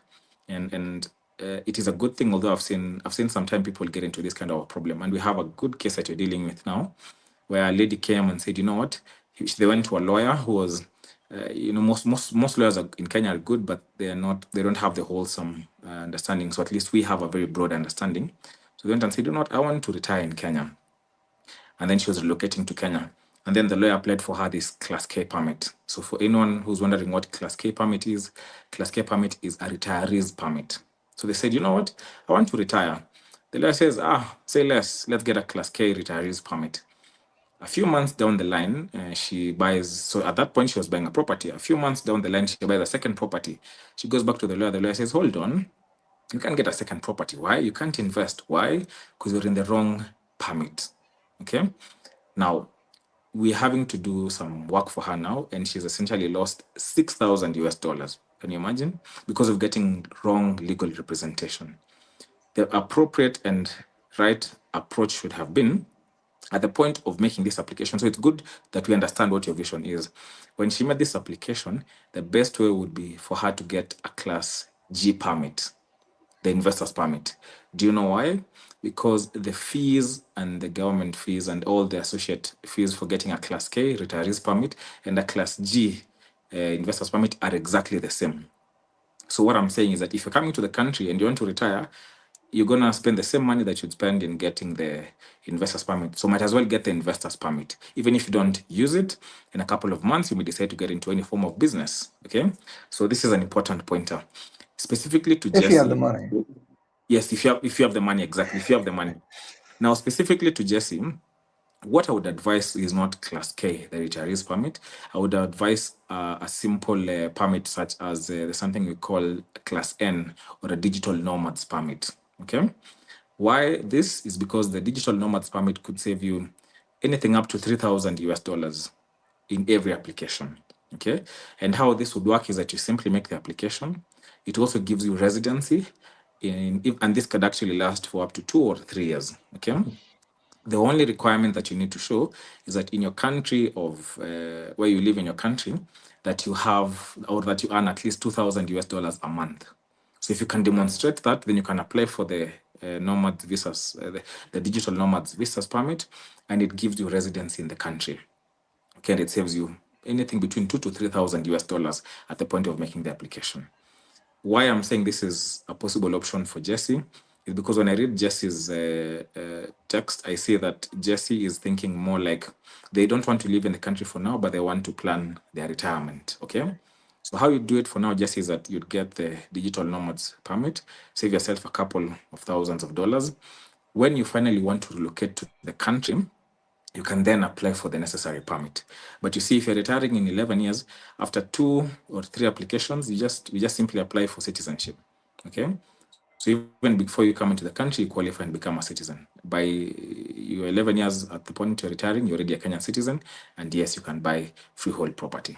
and it is a good thing. Although I've seen sometimes people get into this kind of a problem, and we have a good case that you're dealing with now, where a lady came and said, you know what, they went to a lawyer who was, most lawyers in Kenya are good, but they don't have the wholesome understanding. So at least we have a very broad understanding. So they went and said, you know what, I want to retire in Kenya. And then she was relocating to Kenya. And then the lawyer applied for her this Class K permit. So for anyone who's wondering what Class K permit is a retiree's permit. So they said, you know what, I want to retire. The lawyer says, say less, let's get a Class K retiree's permit. A few months down the line, she buys, so at that point she was buying a property. A few months down the line, she buys a second property. She goes back to the lawyer. The lawyer says, hold on, you can't get a second property. Why? You can't invest. Why? Because you're in the wrong permit. Okay. Now, we're having to do some work for her now, and she's essentially lost $6,000. Can you imagine? Because of getting wrong legal representation. The appropriate and right approach should have been at the point of making this application. So it's good that we understand what your vision is. When she made this application, the best way would be for her to get a Class G permit, the investor's permit. Do you know why? Because the fees and the government fees and all the associate fees for getting a Class K retiree's permit and a Class G investor's permit are exactly the same. So what I'm saying is that if you're coming to the country and you want to retire, you're going to spend the same money that you'd spend in getting the investor's permit. So might as well get the investor's permit. Even if you don't use it, in a couple of months, you may decide to get into any form of business. Okay. So this is an important pointer. Specifically to Jesse. If you have the money. Yes, if you have the money, exactly. If you have the money. Now, specifically to Jesse, what I would advise is not Class K, the retiree's permit. I would advise a simple permit such as something we call Class N, or a digital nomads permit. Okay. Why this is because the digital nomads permit could save you anything up to $3,000 in every application. Okay. And how this would work is that you simply make the application. It also gives you residency, and this could actually last for up to 2 or 3 years. Okay. The only requirement that you need to show is that in your country of where you live in your country, that you have, or that you earn at least $2,000 a month. So if you can demonstrate that, then you can apply for the nomads visas, the digital nomads visas permit, and it gives you residency in the country. Okay, and it saves you anything between $2,000 to $3,000 at the point of making the application. Why I'm saying this is a possible option for Jesse is because when I read Jesse's text, I see that Jesse is thinking more like they don't want to live in the country for now, but they want to plan their retirement. Okay. So how you do it for now, Jesse, is that you'd get the digital nomads permit, save yourself a couple of thousands of dollars. When you finally want to relocate to the country, you can then apply for the necessary permit. But you see, if you're retiring in 11 years, after 2 or 3 applications, you just simply apply for citizenship. Okay. So even before you come into the country, you qualify and become a citizen. By your 11 years at the point you're retiring, you're already a Kenyan citizen. And yes, you can buy freehold property.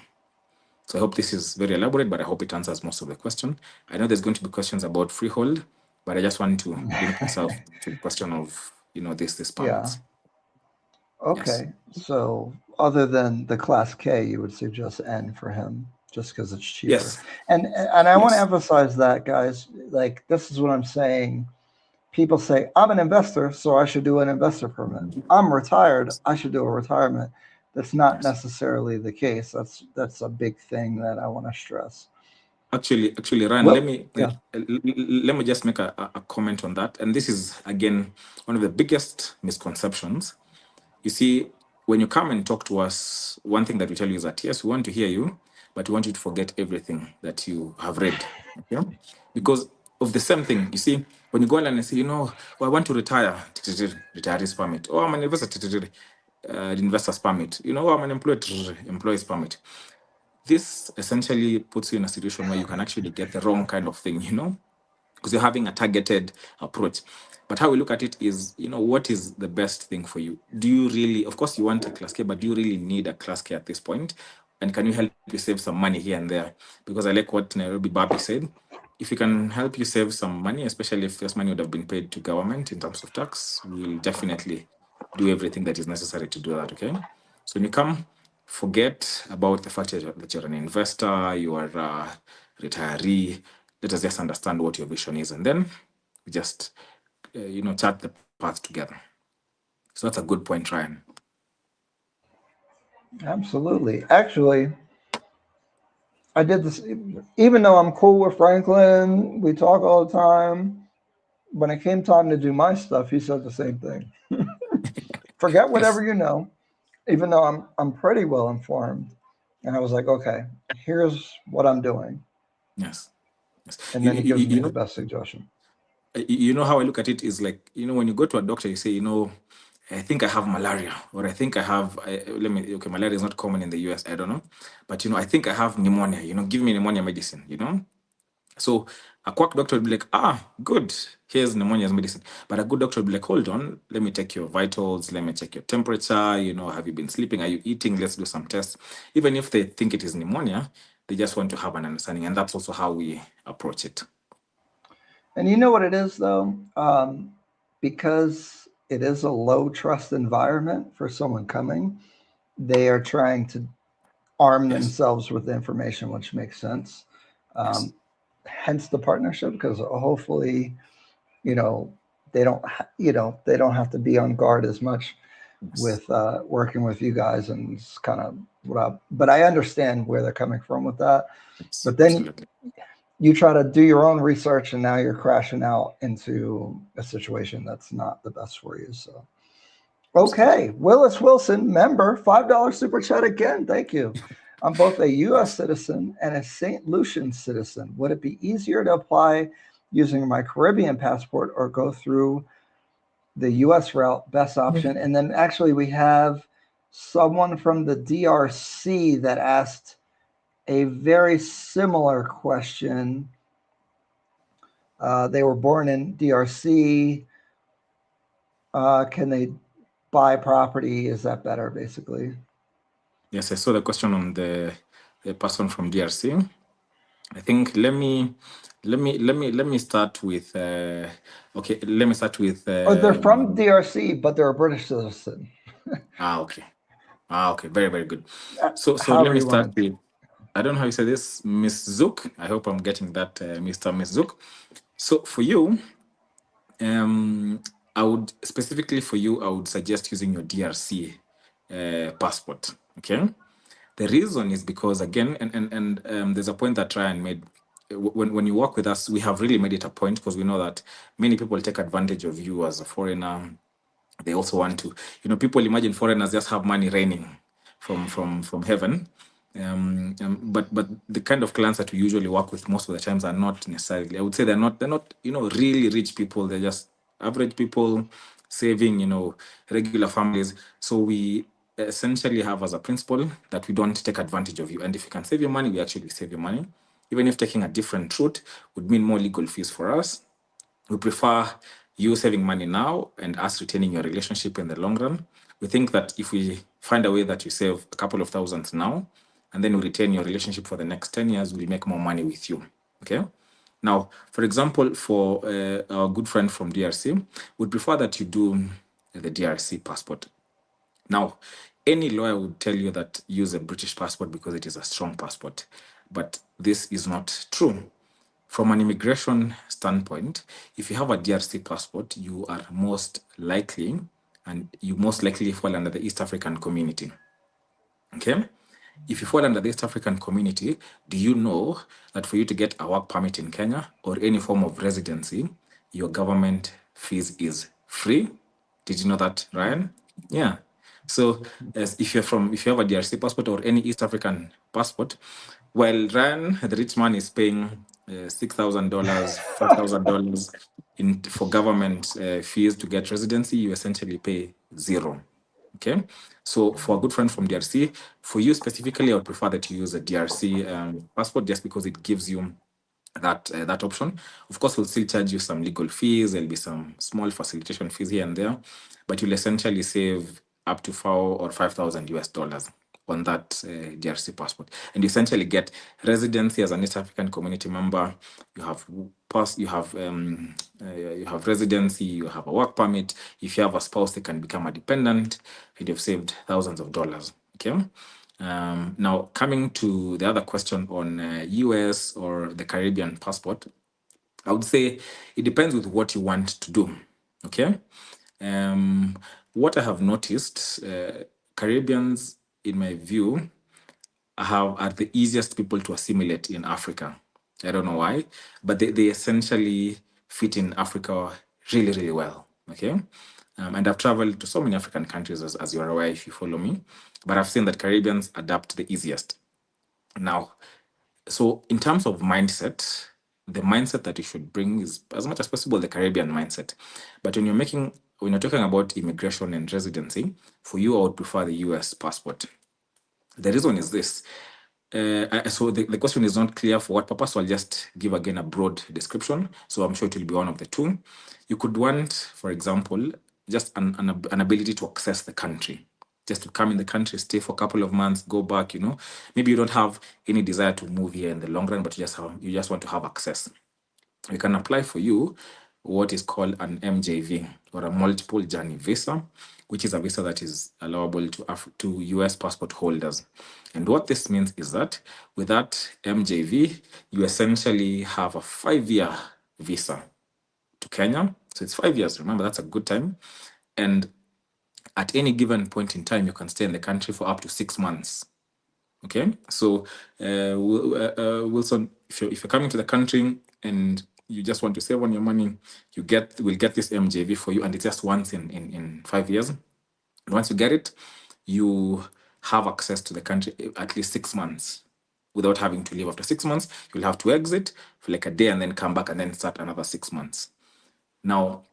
So I hope this is very elaborate, but I hope it answers most of the question. I know there's going to be questions about freehold, but I just want to limit myself to the question of, this permits. Yeah. Okay. Yes. So other than the Class K, you would suggest N for him just because it's cheaper. Yes. And I want to emphasize that, guys, like, this is what I'm saying. People say, I'm an investor, so I should do an investor permit. I'm retired, I should do a retirement. That's not necessarily the case. That's a big thing that I want to stress. Actually, Ryan, let me just make a comment on that. And this is, again, one of the biggest misconceptions. You see, when you come and talk to us, one thing that we tell you is that, yes, we want to hear you, but we want you to forget everything that you have read. Okay? Because of the same thing. You see, when you go online and say, oh, I want to retire, retiree's permit. Oh, I'm an investor, investor's permit. Oh, I'm an employee, employee's permit. This essentially puts you in a situation where you can actually get the wrong kind of thing, because you're having a targeted approach. But how we look at it is, what is the best thing for you? Do you really, of course, you want a Class K, but do you really need a Class K at this point? And can you help you save some money here and there? Because I like what Nairobi Barbie said. If we can help you save some money, especially if this money would have been paid to government in terms of tax, we'll definitely do everything that is necessary to do that, okay? So when you come, forget about the fact that you're an investor, you are a retiree. Let us just understand what your vision is, and then we just, chart the path together. So that's a good point, Ryan. Absolutely. Actually, I did this, even though I'm cool with Franklin, we talk all the time. When it came time to do my stuff, he said the same thing. Forget whatever you know, even though I'm pretty well informed. And I was like, okay, here's what I'm doing. Yes. And then he gives me the best suggestion. You know how I look at it is like, when you go to a doctor, you say, I think I have malaria, or I think I have, okay, malaria is not common in the US, I don't know. But, I think I have pneumonia, give me pneumonia medicine, So a quack doctor would be like, good, here's pneumonia medicine. But a good doctor would be like, hold on, let me take your vitals, let me check your temperature, have you been sleeping, are you eating, let's do some tests. Even if they think it is pneumonia, they just want to have an understanding. And that's also how we approach it. And you know what it is, though? Because it is a low trust environment for someone coming, they are trying to arm themselves with information, which makes sense. Hence the partnership, because hopefully, they don't, they don't have to be on guard as much with working with you guys, and it's kind of but I understand where they're coming from with that. But then you try to do your own research, and now you're crashing out into a situation that's not the best for you. So, okay, Willis Wilson, member, $5 super chat again. Thank you. I'm both a U.S. citizen and a St. Lucian citizen. Would it be easier to apply using my Caribbean passport or go through the U.S. route? Best option. And then actually we have someone from the DRC that asked a very similar question. They were born in DRC. Can they buy property? Is that better, basically? Yes, I saw the question on the person from DRC. I think let me start with okay. Let me start with. They're from DRC, but they're a British citizen. Okay. Okay. Very, very good. So let me start with. I don't know how you say this, Miss Zook. I hope I'm getting that, Mr. Miss Zook. So for you, I would specifically for you, I would suggest using your DRC passport. Okay. The reason is because again, and there's a point that Ryan made. When you work with us, we have really made it a point because we know that many people take advantage of you as a foreigner. They also want to, people imagine foreigners just have money raining from heaven. But the kind of clients that we usually work with most of the times are not necessarily. I would say they're not really rich people. They're just average people saving, regular families. So we essentially have as a principle that we don't take advantage of you. And if you can save your money, we actually save your money. Even if taking a different route would mean more legal fees for us, we prefer you saving money now and us retaining your relationship in the long run. We think that if we find a way that you save a couple of thousands now, and then we retain your relationship for the next 10 years, we'll make more money with you. Okay? Now, for example, for our good friend from DRC, we'd prefer that you do the DRC passport. Now, any lawyer would tell you that use a British passport because it is a strong passport, but this is not true. From an immigration standpoint, if you have a DRC passport, you are most likely, and you most likely fall under the East African community. Okay? If you fall under the East African community, do you know that for you to get a work permit in Kenya or any form of residency, your government fees is free? Did you know that, Ryan? Yeah. So if you have a DRC passport or any East African passport, while Ryan, the rich man, is paying $6,000, $5,000 for government fees to get residency, you essentially pay zero. Okay, so for a good friend from DRC, for you specifically, I would prefer that you use a DRC passport just because it gives you that option. Of course, we'll still charge you some legal fees. There'll be some small facilitation fees here and there, but you'll essentially save up to $4,000 or $5,000 on that DRC passport, and you essentially get residency as an East African community member. You have you have residency. You have a work permit. If you have a spouse, they can become a dependent, and you've saved thousands of dollars. Okay. Now, coming to the other question on US or the Caribbean passport, I would say it depends with what you want to do. Okay. What I have noticed, Caribbeans, in my view, are the easiest people to assimilate in Africa. I don't know why, but they essentially fit in Africa really, really well. Okay. And I've traveled to so many African countries, as you're aware, if you follow me, but I've seen that Caribbeans adapt the easiest. Now, so in terms of mindset, the mindset that you should bring is as much as possible the Caribbean mindset. But when you're talking about immigration and residency, for you, I would prefer the US passport. The reason is this. So the question is not clear for what purpose, so I'll just give again a broad description. So I'm sure it will be one of the two. You could want, for example, just an ability to access the country, just to come in the country, stay for a couple of months, go back. Maybe you don't have any desire to move here in the long run, but you just want to have access. We can apply for you what is called an MJV, or a multiple journey visa, which is a visa that is allowable to US passport holders. And what this means is that with that MJV, you essentially have a 5-year visa to Kenya. So it's 5 years. Remember, that's a good time. And at any given point in time, you can stay in the country for up to 6 months. Okay, so Wilson, if you're coming to the country and you just want to save on your money, we'll get this MJV for you, and it's just once in 5 years. And once you get it, you have access to the country at least 6 months without having to leave. After 6 months, you'll have to exit for like a day and then come back and then start another 6 months. Now,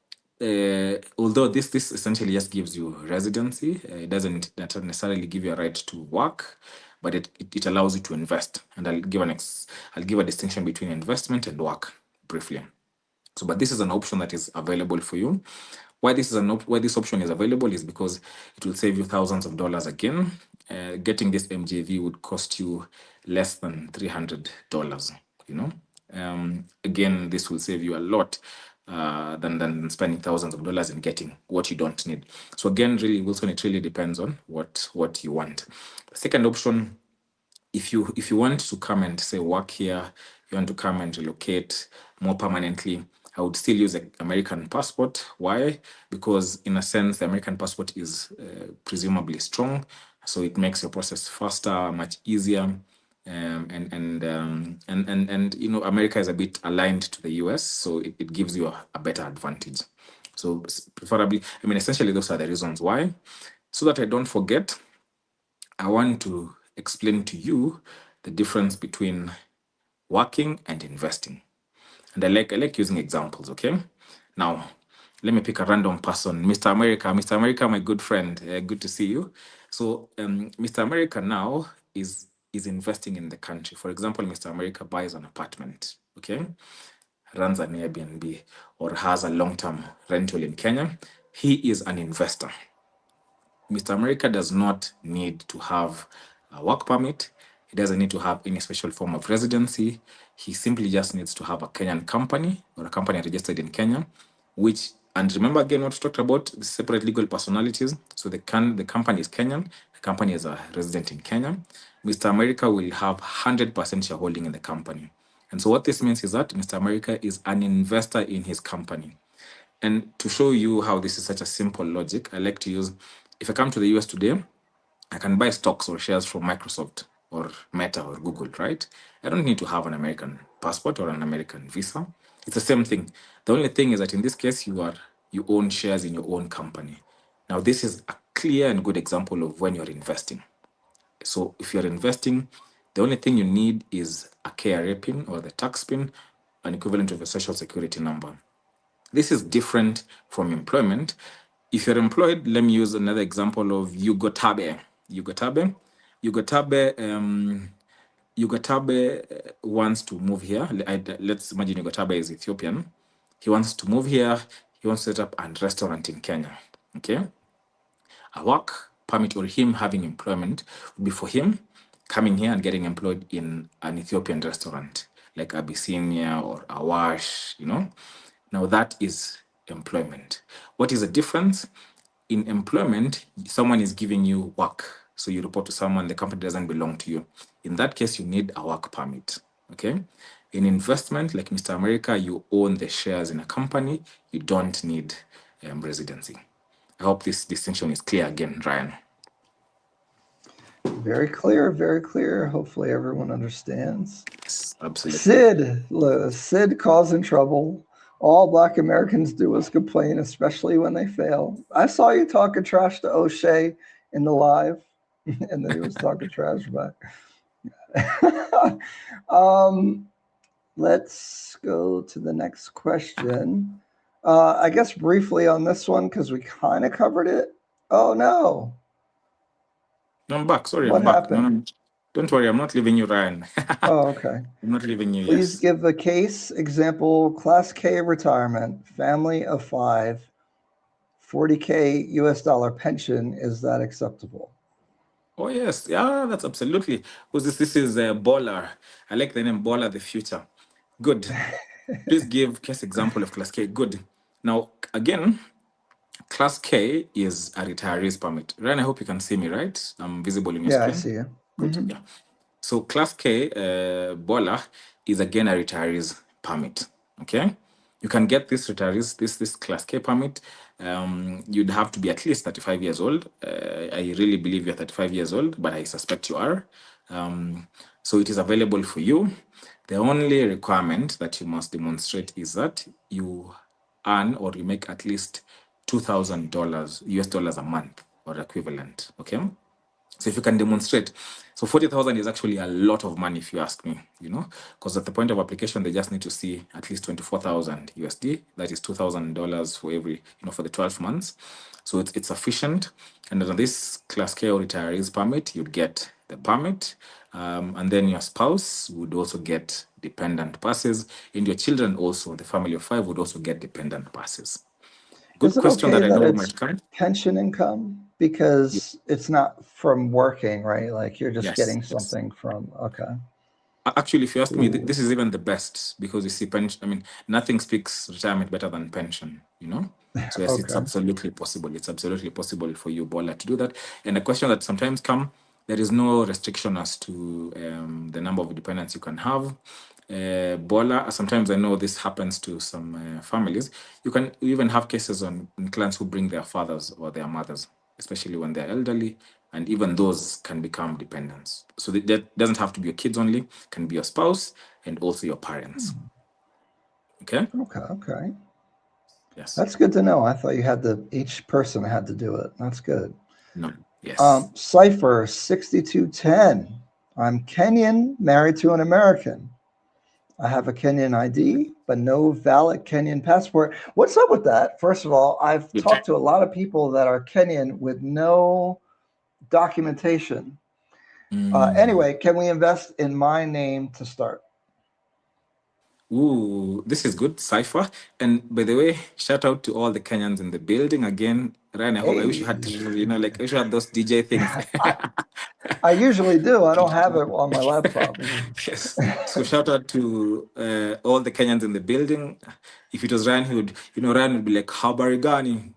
although this essentially just gives you residency, it doesn't necessarily give you a right to work, but it allows you to invest. And I'll give a distinction between investment and work briefly. So, but this is an option that is available for you. Why this option is available is because it will save you thousands of dollars again. Getting this MJV would cost you less than $300. Again, this will save you a lot than spending thousands of dollars in getting what you don't need. So again, really, Wilson, it really depends on what you want. The second option, if you want to come and say work here, you want to come and relocate more permanently, I would still use an American passport. Why? Because in a sense, the American passport is presumably strong, so it makes your process faster, much easier. And America is a bit aligned to the US, so it gives you a better advantage. So preferably, essentially those are the reasons why. So that I don't forget, I want to explain to you the difference between working and investing. And I like using examples, okay? Now, let me pick a random person. Mr. America, my good friend, good to see you. So Mr. America now is investing in the country. For example, Mr. America buys an apartment, okay? Runs an Airbnb or has a long-term rental in Kenya. He is an investor. Mr. America does not need to have a work permit. He doesn't need to have any special form of residency. He simply just needs to have a Kenyan company or a company registered in Kenya, and remember again what we talked about, the separate legal personalities. So the company is Kenyan, the company is a resident in Kenya. Mr. America will have 100% shareholding in the company. And so what this means is that Mr. America is an investor in his company. And to show you how this is such a simple logic, I like to use, if I come to the US today, I can buy stocks or shares from Microsoft or Meta or Google, right? I don't need to have an American passport or an American visa. It's the same thing. The only thing is that in this case, you own shares in your own company. Now, this is a clear and good example of when you're investing. So if you're investing, The only thing you need is a KRA pin or the tax pin, an equivalent of a social security number. This is different from employment. If you're employed, let me use another example of Yugotabe. Yugotabe wants to move here. Let's imagine Yugotabe is Ethiopian. He wants to move here. He wants to set up a restaurant in Kenya. Okay. A work permit or him having employment would be for him coming here and getting employed in an Ethiopian restaurant like Abyssinia or Awash, Now that is employment. What is the difference? In employment, someone is giving you work. So you report to someone, the company doesn't belong to you. In that case, you need a work permit. Okay. In investment, like Mr. America, you own the shares in a company. You don't need residency. I hope this distinction is clear again, Ryan. Very clear, very clear. Hopefully everyone understands. Yes, absolutely. Sid causing trouble. All Black Americans do is complain, especially when they fail. I saw you talking trash to O'Shea in the live, and then he was talking trash back. Let's go to the next question. I guess briefly on this one, because we kind of covered it. Oh, no. No, I'm back. Sorry, What I'm back. happened? No, don't worry, I'm not leaving you, Ryan. Oh, okay. I'm not leaving you, Please yes. give a case example, Class K retirement, family of 5, 40K US dollar pension. Is that acceptable? Oh, yes. Yeah, that's absolutely. Because this is a Baller. I like the name Baller the Future. Good. Please give case example of Class K. Good. Now, again, Class K is a retiree's permit. Ryan, I hope you can see me, right? I'm visible in your screen. Yeah, I see you. Good. Yeah. So Class K, Bola, is again a retiree's permit. Okay. You can get this Class K permit. You'd have to be at least 35 years old. I really believe you're 35 years old, but I suspect you are. So it is available for you. The only requirement that you must demonstrate is that you earn or you make at least $2,000 US dollars a month or equivalent. Okay. So if you can demonstrate, so 40,000 is actually a lot of money if you ask me, because at the point of application, they just need to see at least 24,000 USD. That is $2,000 for every, for the 12 months. So it's sufficient. And on this Class K or retirees permit, you'd get the permit. And then your spouse would also get dependent passes. And your children also, the family of 5 would also get dependent passes. Good Is it question okay that I know it's might come. pension income? Because it's not from working, right? Like you're just getting something from, okay. Actually, if you ask me, this is even the best because you see, pension. Nothing speaks retirement better than pension, So yes, it's absolutely possible. It's absolutely possible for you, Bola, to do that. And a question that sometimes come, there is no restriction as to the number of dependents you can have. Bola, sometimes I know this happens to some families. You even have cases on clients who bring their fathers or their mothers, especially when they're elderly, and even those can become dependents. So that doesn't have to be your kids only, it can be your spouse and also your parents. Okay? Okay. Yes. That's good to know. I thought each person had to do it. That's good. No. Yes. Cypher 6210. I'm Kenyan, married to an American. I have a Kenyan ID, but no valid Kenyan passport. What's up with that? First of all, I've talked to a lot of people that are Kenyan with no documentation. Anyway, can we invest in my name to start? Ooh, this is good, Cypher. And by the way, shout out to all the Kenyans in the building again. Ryan, I wish you had, I wish you had those DJ things. I usually do. I don't have it on my laptop. Yes. So shout out to all the Kenyans in the building. If it was Ryan, Ryan would be like, Habarigani.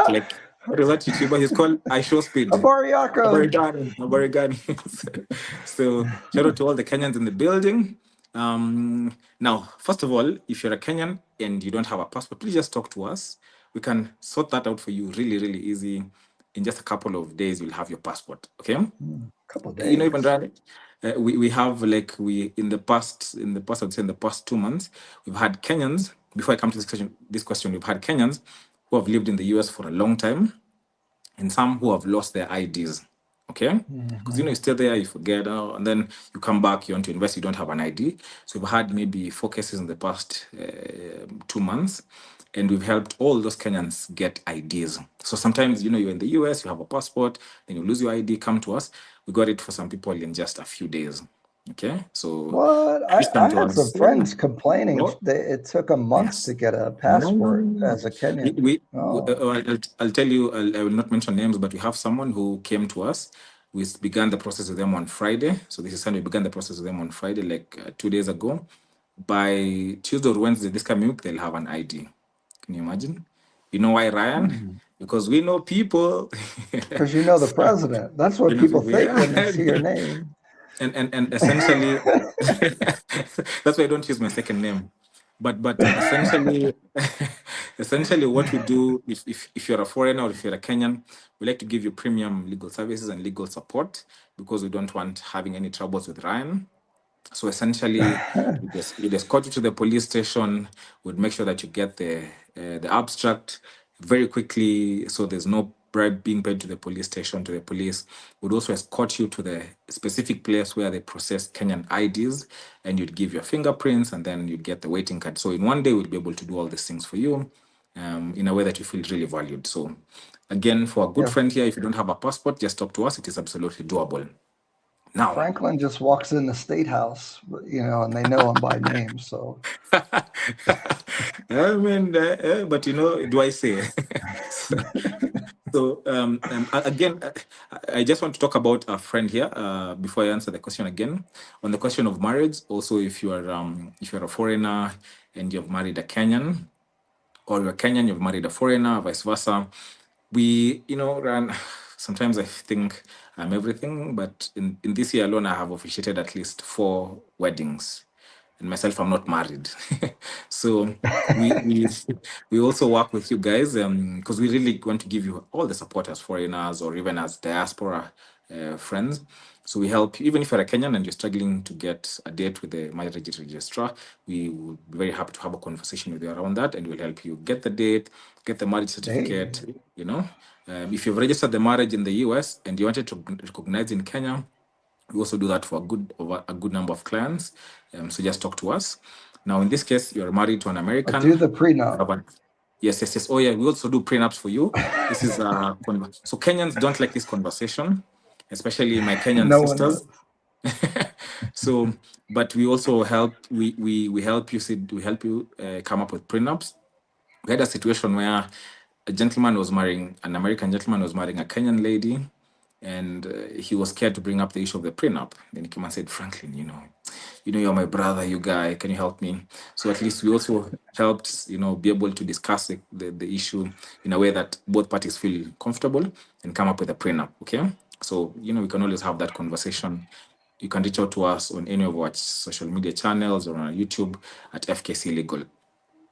Like, what is that YouTuber? He's called I Show Speed. Habarigani. So shout out to all the Kenyans in the building. Now, first of all, if you're a Kenyan and you don't have a passport, please just talk to us. We can sort that out for you really, really easy. In just a couple of days, you'll have your passport. Okay? Couple of days. Even Ryan, we have in the past, I would say in the past 2 months, we've had Kenyans. Before I come to this question, we've had Kenyans who have lived in the US for a long time, and some who have lost their IDs. Okay, because you stay there, you forget, and then you come back, you want to invest, you don't have an ID. So we've had maybe 4 cases in the past 2 months, and we've helped all those Kenyans get IDs. So sometimes, you're in the US, you have a passport, then you lose your ID, come to us. We got it for some people in just a few days. Okay, so What? please come I to had some us. Yeah. friends complaining Oh, that it took a month yes. to get a passport No. as a Kenyan. I'll tell you, I will not mention names, but we have someone who came to us. We began the process with them on Friday. So this is Sunday. We began the process with them on Friday, like 2 days ago. By Tuesday or Wednesday, this coming week, they'll have an ID. Can you imagine? You know why, Ryan? Because we know people. Because you know the president. That's what people think when they see your name. And essentially, that's why I don't use my second name. But essentially, essentially what we do, if you're a foreigner or if you're a Kenyan, we like to give you premium legal services and legal support because we don't want having any troubles with Ryan. So essentially, we'd escort you to the police station. We'd make sure that you get the abstract very quickly, so there's no bribe being paid to the police station, to the police. We'd also escort you to the specific place where they process Kenyan IDs, and you'd give your fingerprints, and then you'd get the waiting card. So in one day, we'd be able to do all these things for you in a way that you feel really valued. So again, for a good friend here, if you don't have a passport, just talk to us. It is absolutely doable. Now, Franklin just walks in the state house, and they know him by name. So, I mean, but do I say? So again, I just want to talk about a friend here before I answer the question again. On the question of marriage, also if you're a foreigner and you've married a Kenyan, or you're Kenyan, you've married a foreigner, vice versa. We, Ryan, sometimes I think I'm everything, but in this year alone, I have officiated at least 4 weddings. And myself, I'm not married. So we also work with you guys because we really want to give you all the support as foreigners or even as diaspora friends. So we help you, even if you're a Kenyan and you're struggling to get a date with the marriage registrar, we would be very happy to have a conversation with you around that, and we'll help you get the date, get the marriage certificate. If you've registered the marriage in the US and you wanted to recognize in Kenya, we also do that for a good number of clients. So just talk to us. Now, in this case, you're married to an American. do the prenup. Yes. Oh, yeah. We also do prenups for you. This is so Kenyans don't like this conversation, especially my Kenyan sisters. So, but we also help. We help you. We help you come up with prenups. We had a situation where an American gentleman was marrying a Kenyan lady, and he was scared to bring up the issue of the prenup. Then he came and said, Franklin, you're my brother, you guy, can you help me? So at least we also helped, be able to discuss the issue in a way that both parties feel comfortable and come up with a prenup, okay? So, we can always have that conversation. You can reach out to us on any of our social media channels or on YouTube at FKC Legal.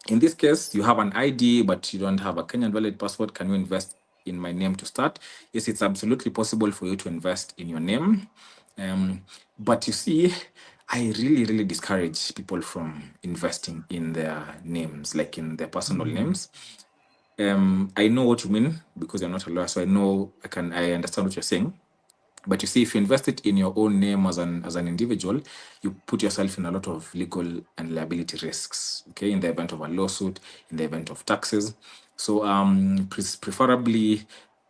In this case, you have an ID, but you don't have a Kenyan valid passport. Can you invest in my name to start? Yes, it's absolutely possible for you to invest in your name. But you see, I really, really discourage people from investing in their names, like in their personal names. I know what you mean because you're not a lawyer, so I understand what you're saying. But you see, if you invest it in your own name as an individual, you put yourself in a lot of legal and liability risks, okay, in the event of a lawsuit, in the event of taxes. So preferably,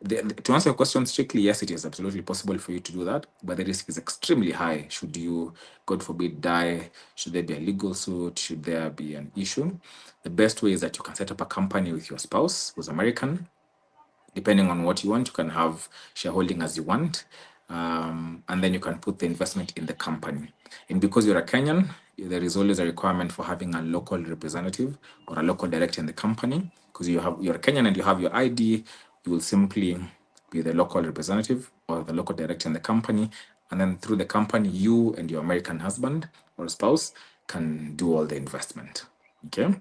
to answer your question strictly, yes, it is absolutely possible for you to do that, but the risk is extremely high. Should you, God forbid, die, should there be a legal suit, should there be an issue, the best way is that you can set up a company with your spouse who's American. Depending on what you want, you can have shareholding as you want, and then you can put the investment in the company. And because you're a Kenyan, there is always a requirement for having a local representative or a local director in the company. Because you're a Kenyan and you have your ID, you will simply be the local representative or the local director in the company. And then through the company, you and your American husband or spouse can do all the investment. Okay?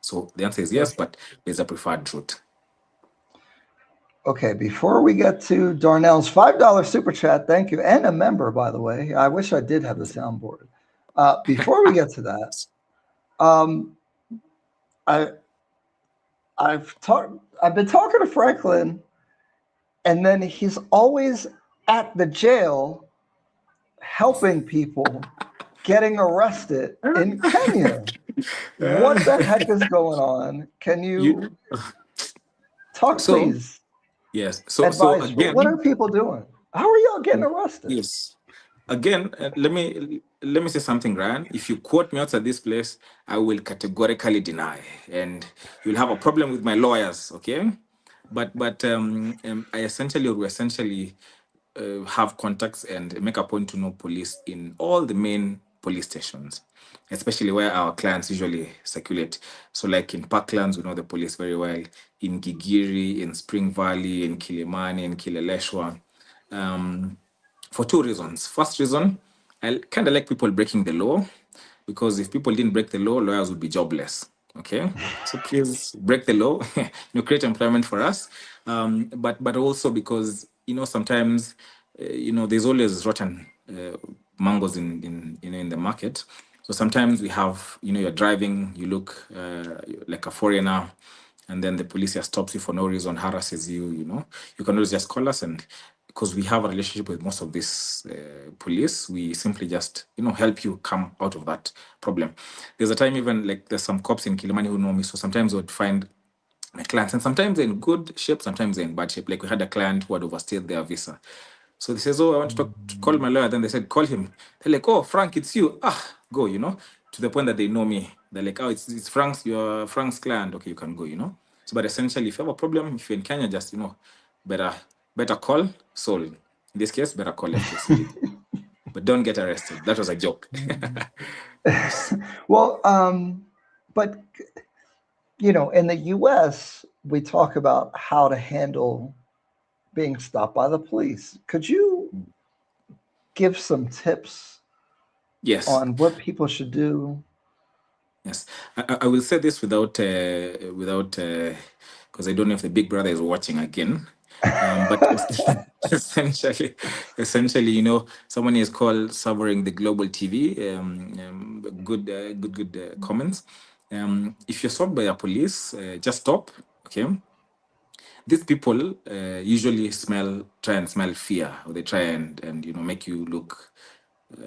So the answer is yes, but there's a preferred route. Okay, before we get to Darnell's $5 super chat, thank you, and a member, by the way. I wish I did have the soundboard. Before we get to that, I've been talking to Franklin, and then he's always at the jail helping people getting arrested in Kenya. What the heck is going on? Can you talk, So please? yes, so Advise. What are again, people doing? How are y'all getting arrested? yes. Again, let me say something, Ryan. If you quote me outside this place, I will categorically deny, and you'll have a problem with my lawyers. Okay, but I essentially have contacts and make a point to know police in all the main police stations, especially where our clients usually circulate. So, like in Parklands, we know the police very well. In Gigiri, in Spring Valley, in Kilimani, in Kileleshwa. Um, for two reasons. First reason, I kind of like people breaking the law, because if people didn't break the law, lawyers would be jobless. Okay, so please break the law, create employment for us. But also because sometimes there's always rotten mangoes in the market. So sometimes we have you're driving, you look like a foreigner, and then the police just stops you for no reason, harasses you. You can always just call us, and because we have a relationship with most of these police, we simply just help you come out of that problem. There's a time even like there's some cops in Kilimani who know me, so sometimes I would find my clients, and sometimes they're in good shape, sometimes they're in bad shape. Like we had a client who had overstayed their visa. So they says, "Oh, I want to call my lawyer." Then they said, "Call him." They're like, "Oh, Frank, it's you." Go, to the point that they know me. They're like, "Oh, it's Frank's, you're Frank's client. Okay, you can go." So, but essentially, if you have a problem, if you're in Kenya, just better call Soul. In this case, better call FKC Legal. But don't get arrested. That was a joke. Yes. Well, but in the US, we talk about how to handle being stopped by the police. Could you give some tips Yes. on what people should do? Yes, I will say this without because I don't know if the Big Brother is watching again. But essentially, someone is called Sovereign the Global TV. Good comments. If you're stopped by a police, just stop. Okay. These people usually try and smell fear, or they try and make you look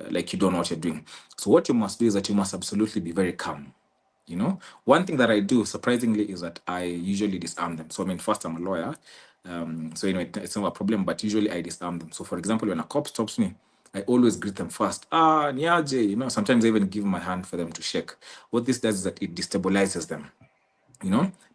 like you don't know what you're doing. So what you must do is that you must absolutely be very calm. One thing that I do surprisingly is that I usually disarm them. So I mean, first I'm a lawyer, so it's not a problem. But usually I disarm them. So for example, when a cop stops me, I always greet them first. Niaje. Sometimes I even give my hand for them to shake. What this does is that it destabilizes them.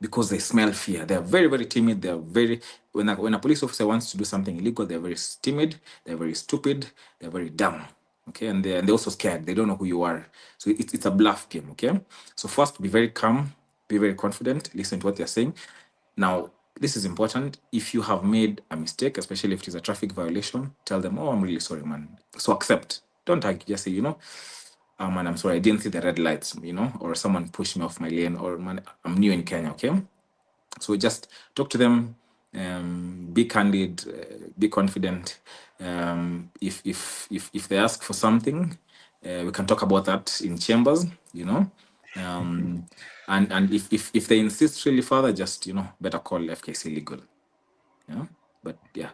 Because they smell fear. They're very, very timid. They're very, when a police officer wants to do something illegal, they're very timid, they're very stupid, they're very dumb. Okay, and they're also scared. They don't know who you are. So it's a bluff game. Okay, so first, be very calm, be very confident, listen to what they're saying. Now, this is important. If you have made a mistake, especially if it is a traffic violation, tell them, "Oh, I'm really sorry, man." So accept. Don't just say, man, I'm sorry, I didn't see the red lights, or someone pushed me off my lane, or man, I'm new in Kenya, okay? So just talk to them, be candid, be confident. If they ask for something, we can talk about that in chambers, and if they insist really further, just better call FKC Legal, But yeah,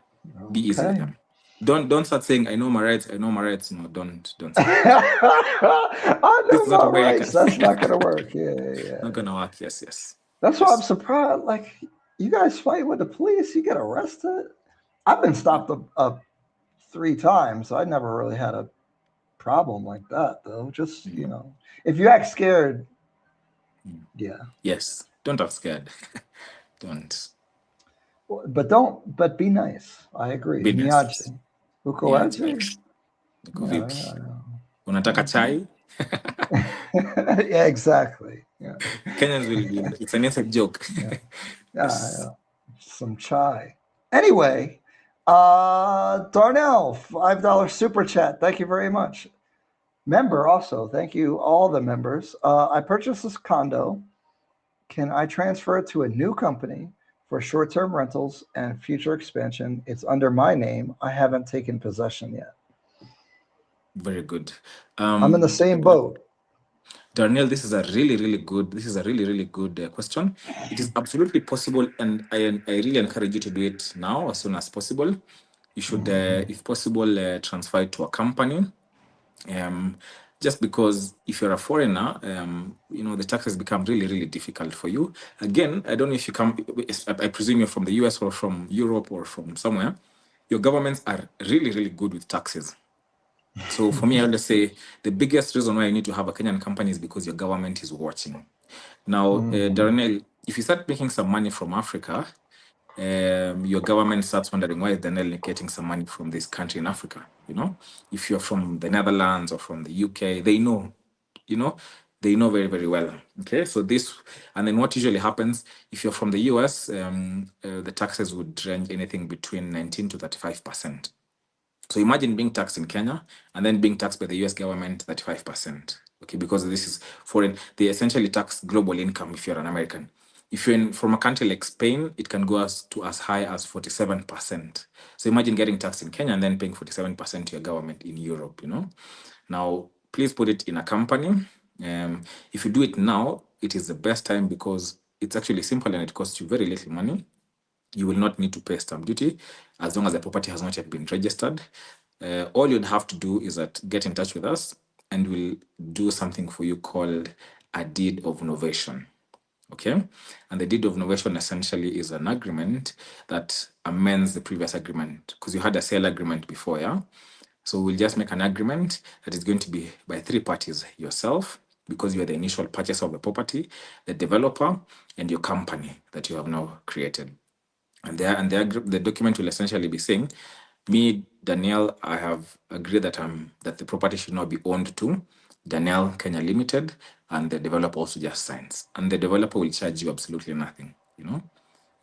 be easy with them. Don't start saying, "I know my rights. I know my rights." Don't say that. I know my rights. That's not going to work. Yeah. Not going to work. Yes. That's why I'm surprised. Like, you guys fight with the police, you get arrested. I've been stopped up 3 times, so I never really had a problem like that, though. Just, if you act scared, yeah. Yes. Don't act scared. Don't. But be nice. I agree. Be nice. Uko aje? Unataka chai? Yeah, exactly. Yeah. Kenyans will be, it's an inside joke. Yeah. Some chai. Anyway, Darnell, $5 super chat. Thank you very much. Member also, thank you, all the members. I purchased this condo. Can I transfer it to a new company for short-term rentals and future expansion? It's under my name. I haven't taken possession yet. Very good. I'm in the same boat. Darnell, this is a really, really good question. It is absolutely possible, and I really encourage you to do it now as soon as possible. you should, if possible, transfer it to a company. Just because if you're a foreigner, the taxes become really, really difficult for you. Again, I don't know if you come, I presume you're from the US or from Europe or from somewhere. Your governments are really, really good with taxes. So for me, I would say the biggest reason why you need to have a Kenyan company is because your government is watching. Now, Darnell, if you start making some money from Africa, your government starts wondering why is Daniel getting some money from this country in Africa. If you're from the Netherlands or from the UK, they know, they know very, very well. Okay, so this, and then what usually happens if you're from the US, the taxes would range anything between 19 to 35%. So imagine being taxed in Kenya and then being taxed by the US government 35%. Okay, because this is foreign, they essentially tax global income if you're an American. If you're from a country like Spain, it can go as high as 47%. So imagine getting taxed in Kenya and then paying 47% to your government in Europe, Now, please put it in a company. If you do it now, it is the best time because it's actually simple and it costs you very little money. You will not need to pay stamp duty as long as the property has not yet been registered. All you'd have to do is get in touch with us and we'll do something for you called a deed of novation. Okay? And the deed of novation essentially is an agreement that amends the previous agreement because you had a sale agreement before, yeah? So we'll just make an agreement that is going to be by three parties: yourself, because you are the initial purchaser of the property, the developer, and your company that you have now created. And the document will essentially be saying, me, Daniel, I have agreed that the property should not be owned to Daniel Kenya Limited, and the developer also just signs. And the developer will charge you absolutely nothing.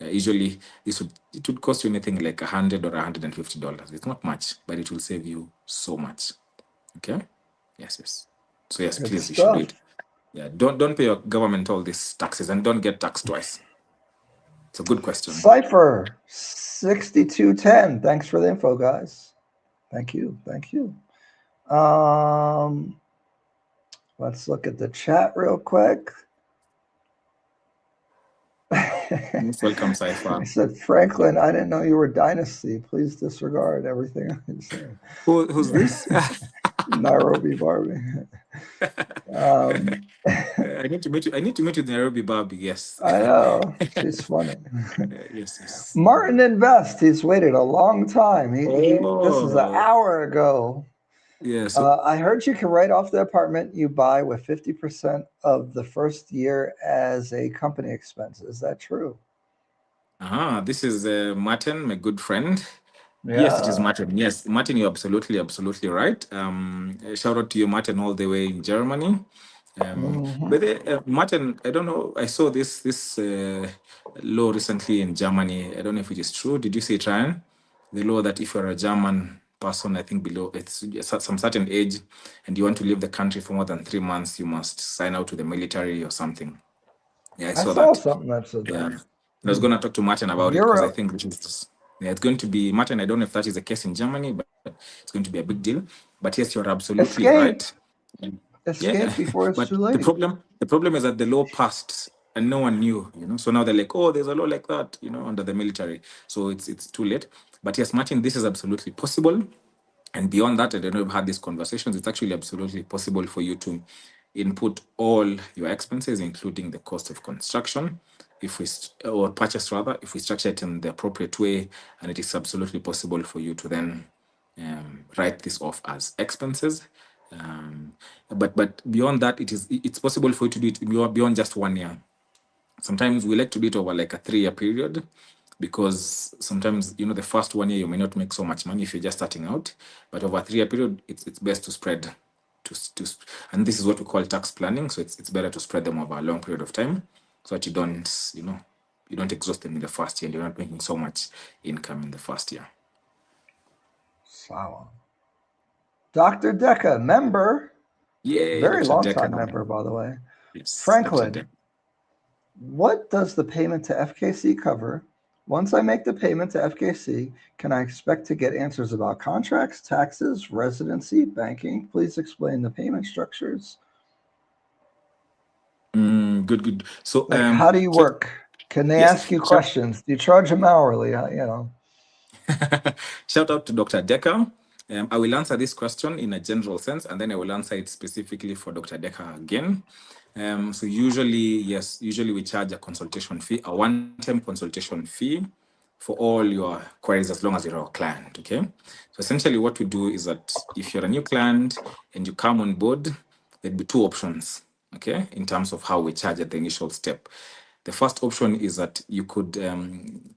Usually it would cost you anything like $100 or $150. It's not much, but it will save you so much. Okay? Yes. So yes, Good please, you should do stuff. it. Yeah, don't pay your government all these taxes and don't get taxed twice. It's a good question. Cypher 6210. Thanks for the info, guys. Thank you. Let's look at the chat real quick. Welcome, Cypher. I said, Franklin, I didn't know you were Dynasty. Please disregard everything I'm saying. Who's this? Nairobi Barbie. I need to meet you. I need to meet you, Nairobi Barbie. Yes. I know. She's funny. Yes. Martin Invest. He's waited a long time. This is an hour ago. Yes. I heard you can write off the apartment you buy with 50% of the first year as a company expense. Is that true? This is Martin, my good friend. Yeah. Yes, it is Martin. Yes, Martin, you're absolutely right. Shout out to you, Martin, all the way in Germany. But Martin, I don't know. I saw this law recently in Germany. I don't know if it is true. Did you see it, Ryan? The law that if you're a German person, I think below it's some certain age, and you want to leave the country for more than 3 months, you must sign out to the military or something. Yeah, I saw that. Something that said that. Yeah, I was going to talk to Martin about it because I think it's going to be, Martin, I don't know if that is the case in Germany, but it's going to be a big deal. But yes, you're absolutely right. Escape before it's too late. The problem is that the law passed and no one knew, So now they're like, oh, there's a law like that, under the military. So it's too late. But yes, Martin, this is absolutely possible. And beyond that, I don't know if you've had these conversations, it's actually absolutely possible for you to input all your expenses, including the cost of construction, or purchase rather, if we structure it in the appropriate way, and it is absolutely possible for you to then write this off as expenses. But beyond that, it's possible for you to do it beyond just 1 year. Sometimes we like to do it over like a 3-year period, because sometimes, the first 1 year you may not make so much money if you're just starting out, but over a 3-year period, it's best to spread and this is what we call tax planning. So it's better to spread them over a long period of time, so that you don't exhaust them in the first year and you're not making so much income in the first year. Wow. Dr. Deca, member. Yeah, very long time member, by the way. Yes, Franklin, what does the payment to FKC cover? Once I make the payment to FKC, can I expect to get answers about contracts, taxes, residency, banking? Please explain the payment structures. Good. So how do you work? Can they ask you questions? Do you charge them hourly? Shout out to Dr. Decker. I will answer this question in a general sense, and then I will answer it specifically for Dr. Decker again. So usually we charge a consultation fee, a one-time consultation fee for all your queries as long as you're our client, okay? So essentially what we do is that if you're a new client and you come on board, there'd be two options, okay, in terms of how we charge at the initial step. The first option is that you could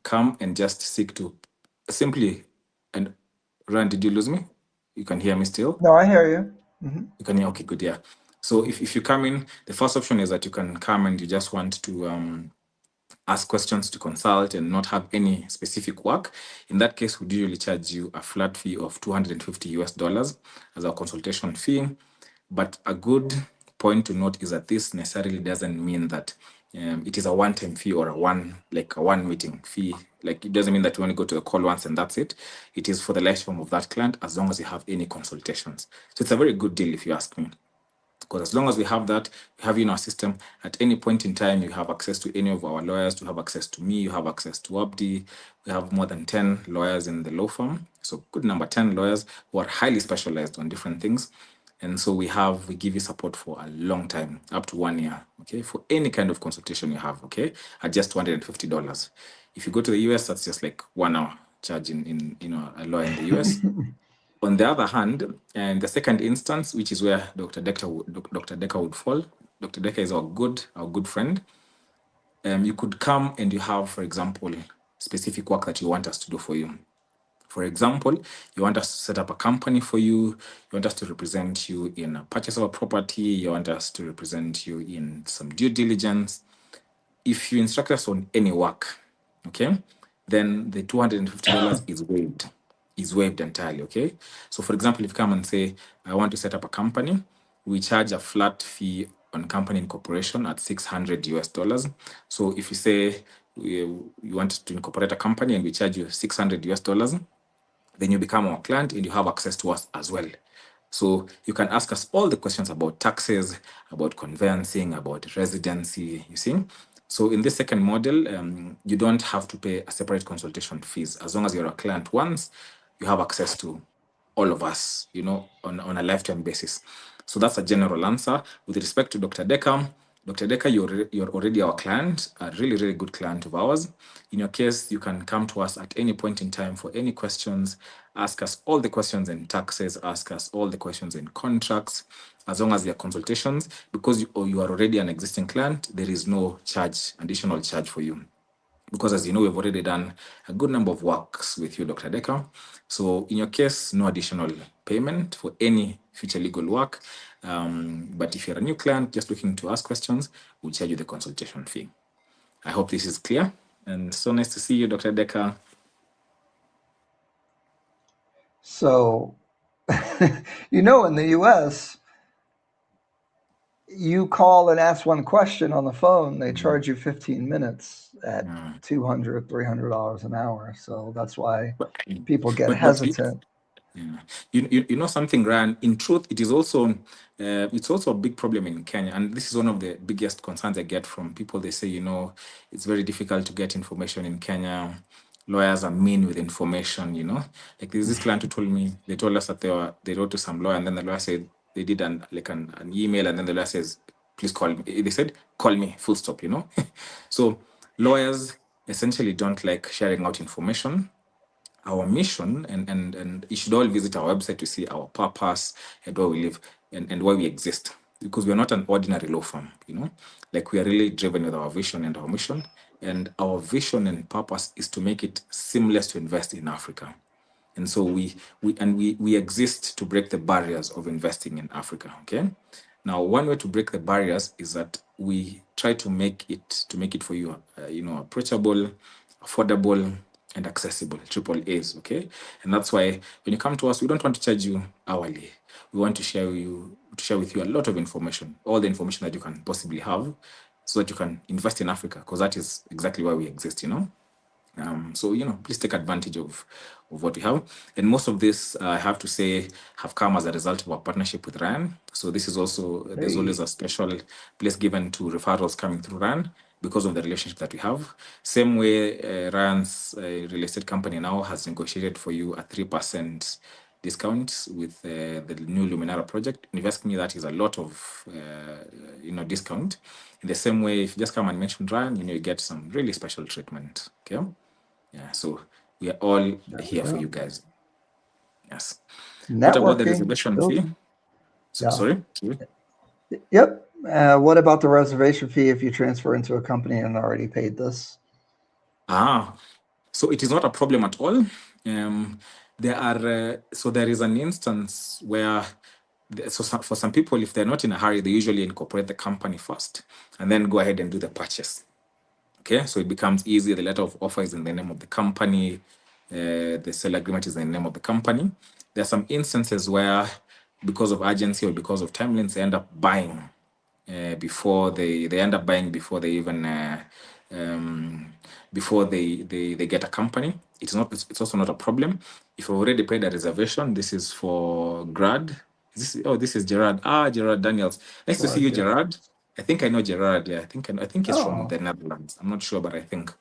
come and just seek to simply, and Rand, did you lose me? You can hear me still? No, I hear you. Mm-hmm. You can hear, okay, good, yeah. So if you come in, the first option is that you can come and you just want to ask questions, to consult and not have any specific work. In that case, we usually charge you a flat fee of $250 as our consultation fee. But a good point to note is that this necessarily doesn't mean that it is a one-time fee or a one meeting fee. Like, it doesn't mean that you only go to the call once and that's it. It is for the lifetime of that client as long as you have any consultations. So it's a very good deal if you ask me. Because as long as we have that, we have you in our system, at any point in time, you have access to any of our lawyers, you have access to me, you have access to Abdi. We have more than 10 lawyers in the law firm. So good number, 10 lawyers who are highly specialized on different things. And so we give you support for a long time, up to 1 year, okay, for any kind of consultation you have, okay, at just $250. If you go to the US, that's just like 1 hour charge in a lawyer in the US. On the other hand, and the second instance, which is where Dr. Decker would fall, Dr. Decker is our good friend. You could come and you have, for example, specific work that you want us to do for you. For example, you want us to set up a company for you, you want us to represent you in a purchase of a property, you want us to represent you in some due diligence. If you instruct us on any work, okay, then the $250 is waived entirely, okay? So for example, if you come and say, I want to set up a company, we charge a flat fee on company incorporation at $600. So if you say you want to incorporate a company and we charge you $600, then you become our client and you have access to us as well. So you can ask us all the questions about taxes, about conveyancing, about residency, you see. So in this second model, you don't have to pay a separate consultation fees. As long as you're a client once, you have access to all of us, on a lifetime basis. So that's a general answer. With respect to Dr. Decker, you're already our client, a really, really good client of ours. In your case, you can come to us at any point in time for any questions, ask us all the questions in taxes, ask us all the questions in contracts, as long as they are consultations. Because you are already an existing client, there is no additional charge for you. Because as you know, we've already done a good number of works with you, Dr. Decker. So in your case, no additional payment for any future legal work. But if you're a new client just looking to ask questions, we'll charge you the consultation fee. I hope this is clear. And so nice to see you, Dr. Decker. So, in the US, you call and ask one question on the phone, they charge you 15 minutes at $200, $300 an hour. So that's why people get hesitant. Yeah, you know something, Ryan. In truth, it is also it's also a big problem in Kenya, and this is one of the biggest concerns I get from people. They say, it's very difficult to get information in Kenya. Lawyers are mean with information. Like there's this client who told us that they wrote to some lawyer, and then the lawyer said they did an email, and then the lawyer says, please call me. They said, call me, full stop. So lawyers essentially don't like sharing out information. Our mission, and you should all visit our website to see our purpose and where we live and why we exist, because we are not an ordinary law firm. Like we are really driven with our vision and our mission, and our vision and purpose is to make it seamless to invest in Africa. And so we exist to break the barriers of investing in Africa. Okay. Now, one way to break the barriers is that we try to make it for you, approachable, affordable, and accessible, triple A's, okay? And that's why when you come to us, we don't want to charge you hourly. We want to share with you a lot of information, all the information that you can possibly have, so that you can invest in Africa, because that is exactly why we exist, So, please take advantage of what we have. And most of this, I have to say, have come as a result of our partnership with Ryan. So this is also, there's always a special place given to referrals coming through Ryan, because of the relationship that we have. Same way Ryan's real estate company now has negotiated for you a 3% discount with the new Luminara project. And if you ask me, that is a lot of discount. In the same way, if you just come and mention Ryan, you get some really special treatment. Okay, yeah. So we are all here for you guys. Yes. What about the reservation fee? Sorry. Yep. What about the reservation fee if you transfer into a company and already paid this? So it is not a problem at all. There is an instance where, for some people, if they're not in a hurry, they usually incorporate the company first and then go ahead and do the purchase. Okay, so it becomes easy. The letter of offer is in the name of the company. The sale agreement is in the name of the company. There are some instances where, because of urgency or because of timelines, they end up buying before they even before they get a company. It's also not a problem. If you've already paid a reservation, this is for Grad. This is Gerard. Gerard Daniels. Nice to see you, Gerard. I think I know Gerard. Yeah, I think he's from the Netherlands. I'm not sure, but I think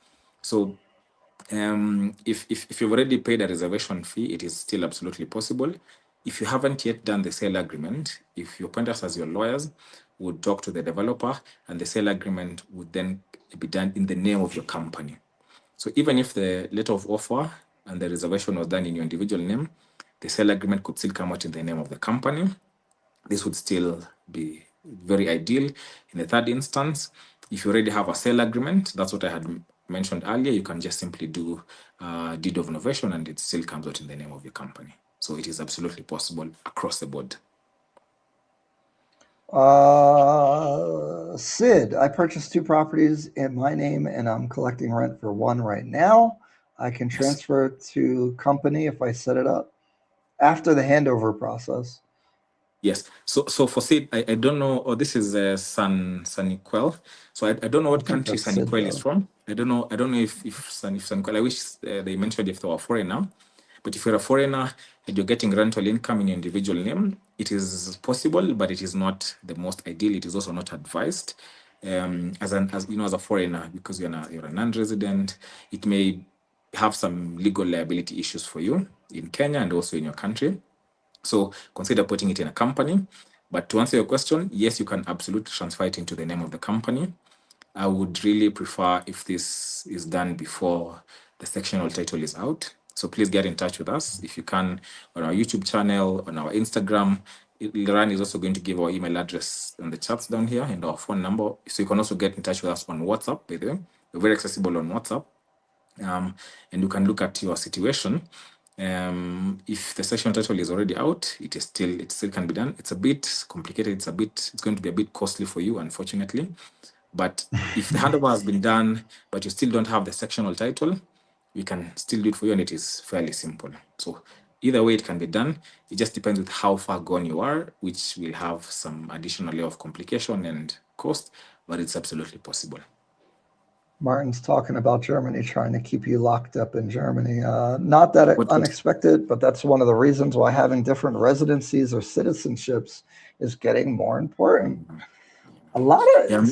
so. If you've already paid a reservation fee, it is still absolutely possible. If you haven't yet done the sale agreement, if you appoint us as your lawyers, would talk to the developer, and the sale agreement would then be done in the name of your company. So even if the letter of offer and the reservation was done in your individual name, the sale agreement could still come out in the name of the company. This would still be very ideal. In the third instance, if you already have a sale agreement, that's what I had mentioned earlier, you can just simply do deed of novation and it still comes out in the name of your company. So it is absolutely possible across the board. Sid, I purchased 2 properties in my name and I'm collecting rent for one right now. I can transfer to company if I set it up after the handover process. Yes. So for Sid, I don't know. This is Saniquel. So I don't know what country Saniquel is from. I don't know if Saniquel. I wish they mentioned if they were a foreigner. But if you're a foreigner and you're getting rental income in your individual name, it is possible, but it is not the most ideal. It is also not advised. As a foreigner, because you're a non-resident, it may have some legal liability issues for you in Kenya and also in your country. So consider putting it in a company. But to answer your question, yes, you can absolutely transfer it into the name of the company. I would really prefer if this is done before the sectional title is out. So please get in touch with us if you can on our YouTube channel, on our Instagram. Ryan is also going to give our email address on the chats down here and our phone number. So you can also get in touch with us on WhatsApp, by the way. We're very accessible on WhatsApp. And you can look at your situation. If the section title is already out, it still can be done. It's a bit complicated. It's going to be a bit costly for you, unfortunately. But if the handover has been done, but you still don't have the sectional title, we can still do it for you, and it is fairly simple. So either way, it can be done. It just depends with how far gone you are, which will have some additional layer of complication and cost, but it's absolutely possible. Martin's talking about Germany, trying to keep you locked up in Germany. Not that unexpected, but that's one of the reasons why having different residencies or citizenships is getting more important. A lot of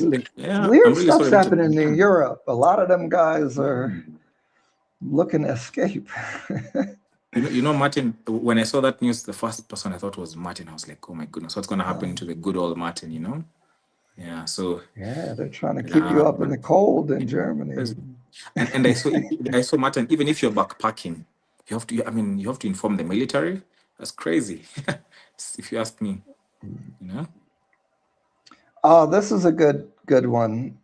weird stuff's happening in Europe. A lot of them guys are looking to escape. Martin, when I saw that news, the first person I thought was Martin. I was like, oh my goodness, what's going to happen to the good old Martin, Yeah, so they're trying to keep you up in the cold in Germany. And I saw Martin, even if you're backpacking, you have to inform the military. That's crazy. If you ask me, Oh, this is a good one.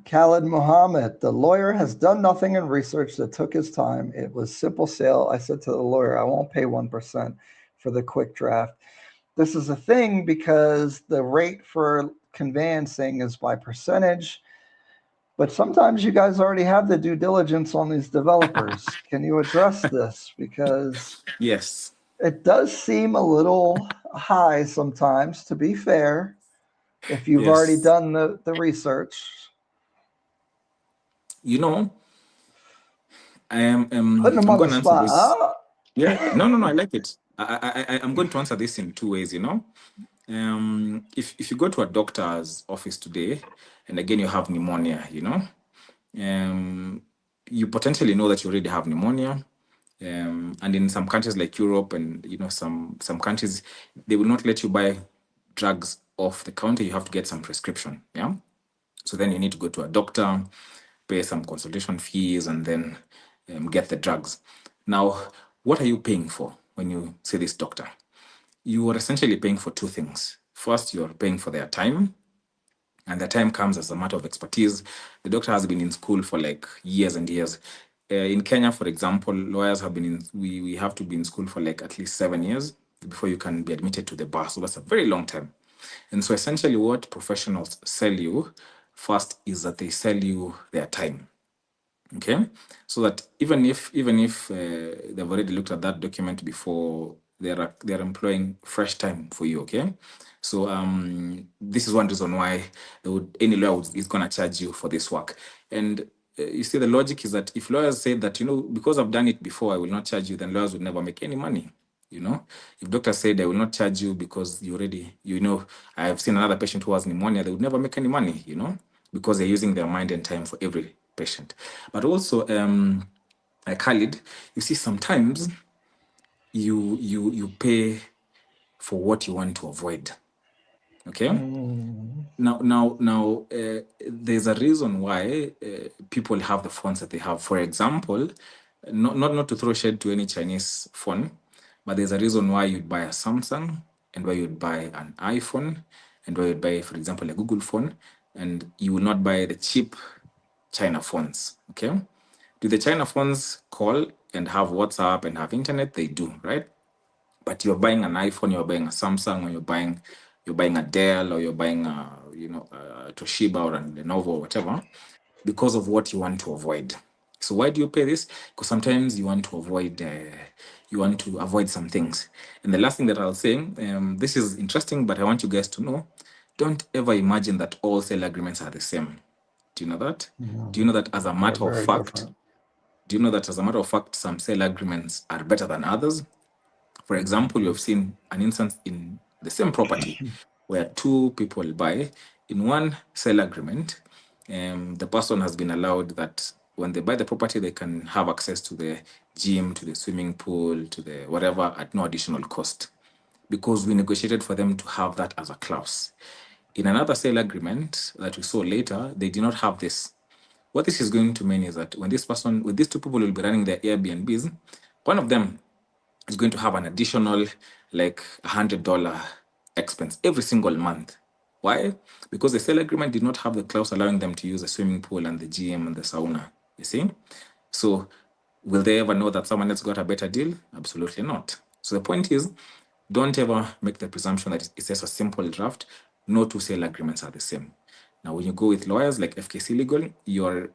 Khalid Mohammed, the lawyer has done nothing in research that took his time. It was simple sale. I said to the lawyer, I won't pay 1% for the quick draft. This is a thing because the rate for conveyancing is by percentage, but sometimes you guys already have the due diligence on these developers. Can you address this? Because yes, it does seem a little high sometimes, to be fair, if you've already done the research. I am putting them on the spot. Yeah, no, I like it. I'm going to answer this in 2 ways. if you go to a doctor's office today, and again you have pneumonia, you potentially know that you already have pneumonia. And in some countries like Europe and some countries, they will not let you buy drugs off the counter. You have to get some prescription. Yeah. So then you need to go to a doctor, pay some consultation fees, and then get the drugs. Now, what are you paying for when you see this doctor? You are essentially paying for two things. First, you're paying for their time, and the time comes as a matter of expertise. The doctor has been in school for like years and years. In Kenya, for example, lawyers have been we have to be in school for like at least 7 years before you can be admitted to the bar. So that's a very long time. And so essentially what professionals sell you first is that they sell you their time. Okay, so that even if they've already looked at that document before, they're employing fresh time for you. Okay, so this is one reason why any lawyer is going to charge you for this work. And you see, the logic is that if lawyers say that, because I've done it before, I will not charge you, then lawyers would never make any money. If doctors said I will not charge you because you already, I have seen another patient who has pneumonia, they would never make any money, because they're using their mind and time for every patient. But also, Khalid, you see, sometimes you pay for what you want to avoid. Okay. Now, there's a reason why people have the phones that they have. For example, not to throw shade to any Chinese phone, but there's a reason why you'd buy a Samsung and why you'd buy an iPhone and why you'd buy, for example, a Google phone, and you will not buy the cheap China phones. Okay. Do the China phones call and have WhatsApp and have internet? They do, right? But you're buying an iPhone, you're buying a Samsung, or you're buying a Dell, or you're buying a Toshiba or a Lenovo or whatever, because of what you want to avoid. So why do you pay this? Because sometimes you want to avoid some things. And the last thing that I'll say, this is interesting, but I want you guys to know, don't ever imagine that all sale agreements are the same. Do you know that? Do you know that as a matter of fact? Different. Do you know that as a matter of fact, some sale agreements are better than others? For example, you've seen an instance in the same property where two people buy. In one sale agreement, the person has been allowed that when they buy the property, they can have access to the gym, to the swimming pool, to the whatever at no additional cost, because we negotiated for them to have that as a clause. In another sale agreement that we saw later, they did not have this. What this is going to mean is that when these two people will be running their Airbnbs, one of them is going to have an additional like $100 expense every single month. Why? Because the sale agreement did not have the clause allowing them to use the swimming pool and the gym and the sauna. You see? So will they ever know that someone else got a better deal? Absolutely not. So the point is, don't ever make the presumption that it's just a simple draft. No two sale agreements are the same. Now, when you go with lawyers like FKC Legal, you're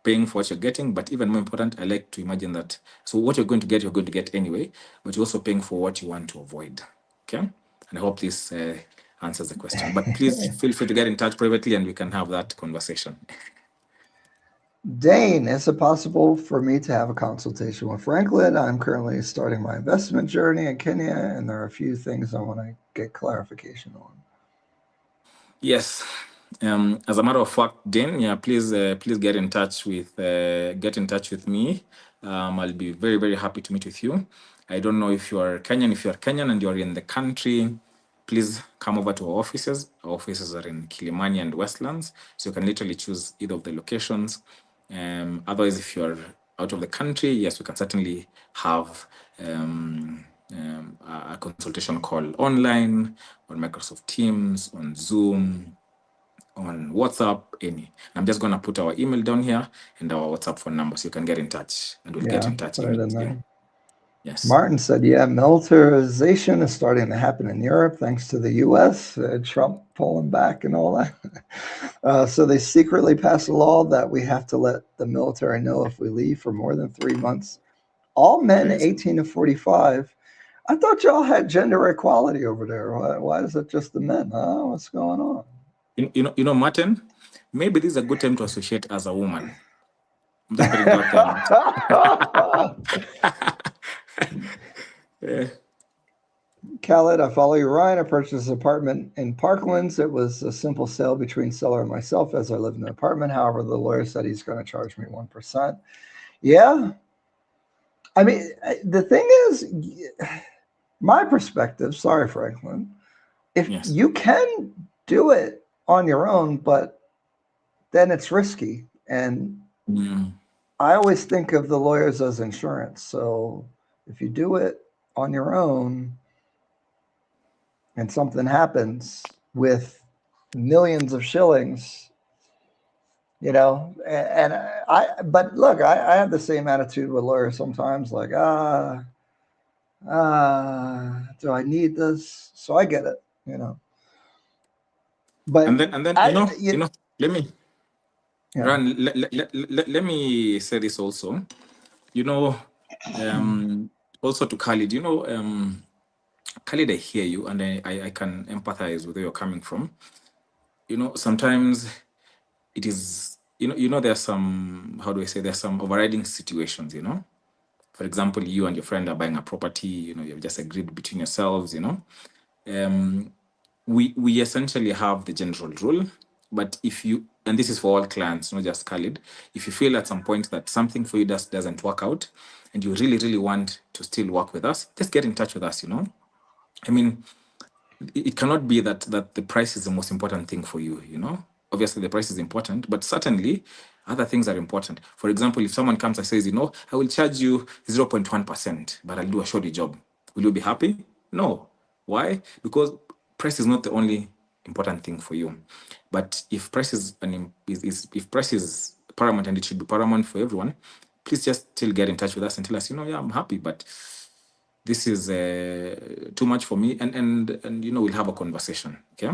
paying for what you're getting, but even more important, I like to imagine that, so what you're going to get anyway, but you're also paying for what you want to avoid. Okay? And I hope this answers the question. But please feel free to get in touch privately and we can have that conversation. Dane, is it possible for me to have a consultation with Franklin? I'm currently starting my investment journey in Kenya, and there are a few things I want to get clarification on. Yes. As a matter of fact, Dane, please get in touch with me. I'll be very, very happy to meet with you. I don't know if you are Kenyan. If you are Kenyan and you're in the country, please come over to our offices. Our offices are in Kilimani and Westlands, so you can literally choose either of the locations. Otherwise, if you're out of the country, yes, we can certainly have a consultation call online, on Microsoft Teams, on Zoom, on WhatsApp, any. I'm just going to put our email down here and our WhatsApp phone number so you can get in touch, and we'll get in touch immediately. Yes. Martin said, militarization is starting to happen in Europe thanks to the U.S., Trump pulling back and all that. So they secretly passed a law that we have to let the military know if we leave for more than 3 months. All men 18 to 45. I thought y'all had gender equality over there. Why is it just the men? What's going on? Martin, maybe this is a good time to associate as a woman. I'm just putting it out there. Khaled, I follow you, Ryan. I purchased an apartment in Parklands. It was a simple sale between seller and myself as I live in an apartment. However, the lawyer said he's going to charge me 1%. Yeah. I mean, the thing is, my perspective, sorry, Franklin, if Yes. you can do it on your own, but then it's risky. And I always think of the lawyers as insurance. So if you do it on your own and something happens with millions of shillings, you know, and but look, I have the same attitude with lawyers sometimes, like, do I need this? So I get it, you know. But And then let me yeah. Ran, let me say this also. You know, also to Khalid, Khalid, I hear you and I can empathize with where you're coming from. You know, sometimes it is, there's some, how do I say, there's some overriding situations, For example, you and your friend are buying a property, you've just agreed between yourselves, we essentially have the general rule, but if you, and this is for all clients, not just Khalid, if you feel at some point that something for you doesn't work out and you really, really want to still work with us, just get in touch with us, I mean, it cannot be that the price is the most important thing for you, Obviously, the price is important, but certainly other things are important. For example, if someone comes and says, I will charge you 0.1%, but I'll do a shoddy job, will you be happy? No. Why? Because price is not the only important thing for you. But if price is if price is paramount, and it should be paramount for everyone, please just still get in touch with us and tell us, yeah, I'm happy, but this is too much for me, and we'll have a conversation. Okay,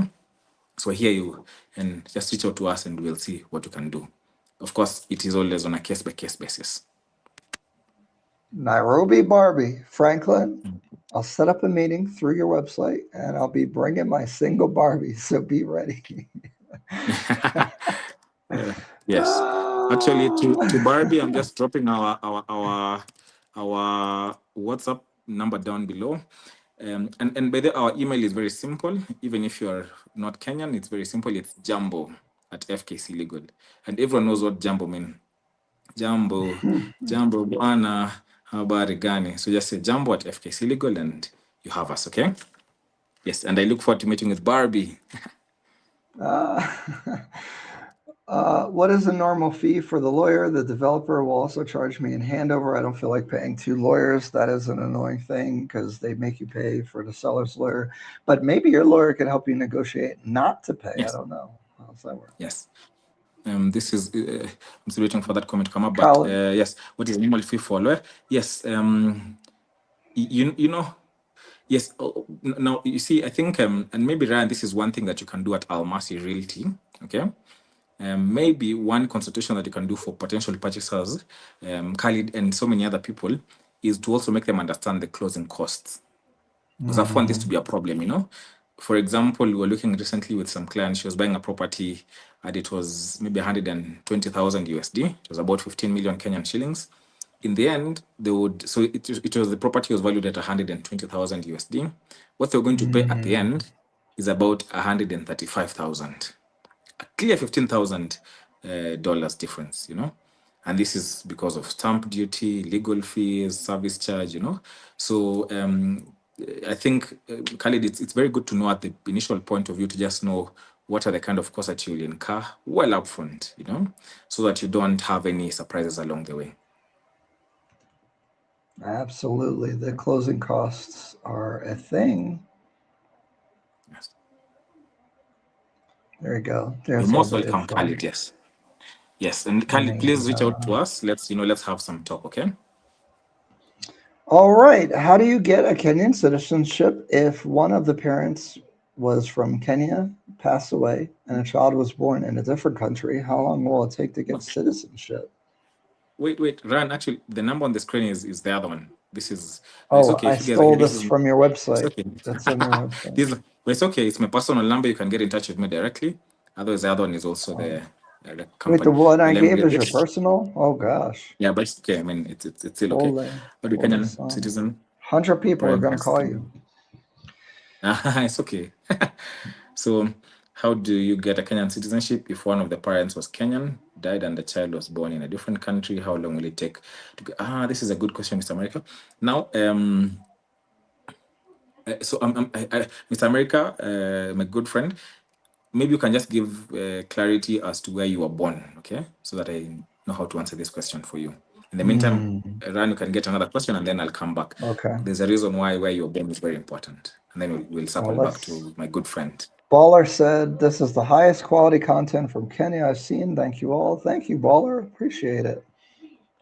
so I hear you, and just reach out to us and we'll see what we can do. Of course, it is always on a case-by-case basis. Nairobi Barbie, Franklin, I'll set up a meeting through your website and I'll be bringing my single Barbie, so be ready. Yes, actually, to Barbie, I'm just dropping our WhatsApp number down below. And by the way, our email is very simple. Even if you're not Kenyan, it's very simple. It's jambo@FKC Legal. And everyone knows what jambo means. Jambo bwana, habari gani? So just say jambo@FKC Legal and you have us, okay? Yes, and I look forward to meeting with Barbie. What is the normal fee for the lawyer? The developer will also charge me in handover. I don't feel like paying two lawyers. That is an annoying thing because they make you pay for the seller's lawyer. But maybe your lawyer can help you negotiate not to pay. Yes. I don't know. How does that work? Yes. This is, I'm still waiting for that comment to come up, but yes, what is normal fee for a lawyer? Yes, yes. Now, you see, I think, and maybe Ryan, this is one thing that you can do at Almasi Realty, okay? Maybe one consultation that you can do for potential purchasers, Khalid and so many other people, is to also make them understand the closing costs. Because I found this to be a problem, For example, we were looking recently with some clients. She was buying a property and it was maybe 120,000 USD. It was about 15 million Kenyan shillings. In the end, it was the property was valued at 120,000 USD. What they're going to pay at the end is about 135,000. A clear $15,000 difference, And this is because of stamp duty, legal fees, service charge, So I think, Khalid, it's very good to know at the initial point of view to just know what are the kind of costs that you'll incur well upfront, so that you don't have any surprises along the way. Absolutely. The closing costs are a thing. Yes. There you go. You're most welcome, Khalid, yes. Yes, and Khalid, please reach out to us. Let's have some talk, okay? All right. How do you get a Kenyan citizenship if one of the parents was from Kenya, passed away, and a child was born in a different country? How long will it take to get citizenship? Wait, Ryan, actually, the number on the screen is the other one. This is... Oh, it's okay I if you guys stole are here. this from your website. It's okay. That's on your website. It's okay. It's my personal number. You can get in touch with me directly. Otherwise, the other one is also the company. Wait, the one I gave is your personal? Oh, gosh. Yeah, but it's okay. I mean, it's still okay. But the Kenyan citizen. 100 people are going to call you. It's okay. So, how do you get a Kenyan citizenship if one of the parents was Kenyan, died, and the child was born in a different country? How long will it take to get? This is a good question, Mr. America. Now, Mr. America, my good friend, maybe you can just give clarity as to where you were born, okay? So that I know how to answer this question for you. In the meantime, Ran, you can get another question and then I'll come back. Okay. There's a reason why where you're born is very important. And then we'll circle back to my good friend. Baller said, "This is the highest quality content from Kenya I've seen. Thank you all." Thank you, Baller. Appreciate it.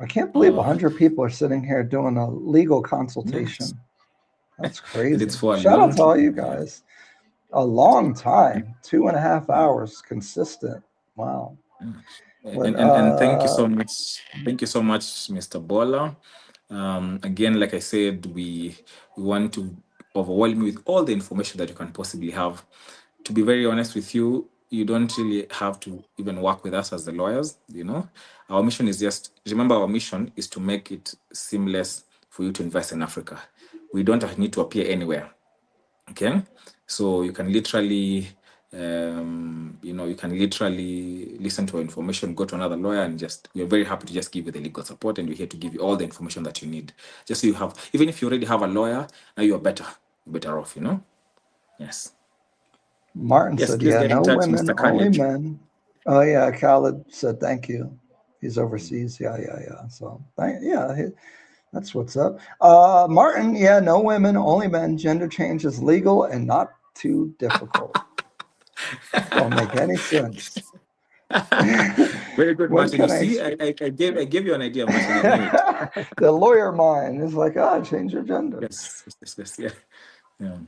I can't believe 100 people are sitting here doing a legal consultation. Yes. That's And crazy. it's for a Shout out long to all you time. guys. A long time, 2.5 hours consistent. Wow. But, And thank you so much. Thank you so much, Mr. Bola. Again, like I said, we want to overwhelm you with all the information that you can possibly have. To be very honest with you, you don't really have to even work with us as the lawyers. Our mission is just, remember, our mission is to make it seamless for you to invest in Africa. We don't need to appear anywhere. Okay, so you can literally you can literally listen to our information, go to another lawyer, and we're very happy to just give you the legal support, and we're here to give you all the information that you need, just so you have, even if you already have a lawyer, now you're better off. Yes. Martin Yes, said, please "Yeah, get in no touch, women, Mr. only Khalid. men." Oh yeah, Khalid said, "Thank you." He's overseas. Yeah. So that's what's up. Martin, yeah, no women, only men. Gender change is legal and not too difficult. Don't make any sense. Very good, When Martin. You can I? see, I gave you an idea, Martin. I knew it. The lawyer mind is like, change your gender. Yes, yeah.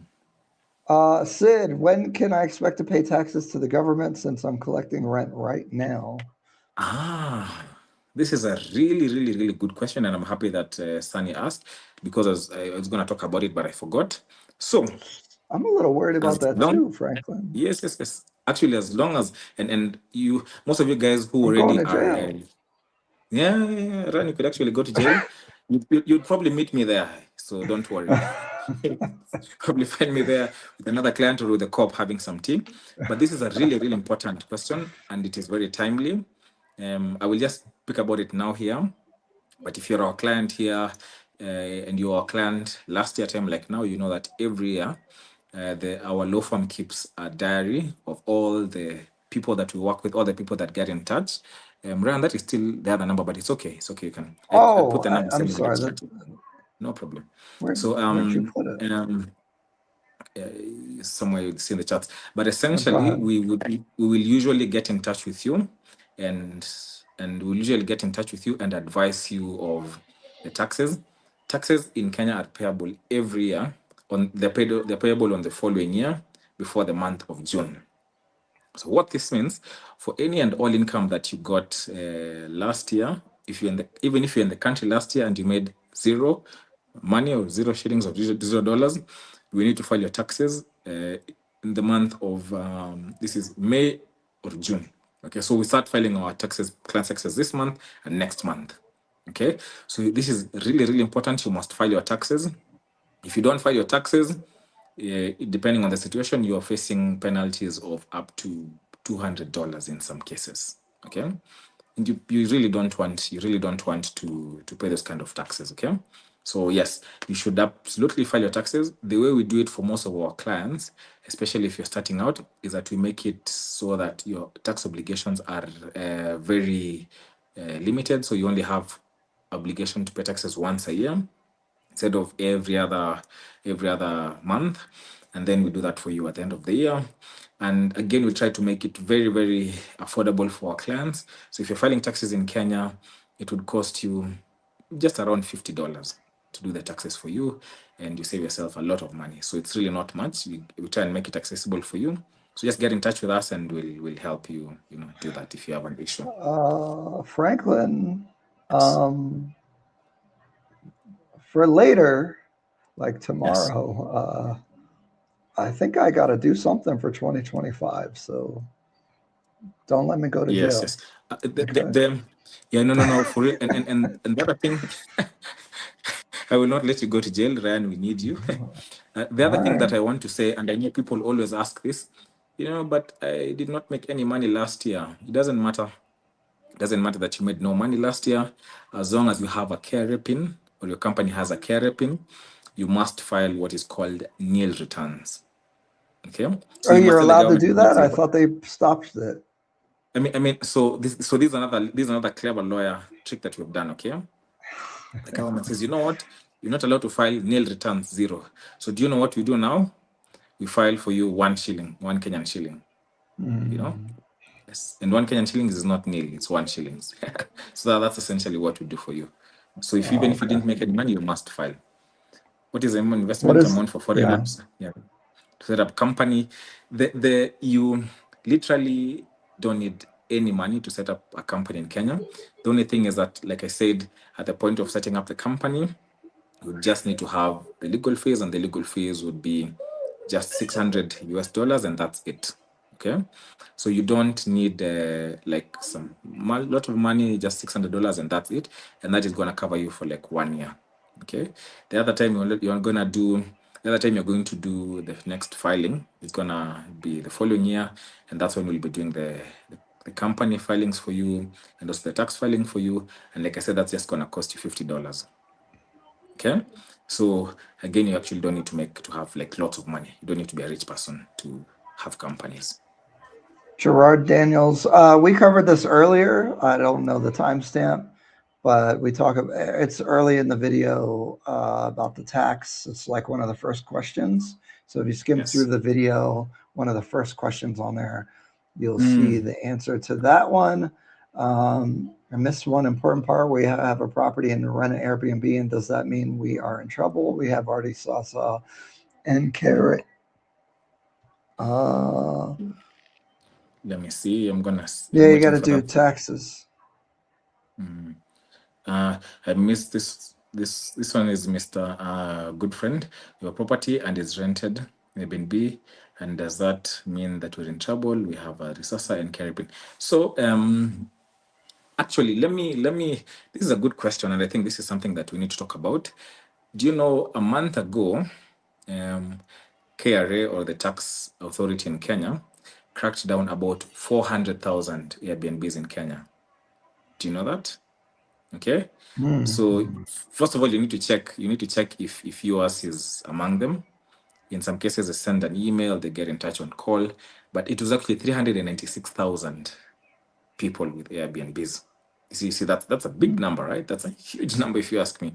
Sid, when can I expect to pay taxes to the government since I'm collecting rent right now? This is a really, really, really good question, and I'm happy that Sunny asked, because I was going to talk about it, but I forgot. So I'm a little worried about that too, Franklin. Yes. Actually, as long as and you, most of you guys who I'm going already to are, jail. Ran, you could actually go to jail. You'd probably meet me there, so don't worry. Probably find me there with another client or with a cop having some tea. But this is a really, really important question, and it is very timely. I will just speak about it now here. But if you're our client here and you're our client last year time like now, you know that every year our law firm keeps a diary of all the people that we work with, all the people that get in touch. Ryan, that is still the other number, but it's okay. It's okay. You can. I put the number I'm same in the sorry. chat. No problem. Where'd you put it? Somewhere you'll see in the chat. But Go essentially, ahead. we will usually get in touch with you, and we'll usually get in touch with you and advise you of the taxes. Taxes in Kenya are payable every year. They're payable on the following year before the month of June. So what this means, for any and all income that you got last year, even if you're in the country last year and you made zero money or 0 shillings or $0, we need to file your taxes in the month of this is May or June. Okay, so we start filing our client taxes this month and next month. Okay, so this is really, really important. You must file your taxes. If you don't file your taxes, depending on the situation, you are facing penalties of up to $200 in some cases. Okay, and you really don't want to pay those kind of taxes. Okay, so yes, you should absolutely file your taxes. The way we do it for most of our clients, especially if you're starting out, is that we make it so that your tax obligations are very limited. So you only have obligation to pay taxes once a year instead of every other month, and then we do that for you at the end of the year. And again, we try to make it very, very affordable for our clients. So if you're filing taxes in Kenya, it would cost you just around $50 to do the taxes for you, and you save yourself a lot of money. So it's really not much. We try and make it accessible for you. So just get in touch with us, and we'll help you, do that if you have an issue. Franklin, for later, like tomorrow, I think I got to do something for 2025. So don't let me go to jail. Yes. No, for real. And the other thing, I will not let you go to jail, Ryan. We need you. The other thing that I want to say, and I know people always ask this, but I did not make any money last year. It doesn't matter. It doesn't matter that you made no money last year, as long as you have a KRA PIN or your company has a KRA PIN, you must file what is called nil returns. Okay. So Oh, you must you're tell the allowed to government. do that? I thought they stopped it. So this is another clever lawyer trick that we've done. Okay. The government says, you know what? You're not allowed to file nil returns, zero. So do you know what we do now? We file for you 1 shilling, 1 Kenyan shilling. Yes. And 1 Kenyan shillings is not nil, it's 1 shillings. So that's essentially what we do for you. So even if you didn't make any money, you must file. What is an investment amount for foreigners? Yeah. To set up company, you literally don't need any money to set up a company in Kenya. The only thing is that, like I said, at the point of setting up the company, you just need to have the legal fees, and the legal fees would be just $600, and that's it. Okay, so you don't need like some lot of money, just $600, and that's it, and that is going to cover you for like 1 year. Okay, the other time you're going to do the next filing is going to be the following year, and that's when we'll be doing the company filings for you, and also the tax filing for you. And like I said, that's just going to cost you $50. Okay, so again, you actually don't need to have like lots of money. You don't need to be a rich person to have companies. Gerard Daniels, we covered this earlier. I don't know the timestamp, but it's early in the video about the tax. It's like one of the first questions. So if you skim through the video, one of the first questions on there, you'll see the answer to that one. I missed one important part. We have a property and rent an Airbnb, and does that mean we are in trouble? We have already saw and carrot. Let me see. I'm you got to do taxes. I missed this. This one is Mr. Good Friend. Your property and is rented Airbnb. And does that mean that we're in trouble? We have a resourcer and Caribbean. So actually, let me. This is a good question, and I think this is something that we need to talk about. Do you know, a month ago, KRA, or the tax authority in Kenya, cracked down about 400,000 Airbnbs in Kenya. Do you know that? Okay. So first of all, you need to check if yours is among them. In some cases, they send an email, they get in touch on call, but it was actually 396,000 people with Airbnbs. You see that's a big number, right? That's a huge number if you ask me.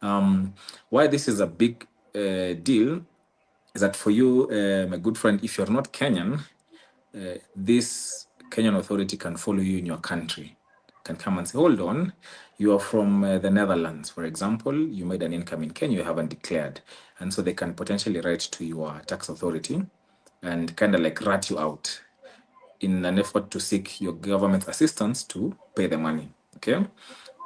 Why this is a big deal is that for you, my good friend, if you're not Kenyan, this Kenyan authority can follow you in your country, can come and say, hold on, you are from the Netherlands, for example, you made an income in Kenya, you haven't declared. And so they can potentially write to your tax authority and kind of like rat you out in an effort to seek your government's assistance to pay the money. Okay.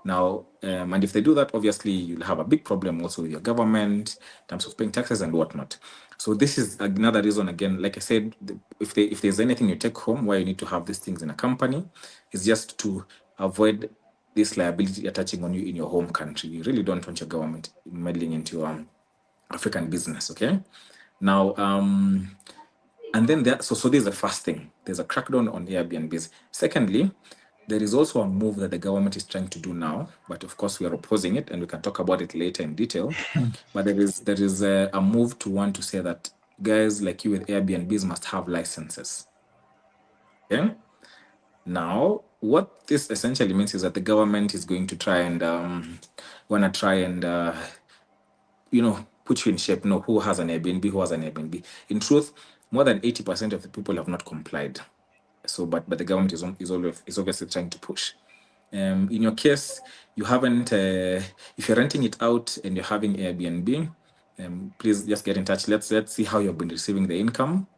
Now, and if they do that, obviously you'll have a big problem also with your government in terms of paying taxes and whatnot. So this is another reason, again, like I said, if there's anything you take home why you need to have these things in a company, is just to avoid this liability attaching on you in your home country. You really don't want your government meddling into your African business, okay? Now, and then so there's the first thing. There's a crackdown on Airbnbs. Secondly, there is also a move that the government is trying to do now, but of course we are opposing it, and we can talk about it later in detail. But there is a move to want to say that guys like you with Airbnbs must have licenses. Okay. Now, what this essentially means is that the government is going to try and put you in shape. No, who has an Airbnb? Who has an Airbnb? In truth, more than 80% of the people have not complied. So, but the government is obviously trying to push. In your case, you haven't. If you're renting it out and you're having Airbnb, please just get in touch. Let's see how you've been receiving the income.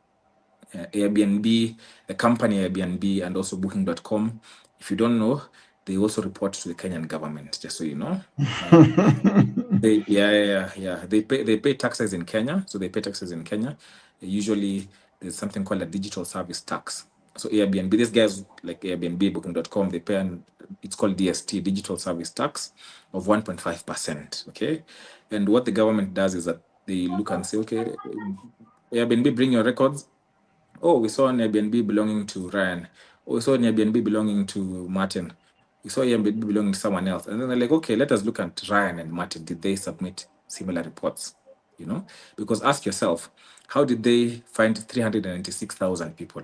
Airbnb, the company Airbnb, and also Booking.com. If you don't know, they also report to the Kenyan government. Just so you know. They pay taxes in Kenya. So they pay taxes in Kenya. Usually, there's something called a digital service tax. So Airbnb, these guys like Airbnb, Booking.com, they pay it's called DST, Digital Service Tax, of 1.5%. Okay, and what the government does is that they look and say, okay, Airbnb, bring your records. Oh, we saw an Airbnb belonging to Ryan. Oh, we saw an Airbnb belonging to Martin. We saw Airbnb belonging to someone else. And then they're like, okay, let us look at Ryan and Martin. Did they submit similar reports? You know, because ask yourself, how did they find 396,000 people?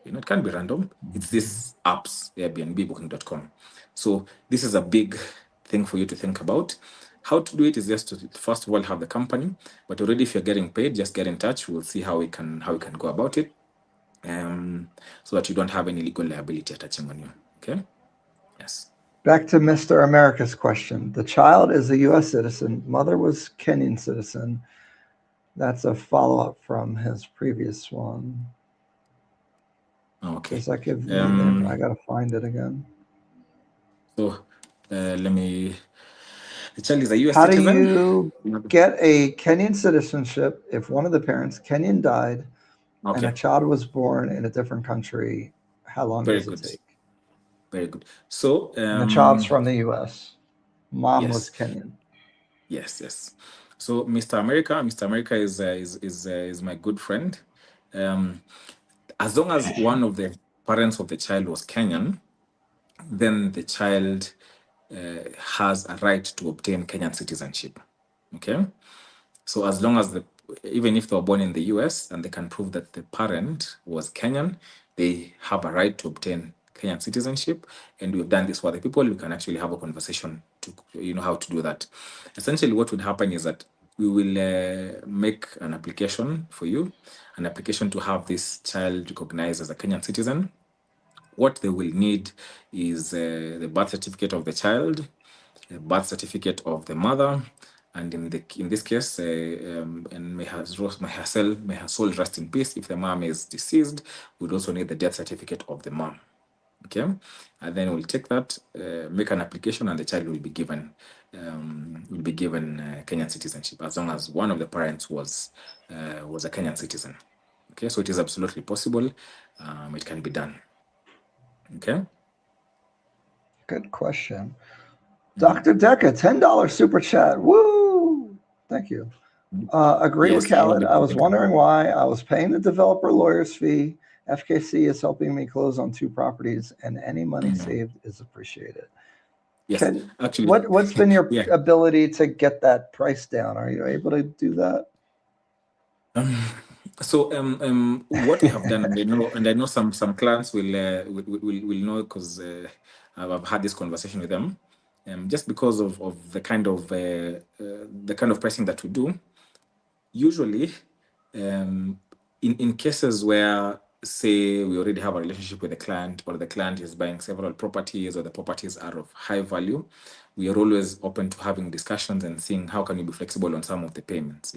You know, it can't be random. It's these apps, Airbnb, Booking.com. So this is a big thing for you to think about. How to do it is just to first of all have the company, but already if you're getting paid, just get in touch. We'll see how we can go about it, so that you don't have any legal liability attaching on you. Okay. Yes. Back to Mr. America's question. The child is a U.S. citizen. Mother was Kenyan citizen. That's a follow-up from his previous one. Okay. Does that give me I gotta find it again. So let me. The child is a U.S. How do citizen. you get a Kenyan citizenship if one of the parents, Kenyan, died and a Okay. child was born in a different country? How long Very does it good. take? Very good. So And the child's from the U.S. Mom was yes. Kenyan. Yes. So Mr. America is my good friend. As long as one of the parents of the child was Kenyan, then the child has a right to obtain Kenyan citizenship. Okay. So as long as even if they were born in the US and they can prove that the parent was Kenyan, they have a right to obtain Kenyan citizenship. And we've done this for other people. We can actually have a conversation to how to do that. Essentially, what would happen is that we will make an application for you, an application to have this child recognized as a Kenyan citizen. What they will need is the birth certificate of the child, a birth certificate of the mother, and in this case, and may her soul rest in peace. If the mom is deceased, we'd also need the death certificate of the mom. Okay, and then we'll take that, make an application, and the child will be given Kenyan citizenship as long as one of the parents was a Kenyan citizen. Okay, so it is absolutely possible. It can be done. Okay. Good question. Dr. Deca, $10 super chat. Woo! Thank you. Agree with Yes, I Khaled. wanted I to was thank wondering why I was paying the developer lawyer's fee. FKC is helping me close on 2 properties, and any money saved is appreciated. Yes, actually, What's been your yeah. ability to get that price down? Are you able to do that? What we have done, and I know some clients will know because I've had this conversation with them, just because of the kind of pricing that we do. Usually, in cases where, say, we already have a relationship with the client, or the client is buying several properties, or the properties are of high value, we are always open to having discussions and seeing how can we be flexible on some of the payments.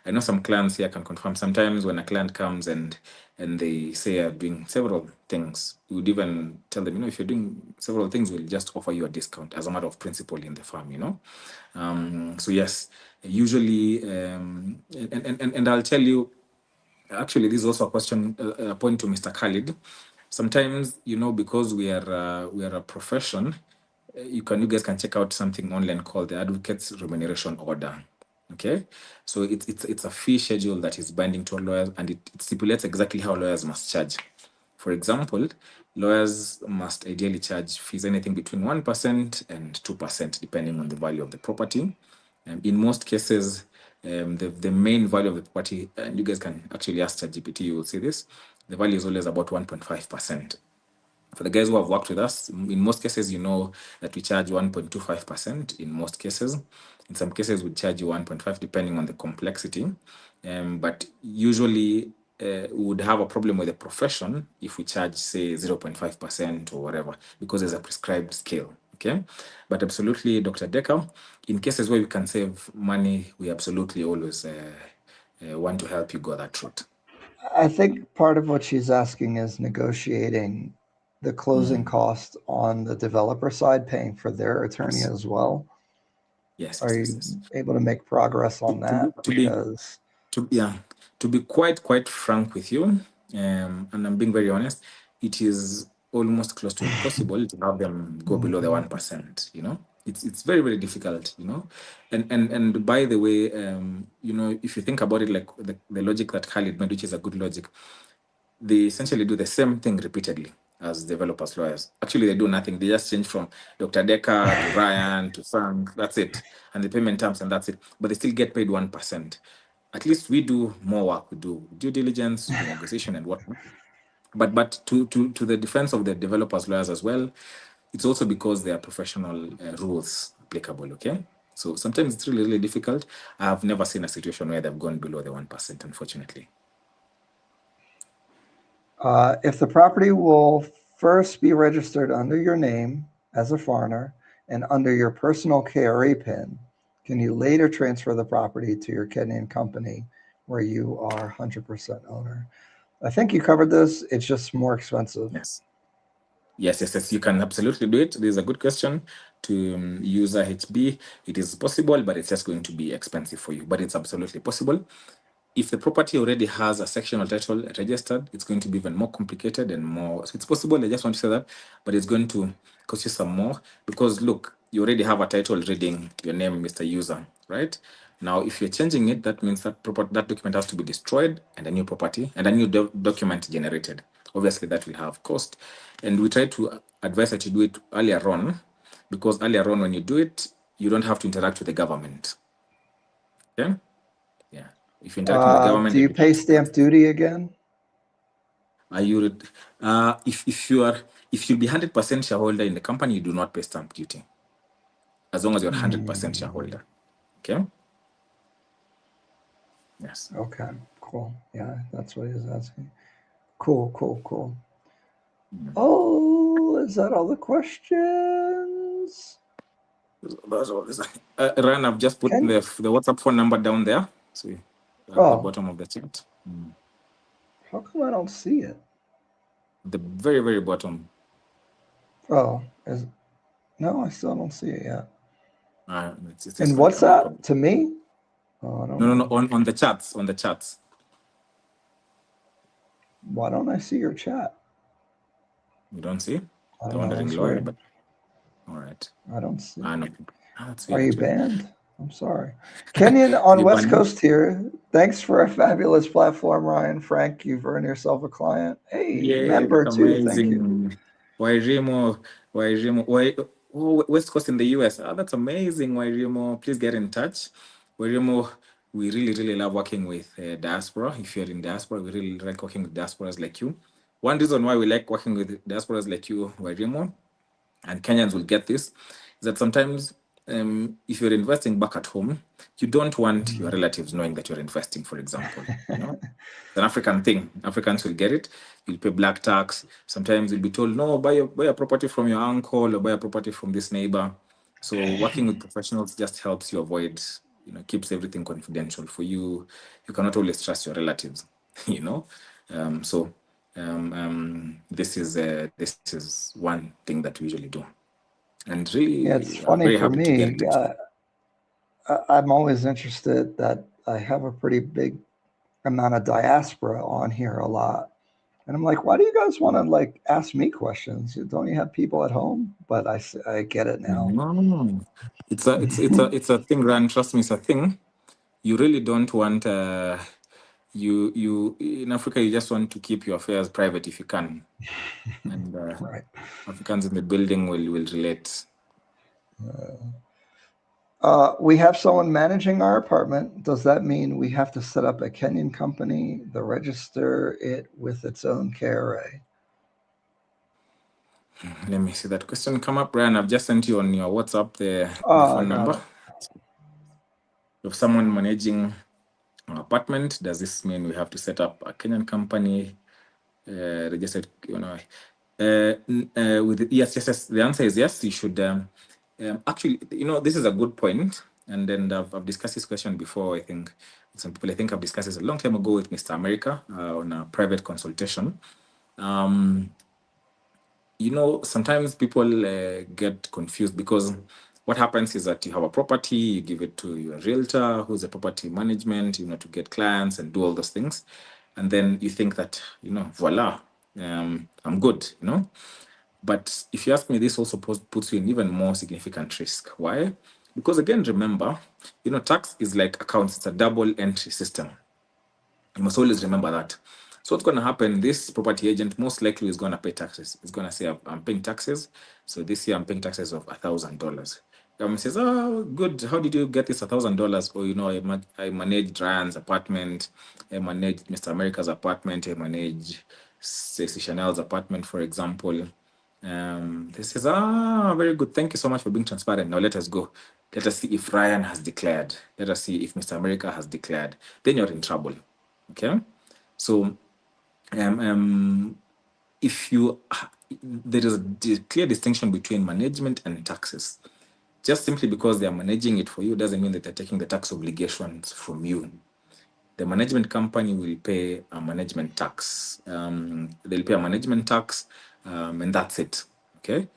I know some clients here can confirm. Sometimes when a client comes and they say I'm doing several things, we would even tell them, if you're doing several things, we'll just offer you a discount as a matter of principle in the firm. So yes, usually, and I'll tell you, actually, this is also a point to Mr. Khalid. Sometimes, because we are a profession, you guys can check out something online called the Advocates Remuneration Order. Okay, so it's a fee schedule that is binding to lawyers, and it stipulates exactly how lawyers must charge. For example, lawyers must ideally charge fees anything between 1% and 2%, depending on the value of the property. In most cases, the main value of the property, and you guys can actually ask ChatGPT, you will see this, the value is always about 1.5%. For the guys who have worked with us, in most cases, that we charge 1.25% in most cases. In some cases, we charge you 1.5 depending on the complexity. But usually, we would have a problem with the profession if we charge, say, 0.5% or whatever, because there's a prescribed scale. Okay, but absolutely, Dr. Decker, in cases where we can save money, we absolutely always want to help you go that route. I think part of what she's asking is negotiating the closing cost on the developer side, paying for their attorney as well. Yes. Are you able to make progress on that? To be quite frank with you, and I'm being very honest, it is almost close to impossible to have them go below the 1%. It's very, very difficult. And by the way, if you think about it, like the logic that Khalid made, which is a good logic, they essentially do the same thing repeatedly as developers lawyers. Actually, they do nothing. They just change from Dr. Decker to Ryan to Frank. That's it. And the payment terms, and that's it. But they still get paid 1%. At least we do more work. We do due diligence, we do negotiation and whatnot. But to the defense of the developers lawyers as well, it's also because there are professional rules applicable. Okay. So sometimes it's really, really difficult. I've never seen a situation where they've gone below the 1%, unfortunately. If the property will first be registered under your name as a foreigner and under your personal KRA PIN, can you later transfer the property to your Kenyan company where you are 100% owner? I think you covered this. It's just more expensive. Yes. You can absolutely do it. This is a good question to use a HB. It is possible, but it's just going to be expensive for you. But it's absolutely possible. If the property already has a sectional title registered, it's going to be even more complicated and more. So it's possible. I just want to say that, but it's going to cost you some more because look, you already have a title reading your name, Mr. User, right? Now, if you're changing it, that means that document has to be destroyed and a new property and a new document generated. Obviously, that will have cost. And we try to advise that you do it earlier on, because earlier on, when you do it, you don't have to interact with the government. Okay? Yeah. If you interact with the government, do you pay stamp duty again? Are you if you'll be 100% shareholder in the company, you do not pay stamp duty as long as you're 100% shareholder. Okay. Yes. Okay. Cool. Yeah, that's what he's asking. Cool. Oh, is that all the questions? That's all. Ryan, I've just put the WhatsApp phone number down there. So at the bottom of the chat. How come I don't see it? The very, very bottom. Oh, no, I still don't see it yet. It's and what's that to me? Oh, I don't know. On the chats. Why don't I see your chat? You don't see? I don't know. Lawyer, but all right. I don't see. I know. Are you banned? I'm sorry. Kenyan on West Coast here. Thanks for a fabulous platform, Ryan. Frank, you've earned yourself a client. Hey, member too. Thank you. Wairimo, West Coast in the US. That's amazing, Wairimo. Please get in touch. Wairimo, we really, really love working with diaspora. If you're in diaspora, we really like working with diasporas like you. One reason why we like working with diasporas like you, Wairimo, and Kenyans will get this, is that sometimes if you're investing back at home, you don't want your relatives knowing that you're investing, for example. It's an African thing. Africans will get it. You'll pay black tax. Sometimes you'll be told, no, buy a property from your uncle or buy a property from this neighbor. So working with professionals just helps you avoid, keeps everything confidential for you. You cannot always trust your relatives, this is one thing that we usually do. And really, it's funny for me. I'm always interested that I have a pretty big amount of diaspora on here a lot. And I'm like, why do you guys want to ask me questions? Don't you have people at home? But I get it now. No. It's a thing, Ryan. Trust me, it's a thing. You really don't want you in Africa, you just want to keep your affairs private if you can. And right. Africans in the building will relate. We have someone managing our apartment. Does that mean we have to set up a Kenyan company to register it with its own KRA? Let me see that question come up, Brian. I've just sent you on your WhatsApp the phone number of someone managing an apartment. Does this mean we have to set up a Kenyan company registered? Yes. The answer is yes. You should. Actually, this is a good point, and then I've discussed this question before. I think some people, I've discussed this a long time ago with Mr. America on a private consultation. Sometimes people get confused because what happens is that you have a property, you give it to your realtor, who's a property management, to get clients and do all those things. and then you think that, voila, I'm good, But if you ask me, this also puts you in even more significant risk. Why? Because again, remember, tax is like accounts. It's a double entry system. You must always remember that. So what's going to happen, this property agent most likely is going to pay taxes. It's going to say, I'm paying taxes. So this year I'm paying taxes of $1,000. Government says, oh, good. How did you get this $1,000? Or, I managed Ryan's apartment. I managed Mr. America's apartment. I managed Stacey Chanel's apartment, for example. This is very good. Thank you so much for being transparent. Now let us go. Let us see if Ryan has declared. Let us see if Mr. America has declared. Then you're in trouble. Okay, so if there is a clear distinction between management and taxes. Just simply because they are managing it for you doesn't mean that they're taking the tax obligations from you. The management company will pay a management tax. They'll pay a management tax, and that's it. Okay,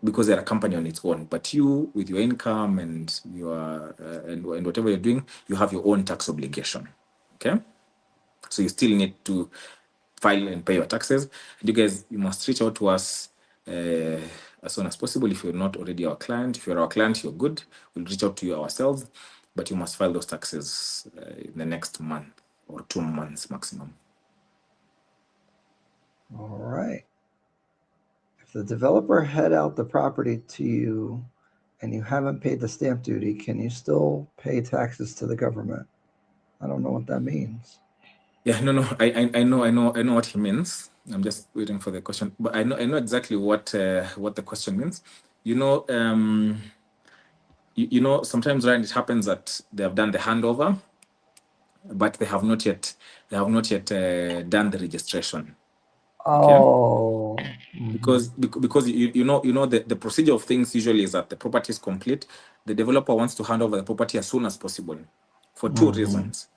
because they're a company on its own. But you, with your income and your and whatever you're doing, you have your own tax obligation. Okay. So you still need to file and pay your taxes. And you guys, you must reach out to us as soon as possible. If you're not already our client, if you're our client, you're good. We'll reach out to you ourselves, but you must file those taxes in the next month or 2 months maximum. All right. If the developer had out the property to you and you haven't paid the stamp duty, can you still pay taxes to the government? I don't know what that means. Yeah, no, I know what he means. I'm just waiting for the question, but I know exactly what the question means. Sometimes, Ryan, it happens that they have done the handover, but they have not yet done the registration. Okay. Oh. Because the procedure of things usually is that the property is complete. The developer wants to hand over the property as soon as possible for two reasons.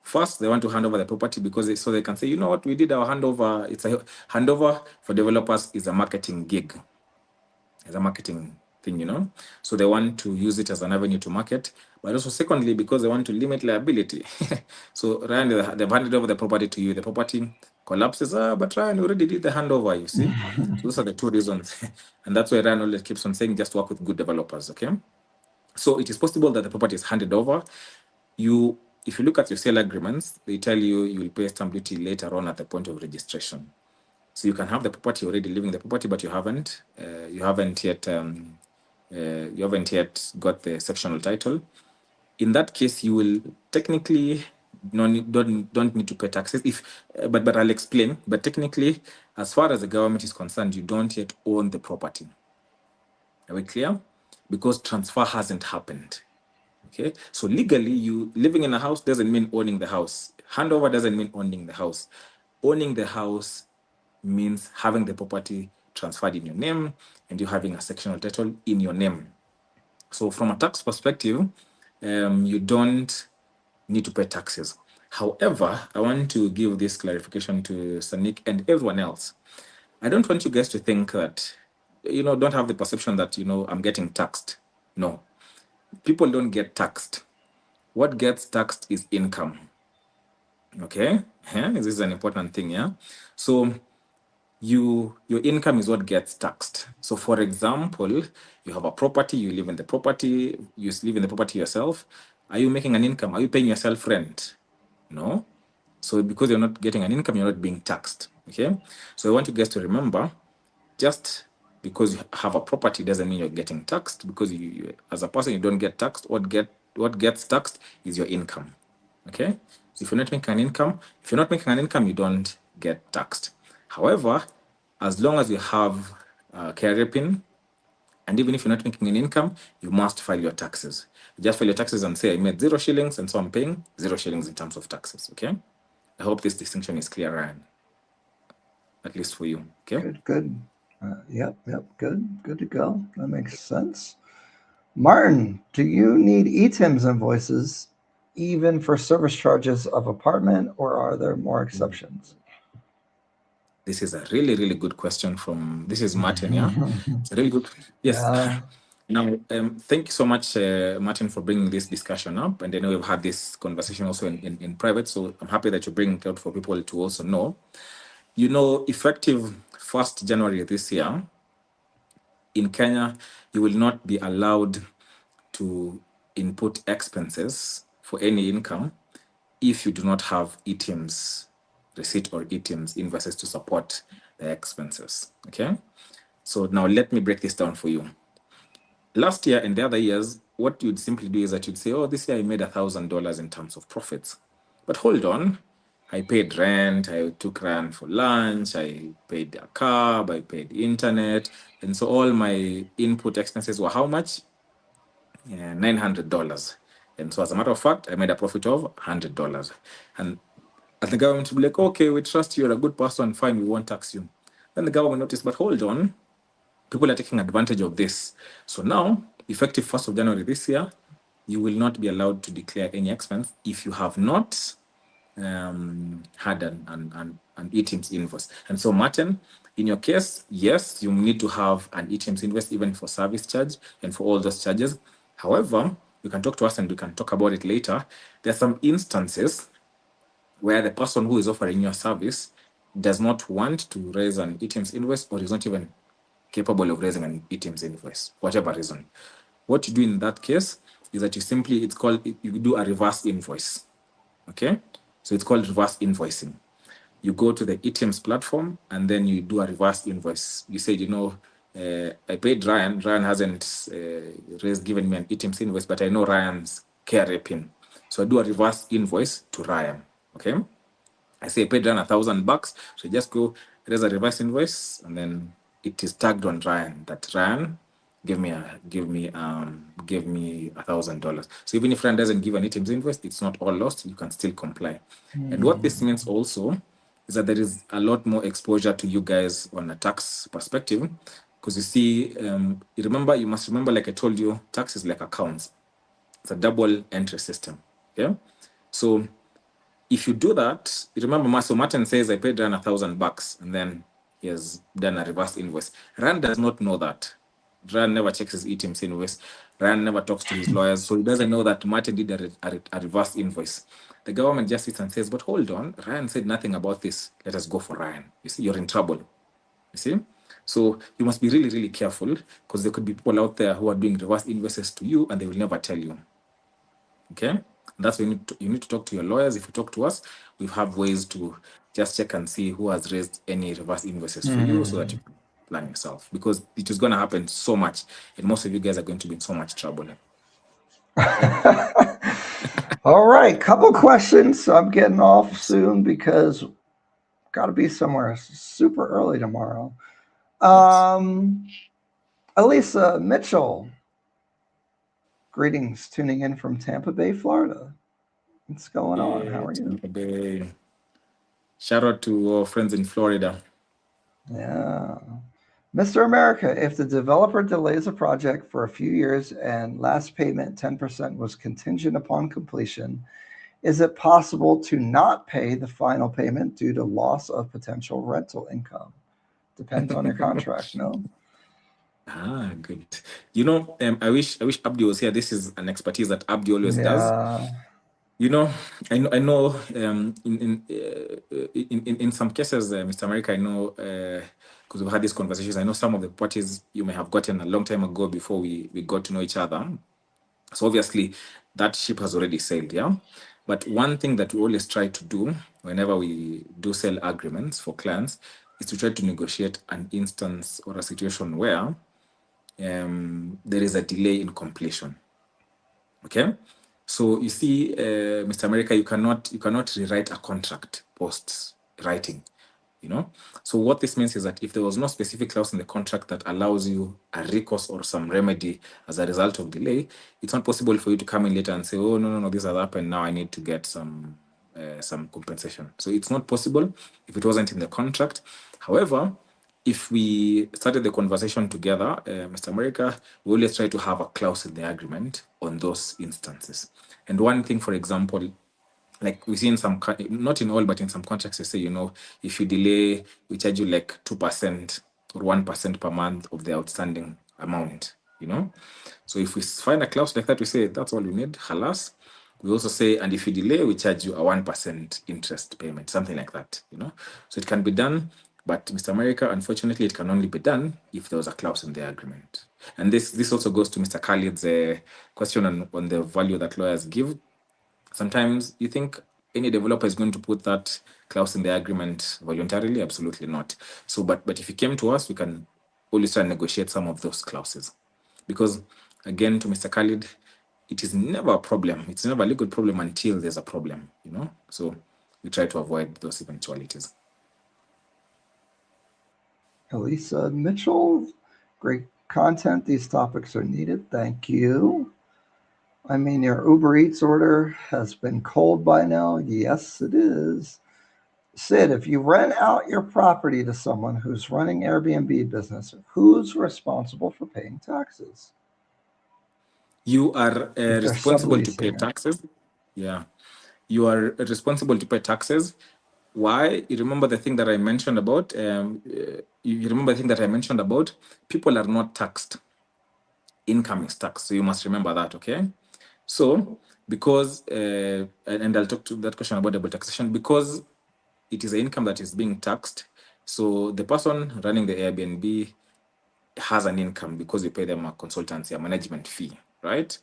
First, they want to hand over the property because so they can say, you know what, we did our handover. It's a handover for developers is a marketing gig. It's a marketing thing, So they want to use it as an avenue to market, but also secondly, because they want to limit liability. So Ryan, they've handed over the property to you. The property collapses. But Ryan, you already did the handover, you see? So those are the two reasons. And that's why Ryan always keeps on saying, just work with good developers, okay? So it is possible that the property is handed over. If you look at your sale agreements, they tell you will pay stamp duty later on at the point of registration. So you can have the property already living the property, but you haven't yet got the sectional title. In that case, you will technically don't need to pay taxes. But I'll explain. But technically, as far as the government is concerned, you don't yet own the property. Are we clear? Because transfer hasn't happened. Okay, so legally, you living in a house doesn't mean owning the house. Handover doesn't mean owning the house. Owning the house means having the property transferred in your name and you having a sectional title in your name. So from a tax perspective, you don't need to pay taxes. However, I want to give this clarification to Sanik and everyone else. I don't want you guys to think that, don't have the perception that, I'm getting taxed. No. People don't get taxed. What gets taxed is income. Okay? This is an important thing, yeah? So your income is what gets taxed. So for example, you have a property, you live in the property yourself. Are you making an income? Are you paying yourself rent? No. So because you're not getting an income, you're not being taxed. Okay? So I want you guys to remember, just because you have a property doesn't mean you're getting taxed, because you as a person, you don't get taxed. What gets taxed is your income. Okay? So if you're not making an income, you don't get taxed. However, as long as you have a career pin, and even if you're not making an income, you must file your taxes. You just file your taxes and say, I made 0 shillings, and so I'm paying 0 shillings in terms of taxes. Okay? I hope this distinction is clear, Ryan. At least for you. Okay? Good. Yep. Good to go. That makes sense. Martin, do you need ETIMS invoices even for service charges of apartment, or are there more exceptions? This is a really, really good question this is Martin, yeah? It's a really good, yes. Now, thank you so much, Martin, for bringing this discussion up. And I know we've had this conversation also in private, so I'm happy that you're bringing it out for people to also know. You know, effective 1st January this year, in Kenya, you will not be allowed to input expenses for any income if you do not have ETMs receipt or ETMs invoices to support the expenses. Okay. So now let me break this down for you. Last year and the other years, what you'd simply do is that you'd say, oh, this year I made $1,000 in terms of profits. But hold on, I paid rent, I took rent for lunch, I paid a cab, I paid internet. And so all my input expenses were how much? Yeah, $900. And so as a matter of fact, I made a profit of $100. And the government will be like, okay, we trust you, you're a good person, fine, we won't tax you. Then the government noticed, but hold on, people are taking advantage of this. So now, effective 1st of January this year, you will not be allowed to declare any expense if you have not had an ETIMS invoice. And so, Martin, in your case, yes, you need to have an ETIMS invoice even for service charge and for all those charges. However, you can talk to us and we can talk about it later. There are some instances where the person who is offering your service does not want to raise an ETIMS invoice or is not even capable of raising an ETIMS invoice, whatever reason. What you do in that case is that you simply, you do a reverse invoice. Okay? So it's called reverse invoicing. You go to the ETIMS platform and then you do a reverse invoice. You say, I paid Ryan. Ryan hasn't given me an ETIMS invoice, but I know Ryan's KRA PIN. So I do a reverse invoice to Ryan. Okay? I say I paid Ryan $1,000. So just go raise a reverse invoice and then it is tagged on Ryan that Ryan give me $1,000. So even if Ryan doesn't give an ETIMS invoice, it's not all lost. You can still comply. And what this means also is that there is a lot more exposure to you guys on a tax perspective, because you see, you must remember, like I told you, tax is like accounts. It's a double entry system. Okay, so if you do that, remember, so Martin says I paid Ryan $1,000 and then he has done a reverse invoice. Ryan does not know that. Ryan never checks his ETIMS invoice. Ryan never talks to his lawyers, so he doesn't know that Martin did a reverse invoice. The government just sits and says, but hold on, Ryan said nothing about this. Let us go for Ryan. You see, you're in trouble. You see? So you must be really, really careful, because there could be people out there who are doing reverse invoices to you and they will never tell you. Okay? That's when you need to talk to your lawyers. If you talk to us, we have ways to just check and see who has raised any reverse invoices for you, so that you can plan yourself, because it is going to happen so much and most of you guys are going to be in so much trouble. All right, couple questions. So I'm getting off soon because got to be somewhere super early tomorrow. Elisa Mitchell, greetings, tuning in from Tampa Bay, Florida. What's going on? How are you? Shout out to our friends in Florida. Yeah. Mr. America, if the developer delays a project for a few years and last payment 10% was contingent upon completion, is it possible to not pay the final payment due to loss of potential rental income? Depends on your contract, no? Good. I wish Abdi was here. This is an expertise that Abdi always does. I know. In some cases, Mr. America, I know, because we've had these conversations. I know some of the parties you may have gotten a long time ago before we got to know each other. So obviously, that ship has already sailed, yeah. But one thing that we always try to do whenever we do sale agreements for clients is to try to negotiate an instance or a situation where there is a delay in completion. Okay, so you see, Mr. America, you cannot rewrite a contract post writing. So what this means is that if there was no specific clause in the contract that allows you a recourse or some remedy as a result of delay, it's not possible for you to come in later and say, oh, no, this has happened, now I need to get some compensation. So it's not possible if it wasn't in the contract. However, if we started the conversation together, Mr. America, we always try to have a clause in the agreement on those instances. And one thing, for example, like we see in some, not in all, but in some contracts, they say, if you delay, we charge you like 2% or 1% per month of the outstanding amount. you know. So if we find a clause like that, we say that's all you need, halas. We also say, and if you delay, we charge you a 1% interest payment, something like that, you know. So it can be done, but Mr. America, unfortunately, it can only be done if there was a clause in the agreement. And this also goes to Mr. Khalid's question on the value that lawyers give. Sometimes you think any developer is going to put that clause in the agreement voluntarily? Absolutely not. So, but if you came to us, we can always try and negotiate some of those clauses. Because again, to Mr. Khalid, it is never a problem. It's never a legal problem until there's a problem, you know? So we try to avoid those eventualities. Elisa Mitchell, great content. These topics are needed. Thank you. I mean, your Uber Eats order has been cold by now. Yes, it is. Sid, if you rent out your property to someone who's running Airbnb business, who's responsible for paying taxes? You are If they're responsible to pay subleasing it. taxes. Yeah. You are responsible to pay taxes. Why? You remember the thing that I mentioned about? You remember the thing that I mentioned about? People are not taxed. Income is taxed. So you must remember that, okay? So, because, and I'll talk to that question about double taxation, because it is an income that is being taxed. So the person running the Airbnb has an income because you pay them a consultancy, a management fee, right?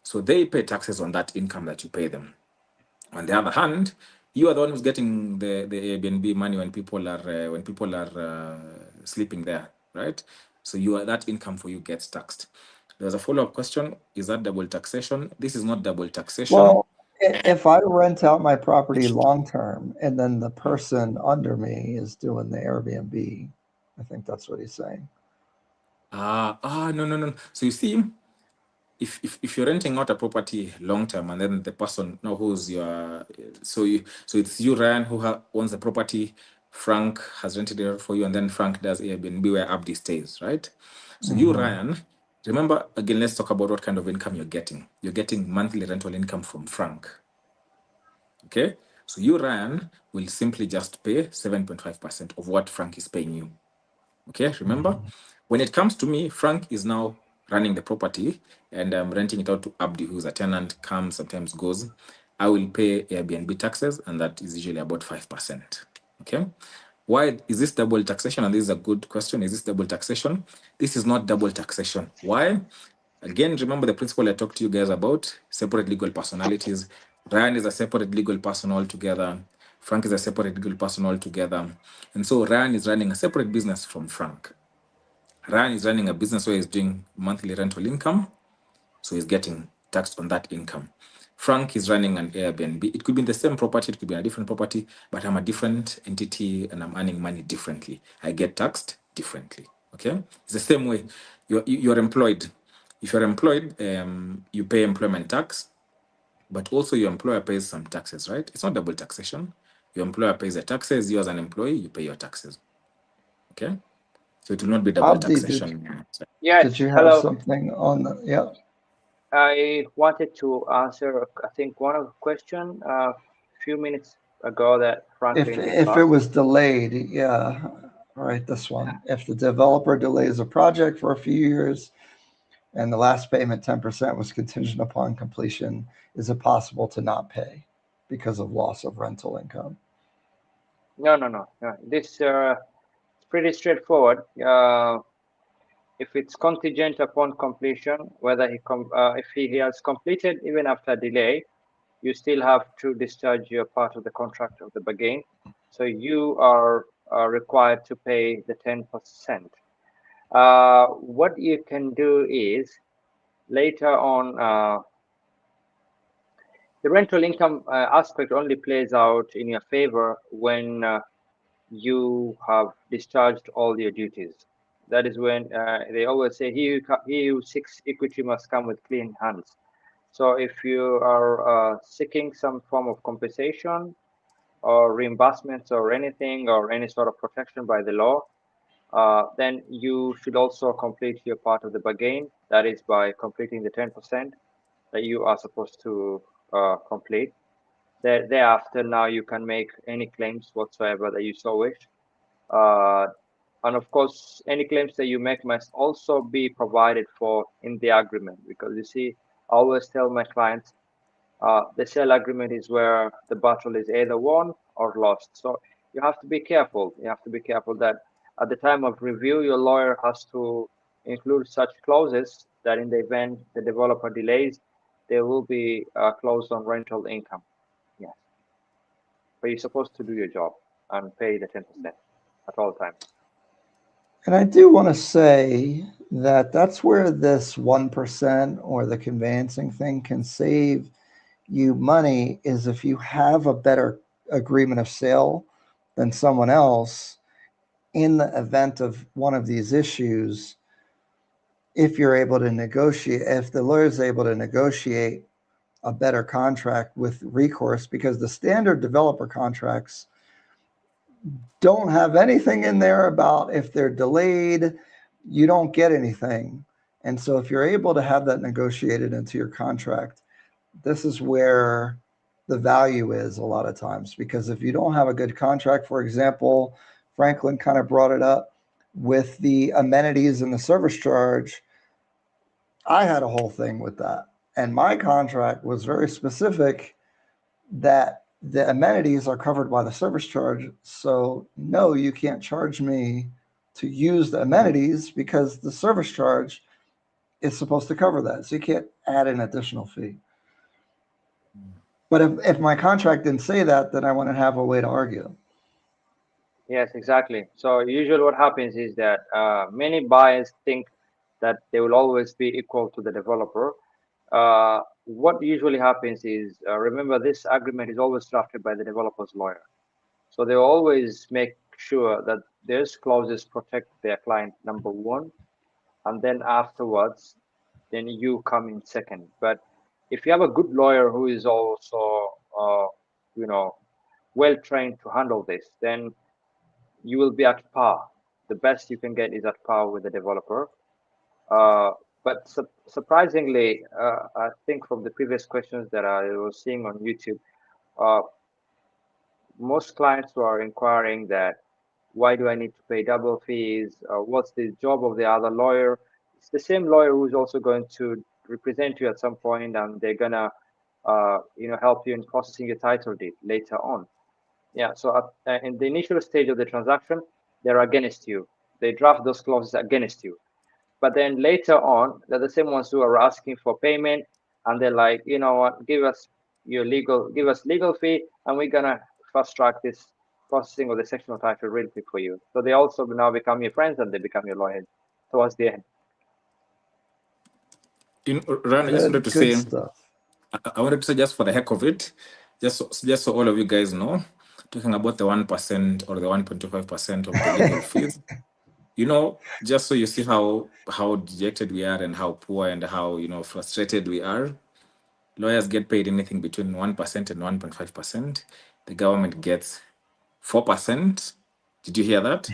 So they pay taxes on that income that you pay them. On the other hand, you are the one who's getting the Airbnb money when people are sleeping there, right? So you are, that income for you gets taxed. There's a follow-up question: is that double taxation? This is not double taxation. Well, if I rent out my property long term and then the person under me is doing the Airbnb, I think that's what he's saying. No. So you see, if you're renting out a property long term and then the person now who's your so it's you, Ryan, who owns the property. Frank has rented it out for you, and then Frank does Airbnb where Abdi stays, right? So you, Ryan, remember again, let's talk about what kind of income you're getting. You're getting monthly rental income from Frank. Okay, so you, Ryan, will simply just pay 7.5% of what Frank is paying you. Okay, remember, when it comes to me, Frank is now running the property and I'm renting it out to Abdi, who's a tenant, comes, sometimes goes. I will pay Airbnb taxes, and that is usually about 5%. Okay, why is this double taxation? And this is a good question. Is this double taxation? This is not double taxation. Why? Again, remember the principle I talked to you guys about, separate legal personalities. Ryan is a separate legal person altogether. Frank is a separate legal person altogether. And so Ryan is running a separate business from Frank. Ryan is running a business where he's doing monthly rental income, so he's getting taxed on that income. Frank is running an Airbnb. It could be in the same property, it could be in a different property, but I'm a different entity and I'm earning money differently. I get taxed differently. Okay, it's the same way. You're employed. If you're employed, you pay employment tax, but also your employer pays some taxes, right? It's not double taxation. Your employer pays the taxes. You as an employee, you pay your taxes. Okay, so it will not be double Abdi, taxation. Yes, did you have hello. something on the, yeah? I wanted to answer, I think, one of the question a few minutes ago that Franklin just If it asked. was delayed, yeah, right, this one. If the developer delays a project for a few years and the last payment 10% was contingent upon completion, is it possible to not pay because of loss of rental income? No. This is pretty straightforward. If it's contingent upon completion, whether if he has completed even after delay, you still have to discharge your part of the contract of the bargain. So you are required to pay the 10%. What you can do is later on, the rental income aspect only plays out in your favor when you have discharged all your duties. That is when they always say, he who seeks equity must come with clean hands. So if you are seeking some form of compensation or reimbursements or anything or any sort of protection by the law, then you should also complete your part of the bargain. That is by completing the 10% that you are supposed to complete. Thereafter, now you can make any claims whatsoever that you so wish. And of course, any claims that you make must also be provided for in the agreement, because you see, I always tell my clients, the sale agreement is where the battle is either won or lost. So you have to be careful. You have to be careful that at the time of review, your lawyer has to include such clauses that in the event the developer delays, there will be a clause on rental income. Yes. But you're supposed to do your job and pay the 10% at all times. And I do want to say that that's where this 1% or the conveyancing thing can save you money, is if you have a better agreement of sale than someone else in the event of one of these issues. If you're able to negotiate, if the lawyer is able to negotiate a better contract with recourse, because the standard developer contracts don't have anything in there about if they're delayed, you don't get anything. And so if you're able to have that negotiated into your contract, this is where the value is a lot of times. Because if you don't have a good contract, for example, Franklin kind of brought it up with the amenities and the service charge. I had a whole thing with that. And my contract was very specific that the amenities are covered by the service charge. So no, you can't charge me to use the amenities because the service charge is supposed to cover that. So you can't add an additional fee. But if my contract didn't say that, then I wouldn't have a way to argue. Yes, exactly. So usually what happens is that many buyers think that they will always be equal to the developer. What usually happens is, remember, this agreement is always drafted by the developer's lawyer. So they always make sure that there's clauses protect their client, number one, and then afterwards, then you come in second. But if you have a good lawyer who is also, well trained to handle this, then you will be at par. The best you can get is at par with the developer. But surprisingly, I think from the previous questions that I was seeing on YouTube, most clients who are inquiring that, why do I need to pay double fees? What's the job of the other lawyer? It's the same lawyer who's also going to represent you at some point, and they're gonna, help you in processing your title deed later on. Yeah. So in the initial stage of the transaction, they're against you. They draft those clauses against you. But then later on, they're the same ones who are asking for payment, and they're like, you know what, give us legal fee, and we're gonna fast track this processing of the sectional title realty for you. So they also now become your friends, and they become your lawyers towards the end. Ran, I just wanted to say, stuff. I wanted to say, just for the heck of it, just so all of you guys know, talking about the 1% or the 1.25% of the legal fees. Just so you see how dejected we are and how poor and how frustrated we are. Lawyers get paid anything between 1% and 1.5%. The government gets 4%. Did you hear that?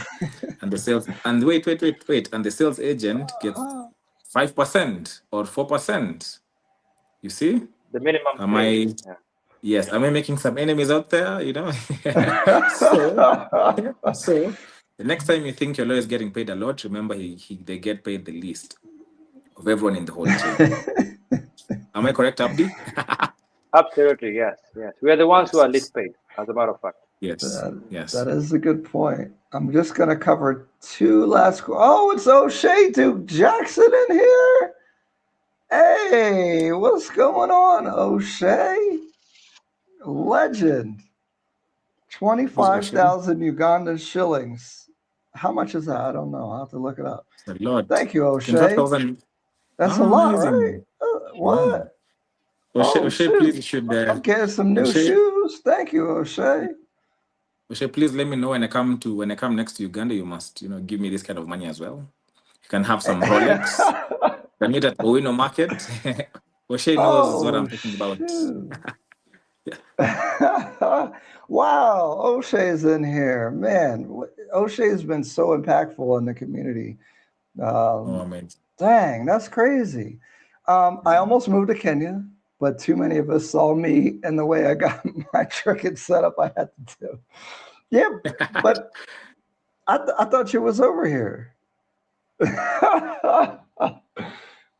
And the sales and wait, and the sales agent gets 5% or 4%. You see? The minimum Am fee. I? Yeah. Yes. Am I making some enemies out there? So the next time you think your lawyer is getting paid a lot, remember they get paid the least of everyone in the whole chain. Am I correct, Abdi? Absolutely, yes. We are the ones who are least paid, as a matter of fact. Yes. Yes. That is a good point. I'm just going to cover two last. Oh, it's O'Shea Duke Jackson in here. Hey, what's going on, O'Shea? Legend. 25,000 Ugandan shillings. How much is that? I don't know. I'll have to look it up. It's a lot. Thank you, O'Shea. That's a lot, right? What? O'Shea, please, you should. I'm getting some new shoes. Thank you, O'Shea. O'Shea, please let me know when I come next to Uganda. You must, give me this kind of money as well. You can have some Rolex. Can meet at Owino Market. O'Shea knows what I'm talking about. Wow, O'Shea's in here. Man, O'Shea's been so impactful in the community. Man. Dang, that's crazy. I almost moved to Kenya, but too many of us saw me and the way I got my cricket set up I had to do. Yeah, but I thought you was over here.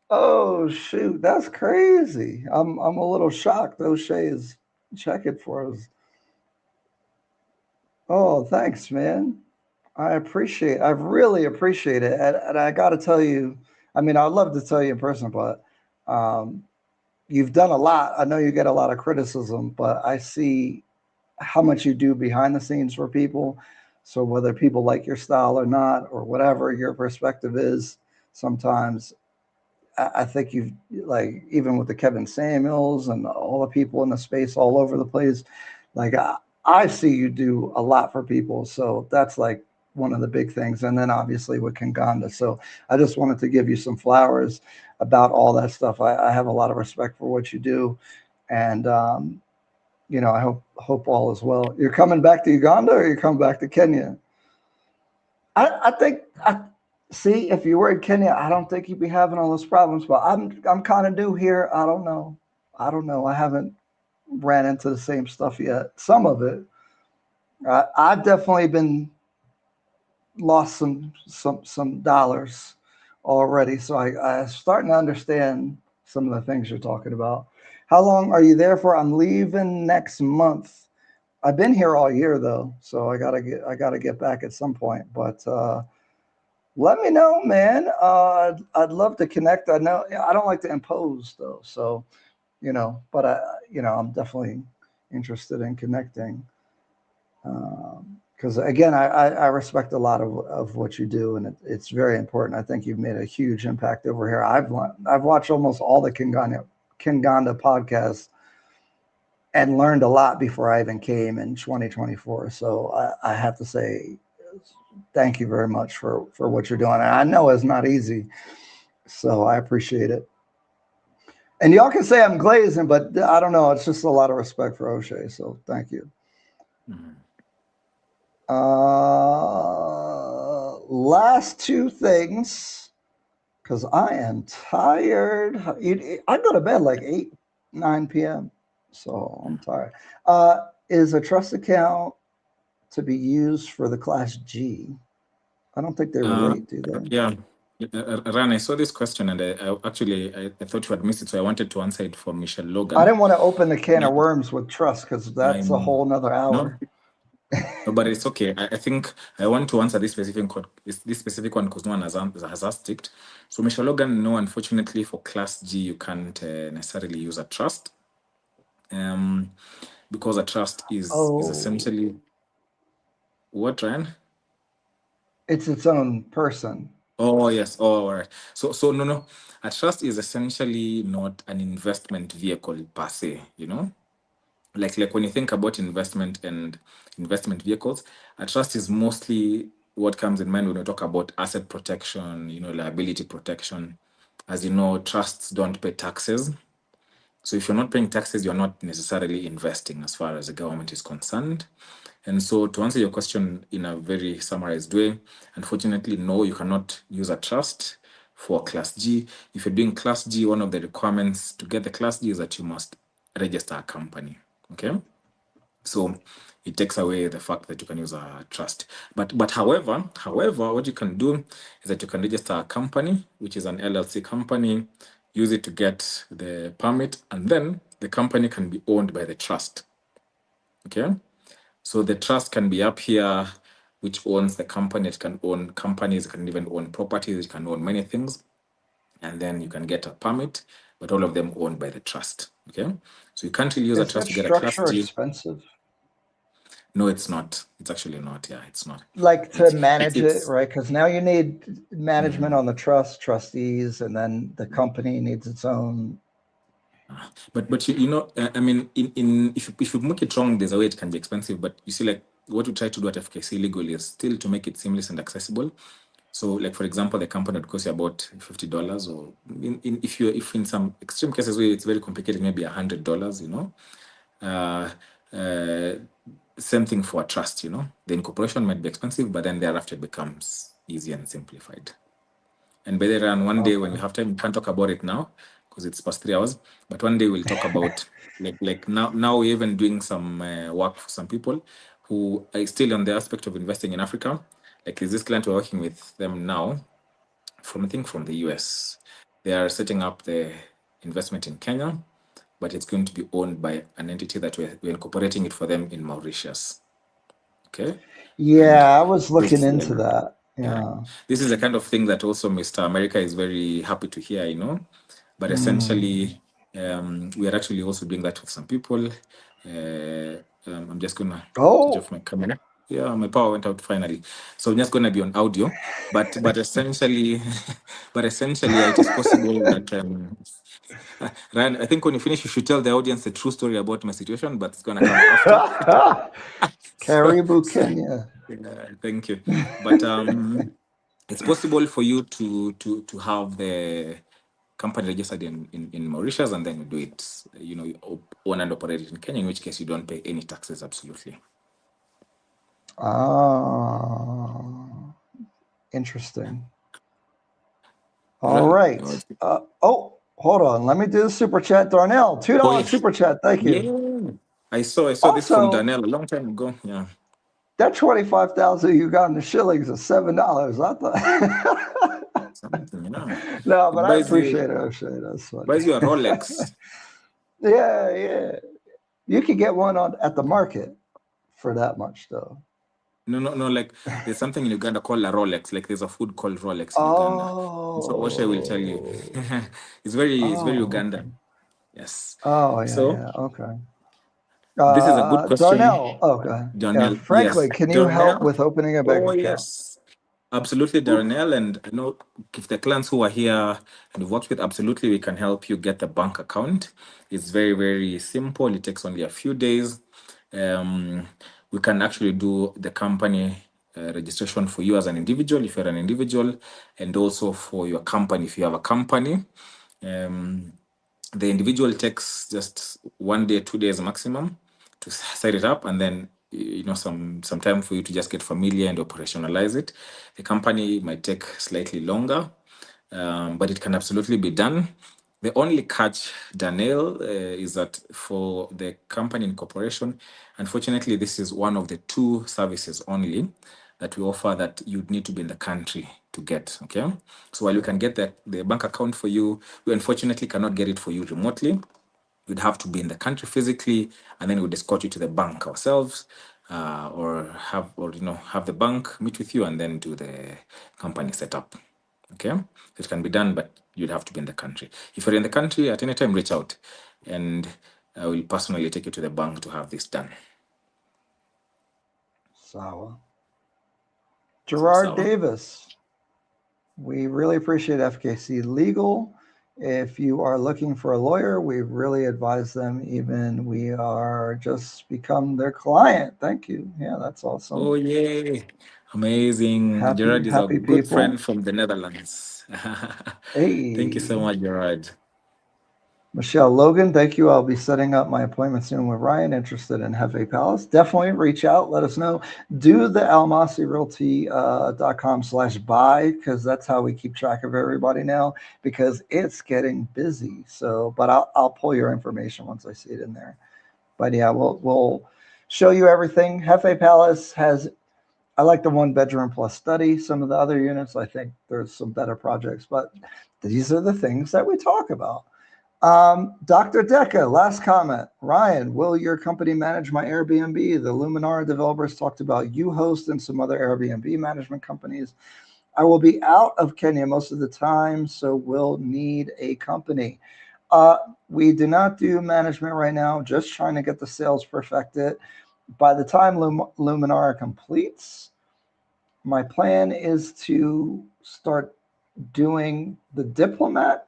Oh shoot, that's crazy. I'm a little shocked. O'Shea is checking for us. Oh, thanks, man. I really appreciate it. And I got to tell you, I mean, I'd love to tell you in person, but um, you've done a lot. I know you get a lot of criticism, but I see how much you do behind the scenes for people. So whether people like your style or not, or whatever your perspective is, sometimes I think you've like even with the Kevin Samuels and all the people in the space all over the place, like I see you do a lot for people. So that's like one of the big things. And then obviously with Kanganda. So I just wanted to give you some flowers about all that stuff. I have a lot of respect for what you do. And I hope all is well. You're coming back to Uganda or you're coming back to Kenya? I think I see if you were in Kenya, I don't think you'd be having all those problems. But I'm kind of new here. I don't know. I don't know. I haven't ran into the same stuff yet. Some of it, I've definitely been lost some dollars already. So I'm starting to understand some of the things you're talking about. How long are you there for? I'm leaving next month. I've been here all year though, so I gotta get back at some point. But let me know, man. I'd love to connect. I know I don't like to impose though, so but I'm definitely interested in connecting because again, I respect a lot of what you do, and it's very important. I think you've made a huge impact over here. I've watched almost all the Kinganda podcasts and learned a lot before I even came in 2024. So I have to say thank you very much for what you're doing. And I know it's not easy, so I appreciate it. And y'all can say I'm glazing, but I don't know. It's just a lot of respect for O'Shea. So thank you. Mhm. Last two things, because I am tired. I go to bed like 8, 9 p.m. So I'm tired. Is a trust account to be used for the Class G? I don't think they relate, do they? Yeah, Ran, I saw this question and I thought you had missed it, so I wanted to answer it for Michelle I Logan. didn't want to open the can Yeah, of worms with trust because I that's a know. whole nother No, hour. no, but it's okay. I think I want to answer this specific one because no one has asked it. So Michelle Logan, no, unfortunately for Class G, you can't necessarily use a trust, because a trust is Oh, essentially what, Ryan? it's its own person. Oh yes. Oh, all right. So no. A trust is essentially not an investment vehicle per se, like when you think about investment and investment vehicles, a trust is mostly what comes in mind when we talk about asset protection, liability protection. As you know, trusts don't pay taxes. So if you're not paying taxes, you're not necessarily investing as far as the government is concerned. And so to answer your question in a very summarized way, unfortunately, no, you cannot use a trust for Class G. If you're doing Class G, one of the requirements to get the Class G is that you must register a company. Okay? So it takes away the fact that you can use a trust. But however, what you can do is that you can register a company, which is an LLC company, use it to get the permit, and then the company can be owned by the trust. Okay? So the trust can be up here, which owns the company. It can own companies, it can even own properties, it can own many things. And then you can get a permit, but all of them owned by the trust. Okay? So you can't really use a Is trust that to get a Class structure G. expensive? No, it's not. It's actually not. Yeah, it's not. Like to It's manage it, it's right? Because now you need management mm, on the trust, trustees, and then the company needs its own. but I mean, in if you make it wrong, there's a way it can be expensive. But you see, like what we try to do at FKC Legal is still to make it seamless and accessible. So, like for example, the company would cost you about $50, or if in some extreme cases where it's very complicated, maybe $100. Uh, uh, Same thing for a trust. The incorporation might be expensive, but then thereafter it becomes easy and simplified. And by the way, and one day when we Okay. have time, we can't talk about it now because it's past 3 hours. But one day we'll talk about like now we're even doing some work for some people who are still on the aspect of investing in Africa. Like this client we're working with them now, I think from the US. They are setting up the investment in Kenya, but it's going to be owned by an entity that we're incorporating it for them in Mauritius. Okay. And Yeah, I was looking this, into that. yeah, Yeah. this is the kind of thing that also Mr. America is very happy to hear, But essentially, we are actually also doing that with some people. I'm just gonna switch off my camera. Yeah, my power went out finally, so I'm just gonna be on audio. But essentially, yeah, it is possible that Ryan, I think when you finish, you should tell the audience the true story about my situation, but it's gonna come after. Caribou, Kenya. Yeah, thank you. But it's possible for you to have the company registered in Mauritius, and then you do it, you own and operate it in Kenya, in which case you don't pay any taxes, absolutely. Interesting. All right. Hold on. Let me do the super chat. Darnell, $2 yes. super chat. Thank you. Yeah. I saw this from Darnell a long time ago. Yeah. That 25,000 you got in the shillings is $7. I thought something, No, but I appreciate it. That's funny. Buys you a Rolex. Yeah. You could get one at the market for that much, though. No. Like there's something in Uganda called a Rolex. Like there's a food called Rolex in Uganda. So what I will tell you, it's very Ugandan. Okay. Yes. Oh yeah. So yeah. Okay. This is a good question. Darnell. Okay. Darnell, Franklin, yes. can you help with opening a bank account? Yes. Absolutely, Darnell. And I know if the clients who are here and you've worked with, absolutely, we can help you get the bank account. It's very, very simple. It takes only a few days. We can actually do the company registration for you as an individual, if you're an individual, and also for your company, if you have a company. The individual takes just 1 day, 2 days maximum to set it up, and then some time for you to just get familiar and operationalize it. The company might take slightly longer, but it can absolutely be done. The only catch, Daniel, is that for the company incorporation, unfortunately, this is one of the 2 services only that we offer that you'd need to be in the country to get. Okay, so while you can get the bank account for you, we unfortunately cannot get it for you remotely. You'd have to be in the country physically, and then we'd escort you to the bank ourselves, or have the bank meet with you and then do the company setup. Okay, so it can be done, but you'd have to be in the country. If you're in the country, at any time, reach out, and I will personally take you to the bank to have this done. Sawa. Gerard Davis, we really appreciate FKC Legal. If you are looking for a lawyer, we really advise them, even we are just become their client. Thank you. Yeah, that's awesome. Oh, yay. Amazing. Gerard is a good friend from the Netherlands. Hey. Thank you so much, Gerard. Michelle Logan, thank you. I'll be setting up my appointment soon with Ryan, interested in Hefe Palace. Definitely reach out. Let us know. Do the almasirealty.com/buy, because that's how we keep track of everybody now, because it's getting busy. So, but I'll pull your information once I see it in there. But yeah, we'll show you everything. Hefe Palace has, I like the 1-bedroom plus study. Some of the other units, I think there's some better projects, but these are the things that we talk about. Dr. Deca, last comment. Ryan, will your company manage my Airbnb? The Luminara developers talked about UHost and some other Airbnb management companies. I will be out of Kenya most of the time, so we'll need a company. We do not do management right now, just trying to get the sales perfected. By the time Luminara completes, my plan is to start doing the Diplomat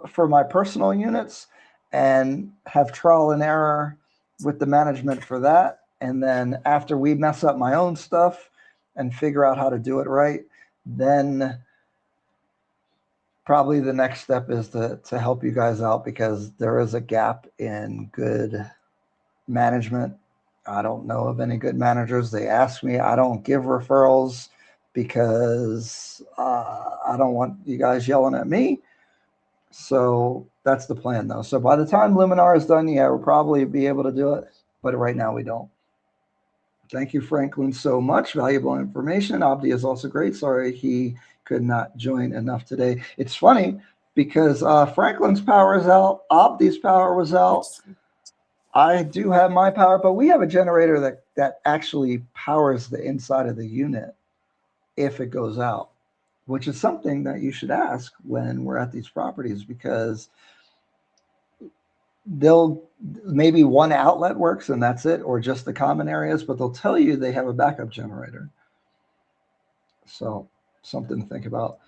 for my personal units and have trial and error with the management for that. And then after we mess up my own stuff and figure out how to do it right, then probably the next step is to help you guys out, because there is a gap in good management. I don't know of any good managers. They ask me, I don't give referrals because I don't want you guys yelling at me. So that's the plan, though. So by the time Luminar is done, yeah, we'll probably be able to do it. But right now we don't. Thank you, Franklin, so much. Valuable information. Abdi is also great. Sorry he could not join enough today. It's funny because Franklin's power is out. Abdi's power was out. Yes. I do have my power, but we have a generator that actually powers the inside of the unit if it goes out, which is something that you should ask when we're at these properties because they'll maybe one outlet works and that's it, or just the common areas, but they'll tell you they have a backup generator. So something to think about.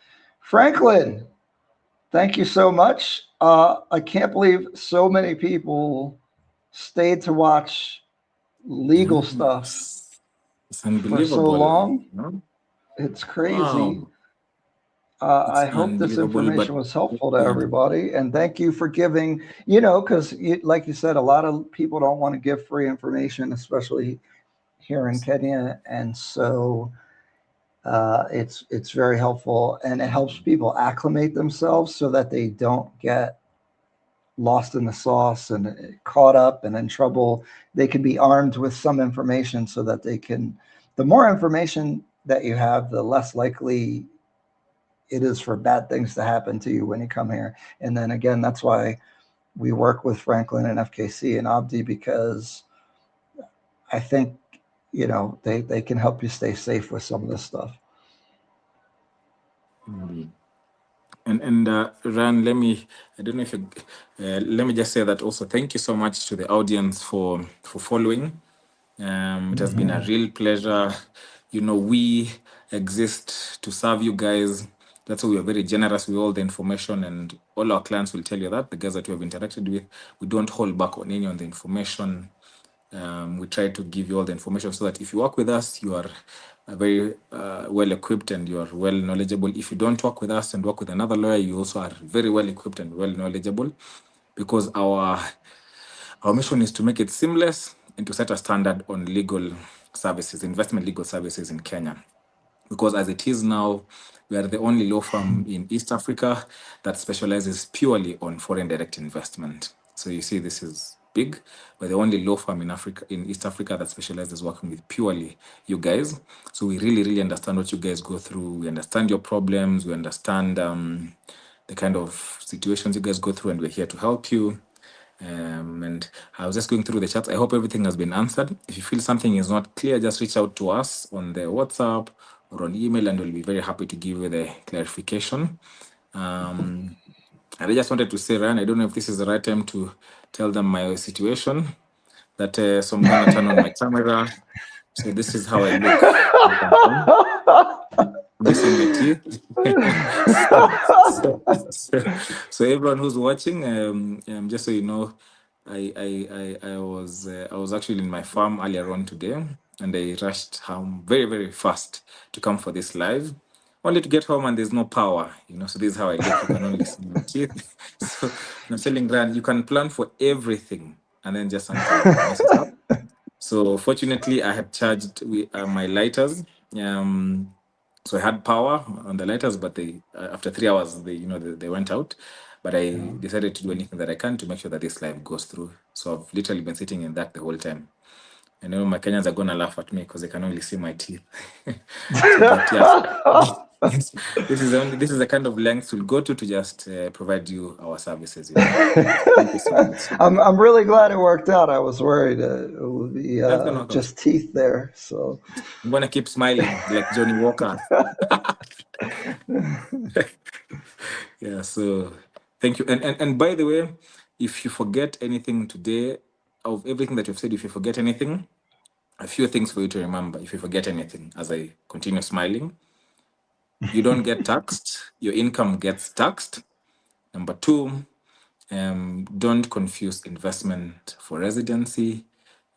Franklin, thank you so much. I can't believe so many people stayed to watch legal stuff It's for so unbelievable. long. No? It's crazy. Wow. I It's hope this unbelievable. But information was helpful to everybody. And thank you for giving, because like you said, a lot of people don't want to give free information, especially here in Kenya. And so it's very helpful and it helps people acclimate themselves so that they don't get lost in the sauce and caught up and in trouble. They can be armed with some information so that they can, the more information that you have, the less likely it is for bad things to happen to you when you come here. And then again, that's why we work with Franklin and FKC and Abdi, because I think, they can help you stay safe with some of this stuff. indeed. And Ran, I don't know if let me just say that also. Thank you so much to the audience for following. It has been a real pleasure. We exist to serve you guys. That's why we are very generous with all the information, and all our clients will tell you that. The guys that we have interacted with, we don't hold back on any of the information. We try to give you all the information so that if you work with us, you are very well equipped and you are well knowledgeable. If you don't work with us and work with another lawyer, you also are very well equipped and well knowledgeable, because our mission is to make it seamless and to set a standard on legal services, investment legal services in Kenya. Because as it is now, we are the only law firm in East Africa that specializes purely on foreign direct investment. So you see, this is big. We're the only law firm in East Africa that specializes working with purely you guys. So we really, really understand what you guys go through. We understand your problems. We understand the kind of situations you guys go through, and we're here to help you. And I was just going through the chat. I hope everything has been answered. If you feel something is not clear, just reach out to us on the WhatsApp or on email, and we'll be very happy to give you the clarification. And I just wanted to say, Ryan, I don't know if this is the right time to tell them my situation. So I'm gonna turn on my camera. So this is how I look. Missing my teeth. so everyone who's watching, just so you know, I was actually in my farm earlier on today, and I rushed home very, very fast to come for this live, only to get home and there's no power. So this is how I look. You can only see my teeth. So I'm telling Grant, you can plan for everything, and then just something messes up. So fortunately, I had charged my lighters. So I had power on the lighters, but they after 3 hours they went out. But I decided to do anything that I can to make sure that this live goes through. So I've literally been sitting in that the whole time. I know my Kenyans are gonna laugh at me because they can only see my teeth. But yeah, this is the kind of lengths we'll go to just provide you our services. Thank you so much. I'm really glad it worked out. I was worried it would be just teeth there. So I'm gonna keep smiling like Johnny Walker. Yeah. So thank you. And by the way, if you forget anything today, of everything that you've said, if you forget anything, a few things for you to remember. If you forget anything, as I continue smiling, you don't get taxed. Your income gets taxed. Number 2, don't confuse investment for residency.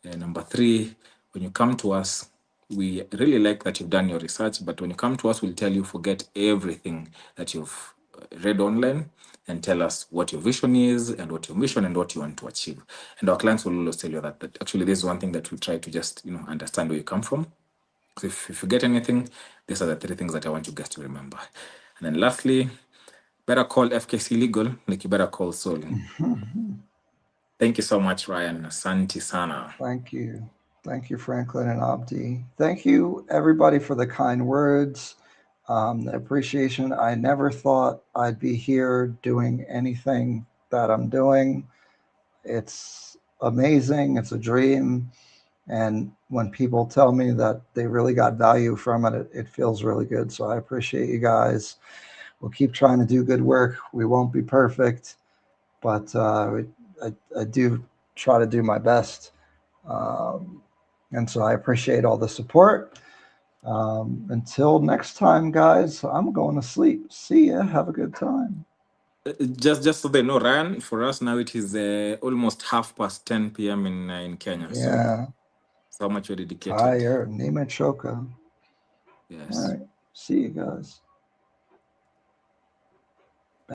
Number 3, when you come to us, we really like that you've done your research, but when you come to us, we'll tell you forget everything that you've read online and tell us what your vision is and what your mission and what you want to achieve. And our clients will always tell you that actually this is one thing that we try to just understand where you come from. So if you forget anything, these are the 3 things that I want you guys to remember. And then lastly, better call FKC Legal like you better call Soul. Thank you so much, Ryan. Asante sana. Thank you. Thank you, Franklin and Abdi. Thank you, everybody, for the kind words, the appreciation. I never thought I'd be here doing anything that I'm doing. It's amazing. It's a dream. And when people tell me that they really got value from it, it feels really good. So I appreciate you guys. We'll keep trying to do good work. We won't be perfect, but I do try to do my best. And so I appreciate all the support. Until next time, guys, I'm going to sleep. See ya. Have a good time. Just so they know, Ryan, for us now it is almost 10:30 p.m. in Kenya. Yeah. So how much you're dedicated. Tired. Nimechoka. Yes. All right. See you guys.